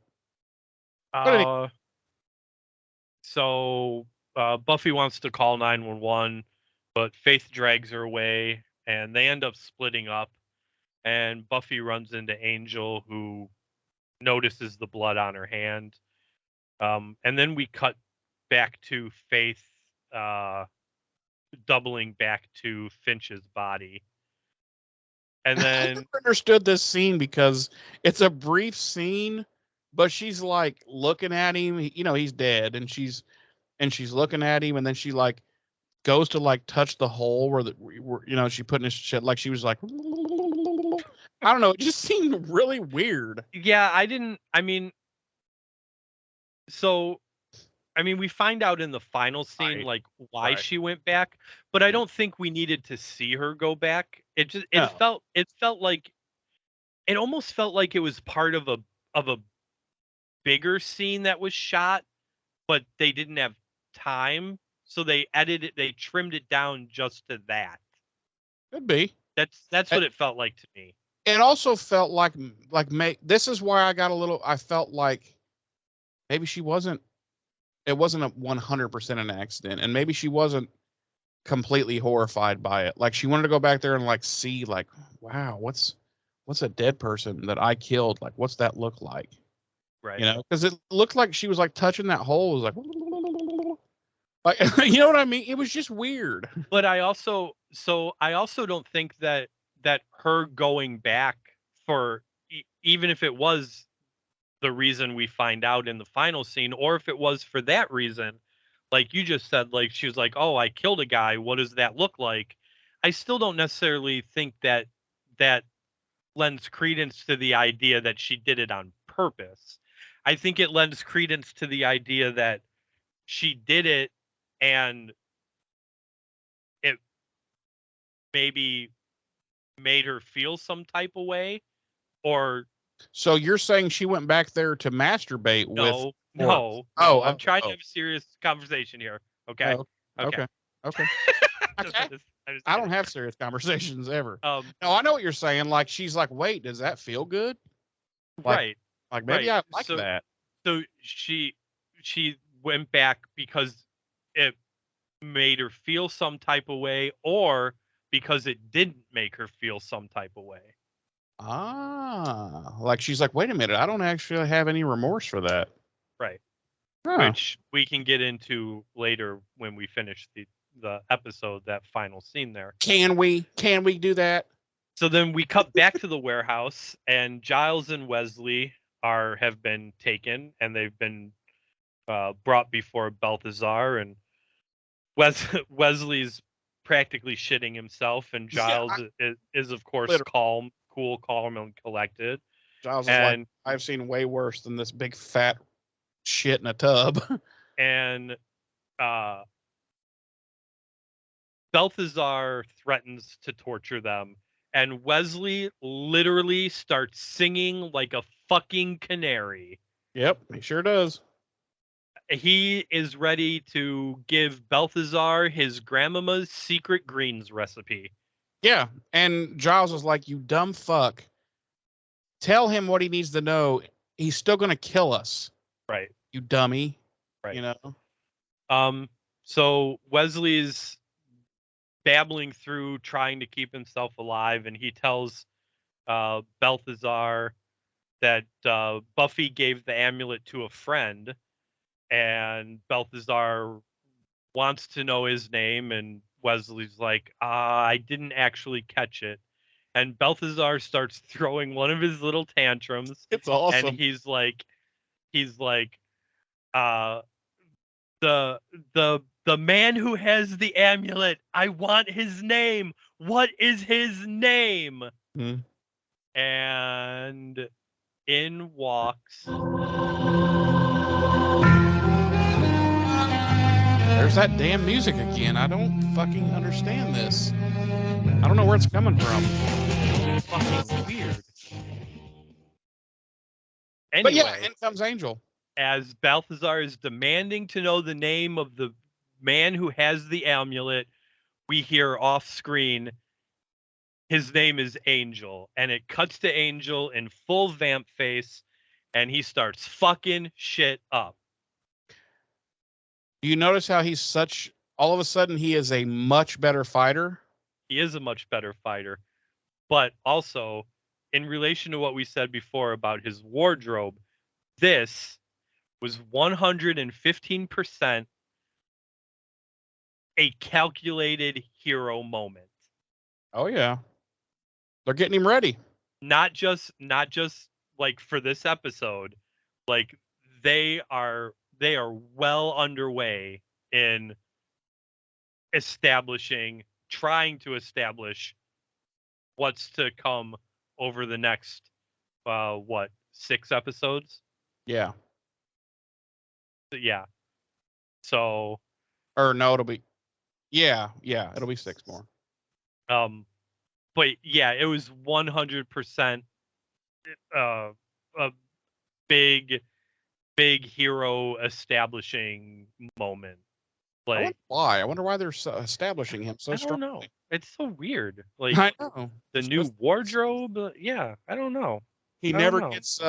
So Buffy wants to call 911, but Faith drags her away, and they end up splitting up. And Buffy runs into Angel, who notices the blood on her hand. And then we cut back to Faith doubling back to Finch's body. And then I never understood this scene because it's a brief scene, but she's like looking at him, he's dead, and she's looking at him, and then she like goes to like touch the hole where she put in his shit, like she was like, I don't know, it just seemed really weird. Yeah, we find out in the final scene like why she went back, but I don't think we needed to see her go back. It almost felt like it was part of a bigger scene that was shot, but they didn't have time, so they trimmed it down just to that. Could be. That's what it felt like to me. It also felt like this is why I felt like maybe it wasn't a 100% an accident, and maybe she wasn't completely horrified by it. Like, she wanted to go back there and like see, like, wow, what's a dead person that I killed? Like, what's that look like? Right. Because it looked like she was like touching that hole. It was like, you know what I mean? It was just weird. But I also don't think that her going back for even if it was the reason we find out in the final scene, or if it was for that reason, like you just said, like she was like, oh, I killed a guy, what does that look like? I still don't necessarily think that lends credence to the idea that she did it on purpose. I think it lends credence to the idea that she did it and it maybe made her feel some type of way. Or so you're saying she went back there to masturbate with? No. I'm trying to have a serious conversation here. Okay. Okay. I don't have serious conversations ever. No, I know what you're saying. Like, she's like, wait, does that feel good? Right. Like, maybe I like that. So she went back because it made her feel some type of way, or because it didn't make her feel some type of way. Like she's like, wait a minute, I don't actually have any remorse for that. Right. Which we can get into later when we finish the episode, that final scene there. Can we do that? So then we cut back to the warehouse, and Giles and Wesley have been taken, and they've been brought before Balthazar, and Wesley's practically shitting himself, and Giles is of course calm, and collected. Giles is like, I've seen way worse than this big fat shit in a tub. And Balthazar threatens to torture them, and Wesley literally starts singing like a fucking canary. Yep, he sure does. He is ready to give Balthazar his grandmama's secret greens recipe. Yeah, and Giles is like, you dumb fuck. Tell him what he needs to know. He's still going to kill us. Right. You dummy. Right. You know? So Wesley's babbling through, trying to keep himself alive, and he tells Balthazar that Buffy gave the amulet to a friend, and Balthazar wants to know his name, and Wesley's like, I didn't actually catch it. And Balthazar starts throwing one of his little tantrums, It's awesome. and he's like, uh, the man who has the amulet, I want his name. What is his name? Hmm. And in walks. There's that damn music again. I don't fucking understand this. I don't know where it's coming from. It's fucking weird. But yeah, Anyway, in comes Angel. as Balthazar is demanding to know the name of the man who has the amulet, we hear off screen, his name is Angel, and it cuts to Angel in full vamp face, and he starts fucking shit up. Do you notice how all of a sudden he is a much better fighter? He is a much better fighter, but also in relation to what we said before about his wardrobe, this was 115% a calculated hero moment. Oh yeah. They're getting him ready. Not just like for this episode, like they are well underway in trying to establish what's to come over the next 6 episodes. Yeah. Yeah. So Or no, it'll be it'll be 6 more. But yeah, it was 100% a big hero establishing moment. Like, I wonder why they're establishing him so I don't know. strongly. It's so weird. Like, I know. the new wardrobe. Yeah, I don't know. He never gets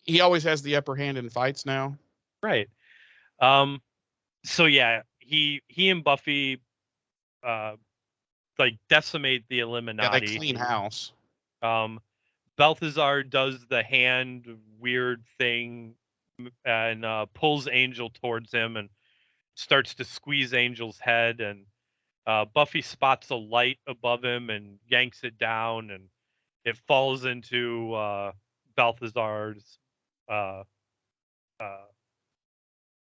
he always has the upper hand in fights now. Right. So yeah, he and Buffy like decimate the Illuminati. Yeah, they clean house. Balthazar does the hand weird thing and pulls Angel towards him and starts to squeeze Angel's head, and Buffy spots a light above him and yanks it down, and it falls into Balthazar's uh,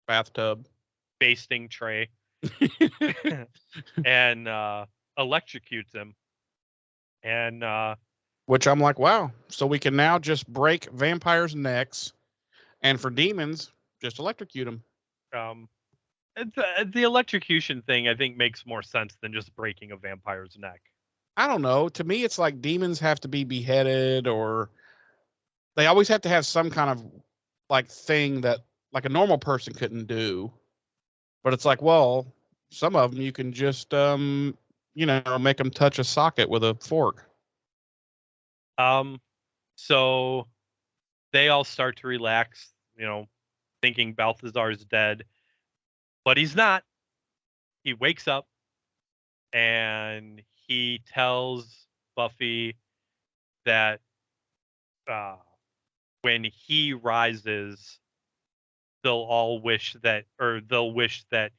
Bathtub. basting tray and electrocutes him. And which I'm like, wow. So we can now just break vampires' necks, and for demons, just electrocute them. The electrocution thing, I think, makes more sense than just breaking a vampire's neck. I don't know. To me, it's like demons have to be beheaded, or they always have to have some kind of like thing that like a normal person couldn't do. But it's like, well, some of them you can just make them touch a socket with a fork. So they all start to relax, thinking Balthazar's dead, but he's not. He wakes up and he tells Buffy that when he rises, they'll wish that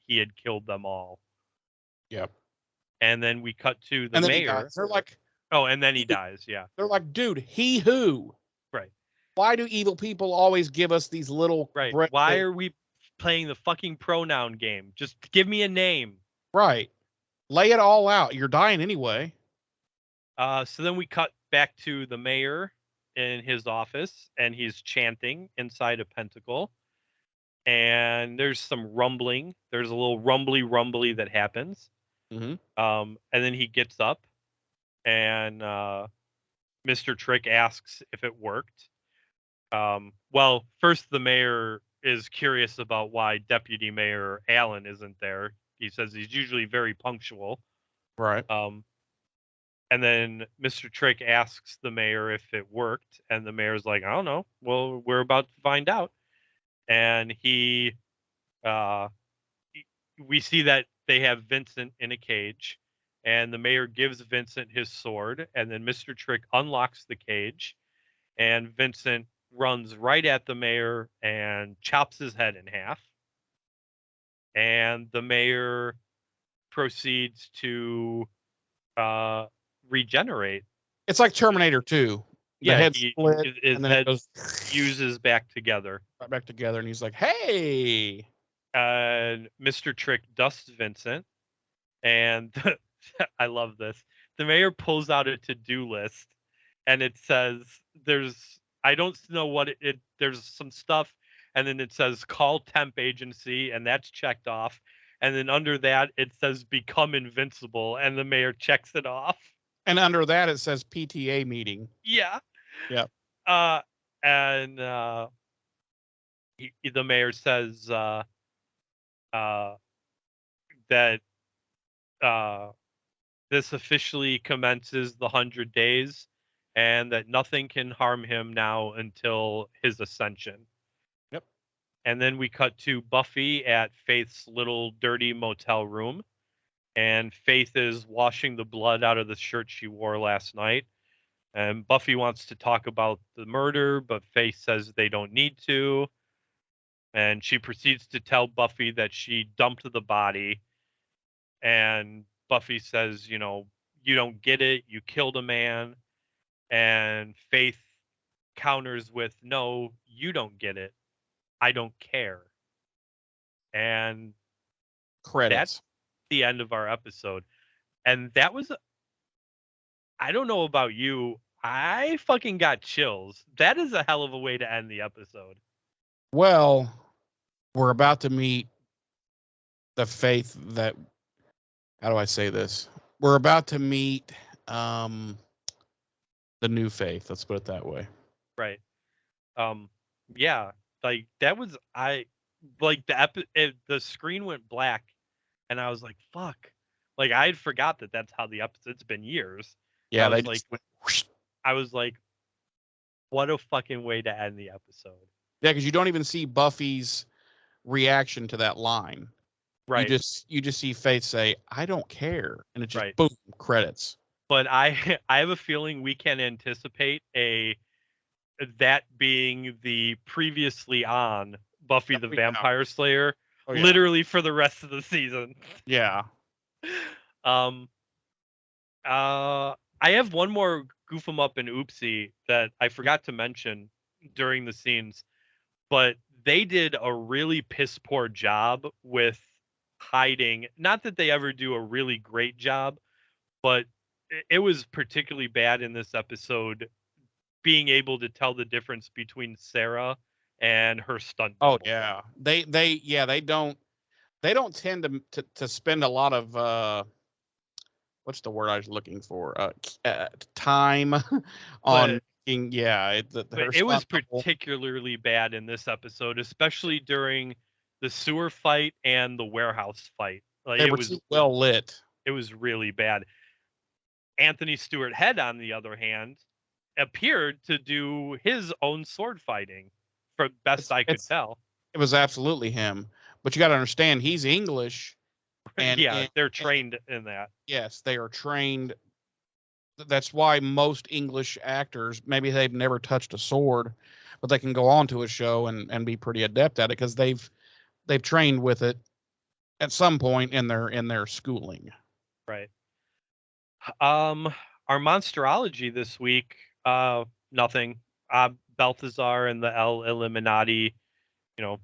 he had killed them all. Yep. And then we cut to the mayor. They're like, oh, and then he dies. Yeah. They're like, dude, he who? Right. Why do evil people always give us these little? Right. Why are we playing the fucking pronoun game? Just give me a name. Right. Lay it all out. You're dying anyway. So then we cut back to the mayor in his office, and he's chanting inside a pentacle. And there's some rumbling. There's a little rumbly that happens. Mm-hmm. And then he gets up, and Mr. Trick asks if it worked. Well, first the mayor is curious about why Deputy Mayor Allen isn't there. He says he's usually very punctual. Right. And then Mr. Trick asks the mayor if it worked, and the mayor's like, I don't know. Well, we're about to find out. And he we see that they have Vincent in a cage, and the mayor gives Vincent his sword, and then Mr. Trick unlocks the cage, and Vincent runs right at the mayor and chops his head in half. And the mayor proceeds to regenerate. It's like Terminator 2. The head split, his and then head it goes fuses back together. right back together, and he's like, "Hey!" And Mr. Trick dusts Vincent, and I love this. The mayor pulls out a to-do list, and it says, I don't know what there's some stuff, and then it says call temp agency, and that's checked off. And then under that, it says become invincible, and the mayor checks it off. And under that, it says PTA meeting. Yeah. Yep. And the mayor says that this officially commences the 100 days, and that nothing can harm him now until his ascension. Yep. And then we cut to Buffy at Faith's little dirty motel room, and Faith is washing the blood out of the shirt she wore last night. And Buffy wants to talk about the murder, but Faith says they don't need to. And she proceeds to tell Buffy that she dumped the body. And Buffy says, you don't get it. You killed a man. And Faith counters with, no, you don't get it. I don't care. And Credits. That's the end of our episode. And that was, I don't know about you, I fucking got chills. That is a hell of a way to end the episode. Well, we're about to meet the Faith that, how do I say this? We're about to meet the new Faith. Let's put it that way. Right. Yeah, like that was, the screen went black, and I was like, fuck. Like I had forgot that that's how the episode, it's been years. Yeah, I was they like, just went whoosh. I was like, what a fucking way to end the episode. Yeah, because you don't even see Buffy's reaction to that line. Right. You just see Faith say, "I don't care," and it just Right. boom, credits. But I have a feeling we can anticipate that being the previously on Buffy the Vampire Slayer, literally for the rest of the season. Yeah. I have one more goof 'em up and oopsie that I forgot to mention during the scenes, but they did a really piss poor job with hiding. Not that they ever do a really great job, but it was particularly bad in this episode being able to tell the difference between Sarah and her stunt double. Oh yeah. They don't tend to spend a lot of what's the word I was looking for? Time on making, yeah. It was particularly bad in this episode, especially during the sewer fight and the warehouse fight. Like they were too well lit. It was really bad. Anthony Stewart Head, on the other hand, appeared to do his own sword fighting, for best I could tell. It was absolutely him. But you got to understand, he's English. And they're trained in that. Yes, they are trained. That's why most English actors, maybe they've never touched a sword, but they can go on to a show and be pretty adept at it because they've trained with it at some point in their schooling. Right. Our monsterology this week, nothing. Balthazar and the El Illuminati,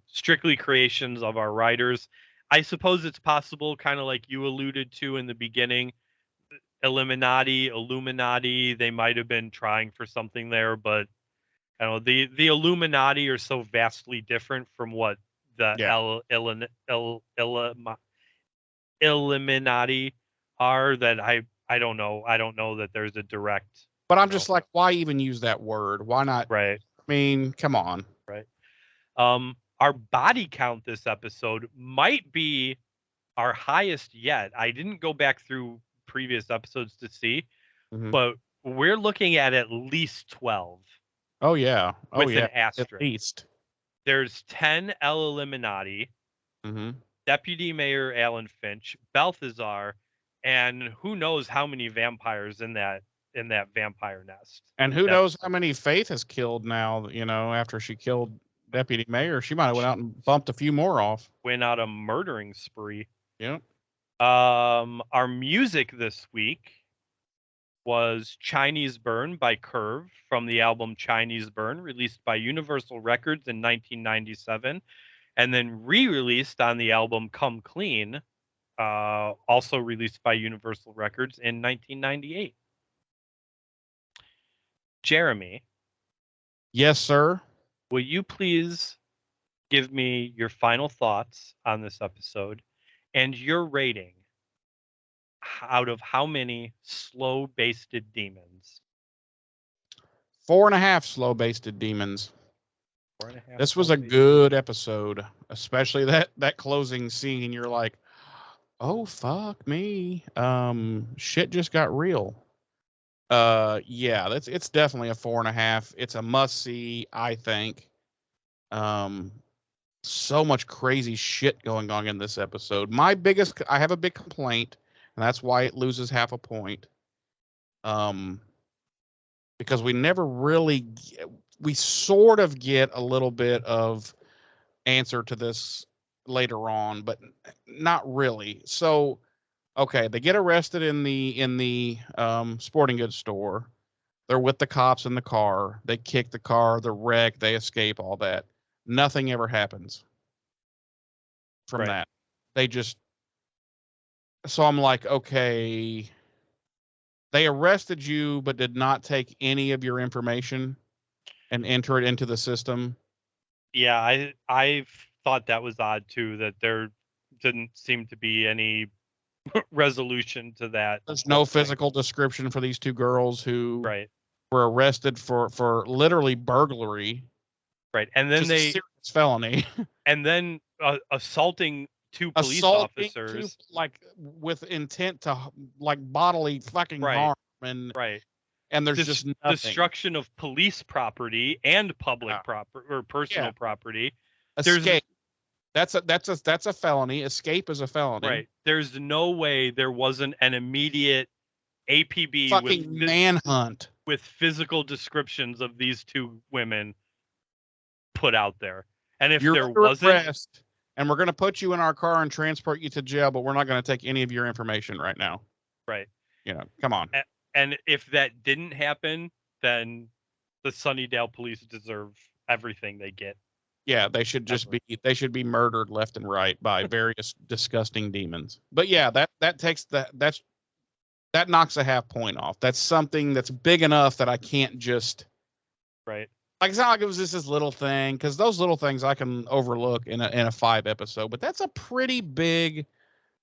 strictly creations of our writers. I suppose it's possible, kind of like you alluded to in the beginning, Illuminati, they might have been trying for something there, but I don't know, the Illuminati are so vastly different from what the Illuminati are that I don't know. I don't know that there's a direct. But I'm just like, why even use that word? Why not? Right. I mean, come on. Right. Our body count this episode might be our highest yet. I didn't go back through previous episodes to see, but we're looking at least 12. Oh yeah. With an asterisk. At least. There's 10 El Illuminati. Mm-hmm. Deputy Mayor Alan Finch, Balthazar, and who knows how many vampires in that vampire nest. And who knows how many Faith has killed now, after she killed Deputy Mayor. She might have went out and bumped a few more off. Went out a murdering spree. Yep. Our music this week was Chinese Burn by Curve from the album Chinese Burn, released by Universal Records in 1997, and then re-released on the album Come Clean, also released by Universal Records in 1998. Jeremy. Yes, sir. Will you please give me your final thoughts on this episode and your rating out of how many slow-basted demons? 4.5 slow-basted demons. 4.5. This was a good episode, especially that closing scene. You're like, oh, fuck me. Shit just got real. Yeah, it's definitely a 4.5. It's a must-see, I think. So much crazy shit going on in this episode. I have a big complaint, and that's why it loses half a point. Because we never really, we sort of get a little bit of answer to this later on, but not really. So, okay, they get arrested in the sporting goods store. They're with the cops in the car. They kick the car, the wreck, they escape, all that. Nothing ever happens from that. They just, so I'm like, okay, they arrested you, but did not take any of your information and enter it into the system. Yeah, I thought that was odd too, that there didn't seem to be any resolution to that. There's no physical description for these two girls who were arrested for literally burglary. Right. And then a serious felony. And then assaulting two police officers. Like with intent to like bodily fucking harm. And and there's just nothing. Destruction of police property and public property or personal property. Escape. That's a felony. Escape is a felony. Right. There's no way there wasn't an immediate APB fucking manhunt with physical descriptions of these two women put out there. And if there wasn't, and we're going to put you in our car and transport you to jail, but we're not going to take any of your information right now. Right. Come on. And if that didn't happen, then the Sunnydale police deserve everything they get. Yeah, they should just be murdered left and right by various disgusting demons. But yeah, that knocks a half point off. That's something that's big enough that I can't just like, it's not like it was just this little thing, because those little things I can overlook in a 5 episode, but that's a pretty big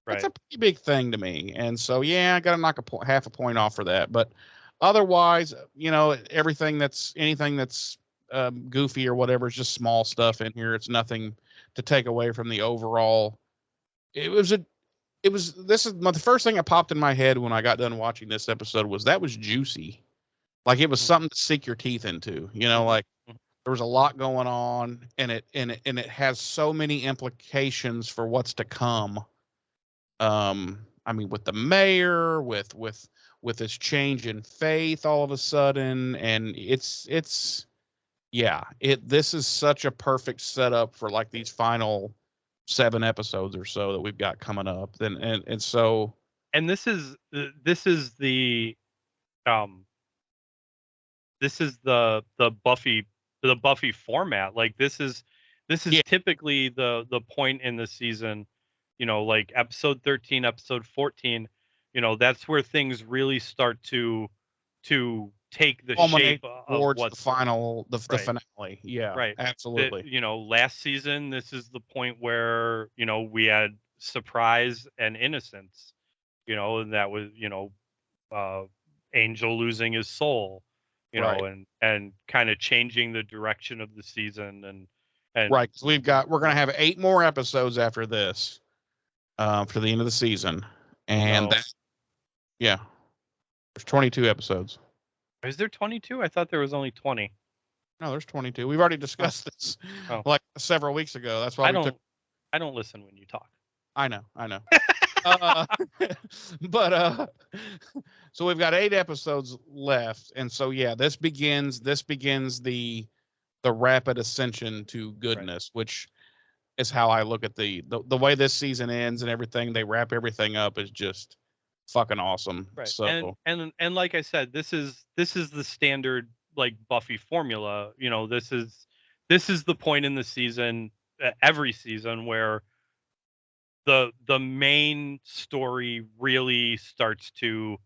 that's a pretty big thing to me. And so yeah, I gotta knock half a point off for that. But otherwise, anything that's goofy or whatever is just small stuff in here. It's nothing to take away from the overall. This is the first thing that popped in my head when I got done watching this episode was juicy. Like it was something to sink your teeth into, like there was a lot going on, and it has so many implications for what's to come. I mean, with the mayor, with this change in faith all of a sudden, and this is such a perfect setup for like these final 7 episodes or so that we've got coming up. And so, and this is the Buffy format. Like this is typically the point in the season, like episode 13, episode 14, that's where things really start to take the shape of what's the finale. Yeah, right. Absolutely. Last season, this is the point where, we had surprise and innocence, and that was, Angel losing his soul, and kind of changing the direction of the season. And right. So we're going to have 8 more episodes after this, for the end of the season. And there's 22 episodes. Is there 22? I thought there was only 20. No, there's 22. We've already discussed this like several weeks ago. That's why I don't listen when you talk. I know. uh, but so we've got 8 episodes left, and so yeah, this begins the rapid ascension to goodness, which is how I look at the way this season ends and everything. They wrap everything up is just fucking awesome. Right. So And like I said, this is the standard like Buffy formula. This is the point in the season, every season, where the main story really starts to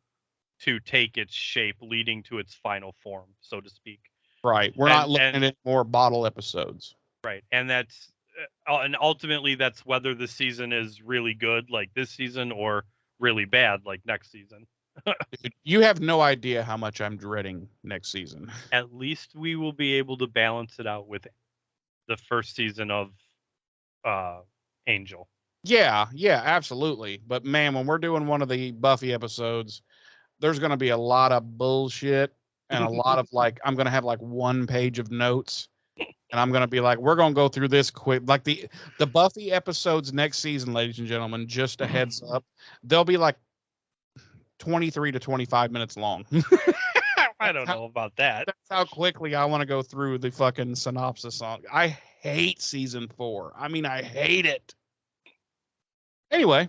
take its shape, leading to its final form, so to speak. right, we're And not looking and at more bottle episodes. right, and ultimately that's whether the season is really good like this season or really bad like next season. Dude, you have no idea how much I'm dreading next season. At least we will be able to balance it out with the first season of uh Angel. Yeah, absolutely. But man, when we're doing one of the Buffy episodes, there's going to be a lot of bullshit and a lot of like, I'm going to have like 1 page of notes, and I'm going to be like, we're going to go through this quick. Like the Buffy episodes next season, ladies and gentlemen, just a heads up, they'll be like 23 to 25 minutes long. I don't know about that. That's how quickly I want to go through the fucking synopsis on. I hate season 4. I mean, I hate it. Anyway,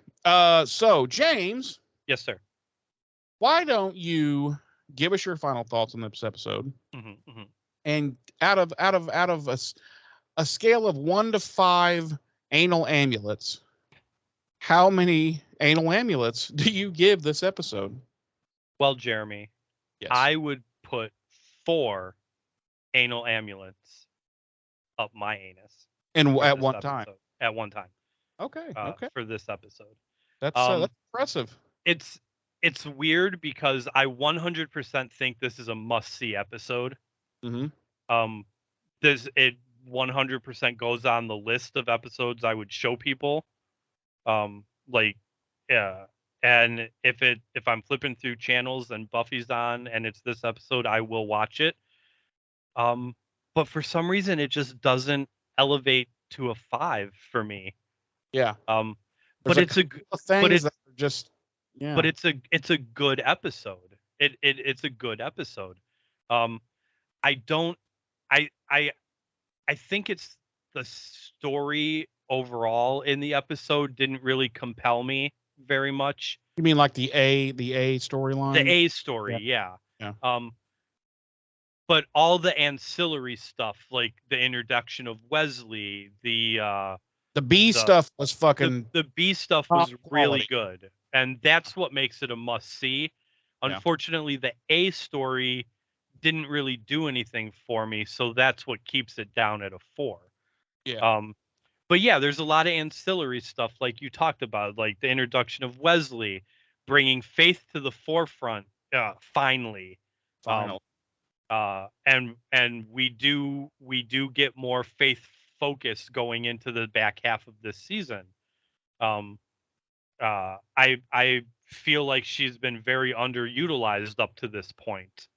so James, Yes, sir. why don't you give us your final thoughts on this episode? Mm-hmm. And out of a scale of 1 to 5 anal amulets, how many anal amulets do you give this episode? Well, Jeremy, Yes. I would put 4 anal amulets up my anus And for at this one time. episode. At one time. Okay. For this episode. That's impressive. It's weird because I 100% think this is a must-see episode. Mm-hmm. It 100% goes on the list of episodes I would show people. Like, yeah. And if I'm flipping through channels and Buffy's on and it's this episode, I will watch it. But for some reason, it just doesn't elevate to a 5 for me. Yeah. But There's it's a couple of things that are just but it's a good episode. It's a good episode. I don't I think it's the story overall in the episode didn't really compel me very much. You mean like the A The storyline? A story, yeah. Yeah. But all the ancillary stuff, like the introduction of Wesley, The B the stuff was fucking the B stuff top was really quality. good, and that's what makes it a must see. Yeah. Unfortunately, the A story didn't really do anything for me, so that's what keeps it down at a 4. Yeah. But yeah, there's a lot of ancillary stuff like you talked about, like the introduction of Wesley, bringing Faith to the forefront, finally. Final. And we do get more Faith focus going into the back half of this season. I feel like she's been very underutilized up to this point.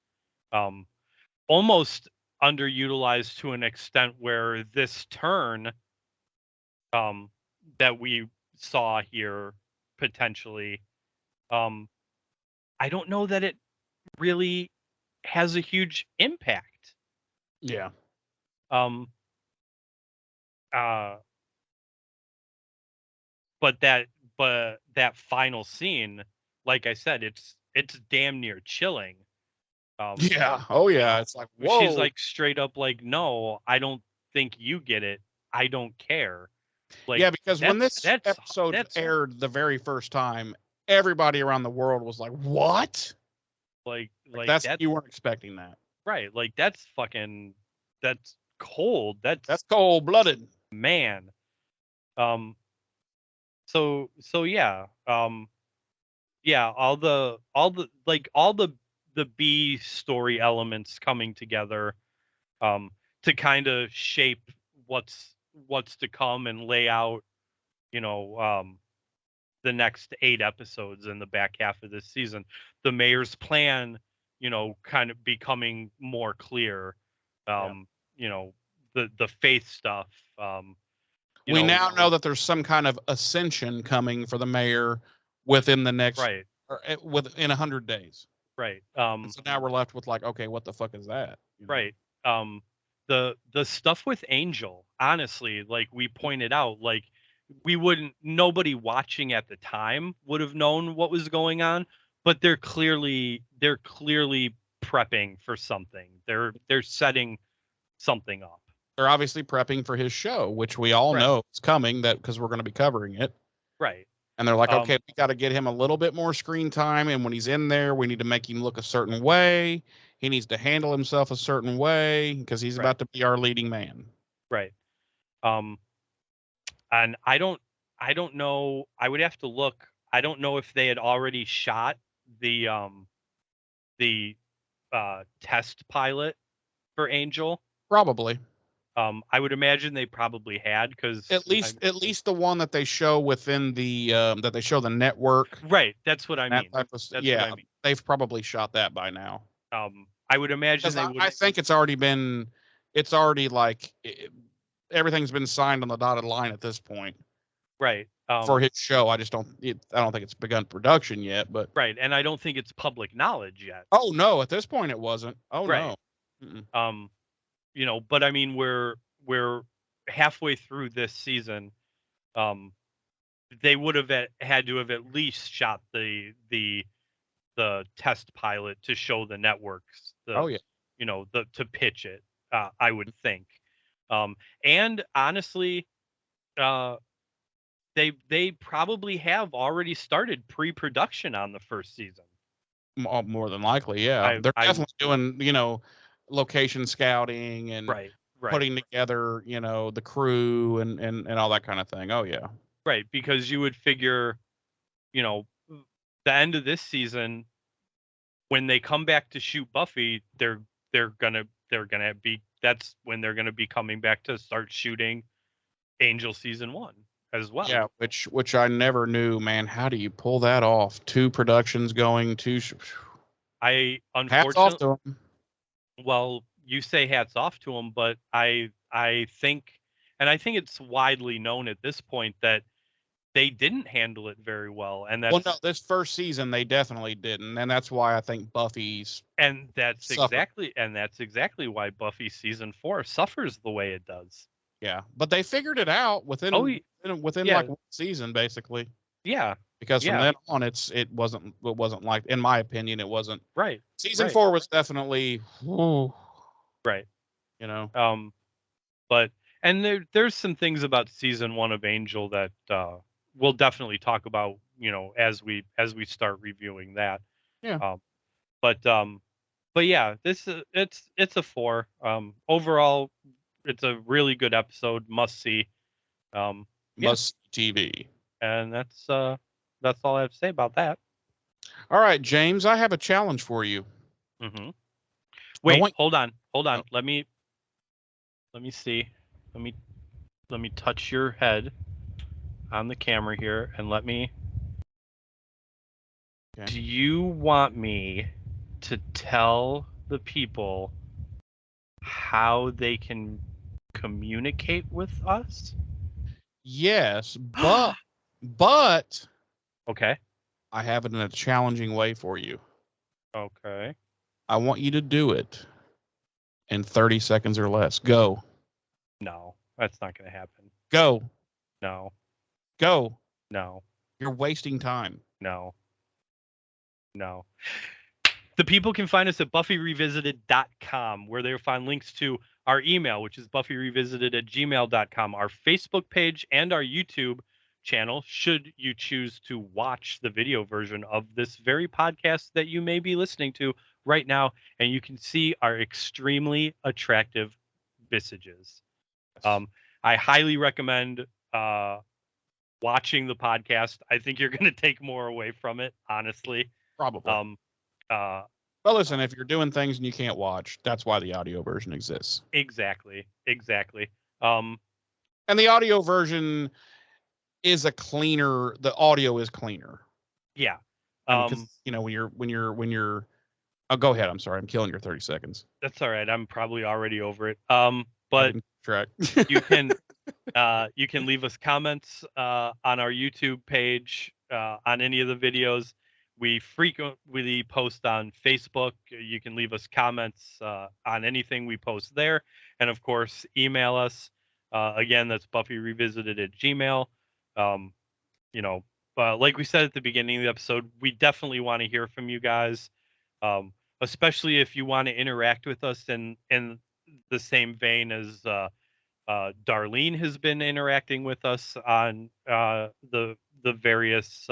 Almost underutilized to an extent where this turn that we saw here potentially, I don't know that it really has a huge impact. Yeah. Um uh but that final scene, like I said, it's damn near chilling. Yeah. Oh yeah. It's like, whoa. She's like straight up like, no, I don't think you get it. I don't care. Like, yeah, because when this episode that's aired the very first time, everybody around the world was like, "What?" like That's you weren't expecting that. right. Like that's cold. That's cold blooded. Man. So yeah. Yeah, all the the B story elements coming together to kind of shape what's to come and lay out, you know, the next 8 episodes in the back half of this season. The mayor's plan, kind of becoming more clear. You know, the faith stuff. We now know that there's some kind of ascension coming for the mayor within the next, right, or within 100 days. right. And so now we're left with like, okay, what the fuck is that? You know? Right. The stuff with Angel, honestly, like we pointed out, like nobody watching at the time would have known what was going on, but they're clearly prepping for something. They're setting something up. They're obviously prepping for his show, which we all know is coming, that because we're going to be covering it. Right. And they're like, okay, we got to get him a little bit more screen time. And when he's in there, we need to make him look a certain way. He needs to handle himself a certain way because he's about to be our leading man. Right. And I don't know. I would have to look. I don't know if they had already shot the test pilot for Angel. Probably. I would imagine they probably had, because at least the one that they show within the that they show the network. Right. That's what I mean. What I mean. They've probably shot that by now. I would imagine they would. I think it's already like everything's been signed on the dotted line at this point. Right. For his show, I don't think it's begun production yet, but right, and I don't think it's public knowledge yet. Oh no, at this point it wasn't. Oh right. No. You know, but I mean, we're halfway through this season. They would have had to have at least shot the test pilot to show the networks. You know, to pitch it. I would think. And honestly, they probably have already started pre-production on the first season. More than likely, yeah. They're definitely doing, location scouting and putting together, the crew and all that kind of thing. Oh yeah. Right, because you would figure, the end of this season, when they come back to shoot Buffy, that's when they're gonna be coming back to start shooting Angel season 1 as well. Yeah, which I never knew, man. How do you pull that off? 2 productions going, 2. Unfortunately, hats off to them. Well, you say hats off to them, but I think it's widely known at this point that they didn't handle it very well. And that's, no, this first season they definitely didn't, and that's why I think Buffy's exactly why Buffy season 4 suffers the way it does. Yeah, but they figured it out within like 1 season, basically. Yeah, because from then on, it wasn't like, in my opinion, it wasn't right. Season 4 was definitely right. But there's some things about season 1 of Angel that we'll definitely talk about, as we start reviewing that. Yeah. But yeah, it's a 4. Overall, it's a really good episode, must see. Must TV. And that's all I have to say about that. All right, James, I have a challenge for you. Mm-hmm. Wait, hold on. Oh. Let me see. Let me touch your head on the camera here, and let me. Okay. Do you want me to tell the people how they can communicate with us? Yes, but okay. I have it in a challenging way for you. Okay. I want you to do it in 30 seconds or less. Go. No, that's not going to happen. Go. No. Go. No. You're wasting time. No. The people can find us at buffyrevisited.com, where they'll find links to our email, which is buffyrevisited@gmail.com, our Facebook page, and our YouTube channel, should you choose to watch the video version of this very podcast that you may be listening to right now, and you can see our extremely attractive visages. I highly recommend watching the podcast. I think you're going to take more away from it, honestly. Probably. Well, listen, if you're doing things and you can't watch, that's why the audio version exists. Exactly. And the audio version is the audio is cleaner. Yeah. When you're oh, go ahead. I'm sorry. I'm killing your 30 seconds. That's all right. I'm probably already over it. But track. You can leave us comments on our YouTube page on any of the videos. We frequently post on Facebook. You can leave us comments on anything we post there. And of course, email us. Again, that's Buffy Revisited at Gmail. You know, like we said at the beginning of the episode, we definitely want to hear from you guys, especially if you want to interact with us in the same vein as Darlene has been interacting with us on the various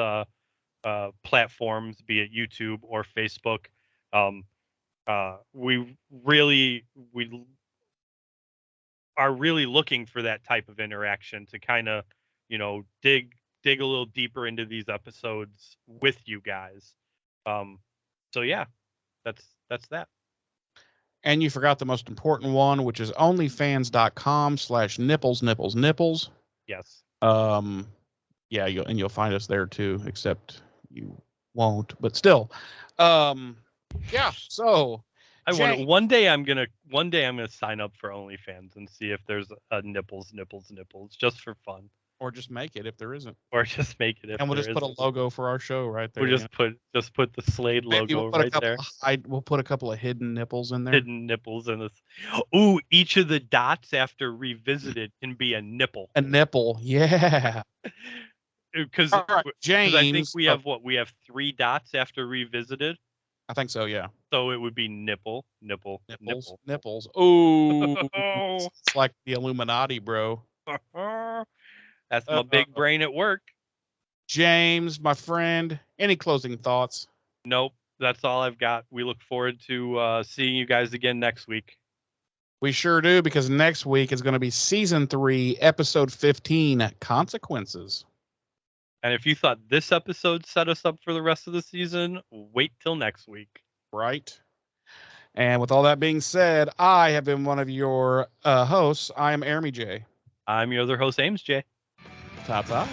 platforms, be it YouTube or Facebook. We are really looking for that type of interaction to kind of, dig a little deeper into these episodes with you guys. So yeah, that's that. And you forgot the most important one, which is onlyfans.com/nipples. Yes. Yeah, you'll find us there too, except you won't, but still. Yeah, so One day I'm gonna sign up for OnlyFans and see if there's a nipples just for fun. Or just make it if there isn't. Or just make it if and we'll there just put a logo for our show right there. We'll just put the Slade logo right there. We'll put a couple of hidden nipples in there. Hidden nipples in this. Ooh, each of the dots after Revisited can be a nipple. A nipple, yeah. Because James, I think we have 3 dots after Revisited. I think so, yeah. So it would be nipples. Oh, it's like the Illuminati, bro. That's my big brain at work. James, my friend, any closing thoughts? Nope, that's all I've got. We look forward to seeing you guys again next week. We sure do, because next week is going to be season 3, episode 15, Consequences. And if you thought this episode set us up for the rest of the season, wait till next week. Right. And with all that being said, I have been one of your hosts. I am Jeremy J. I'm your other host, Ames J. Ta-ta.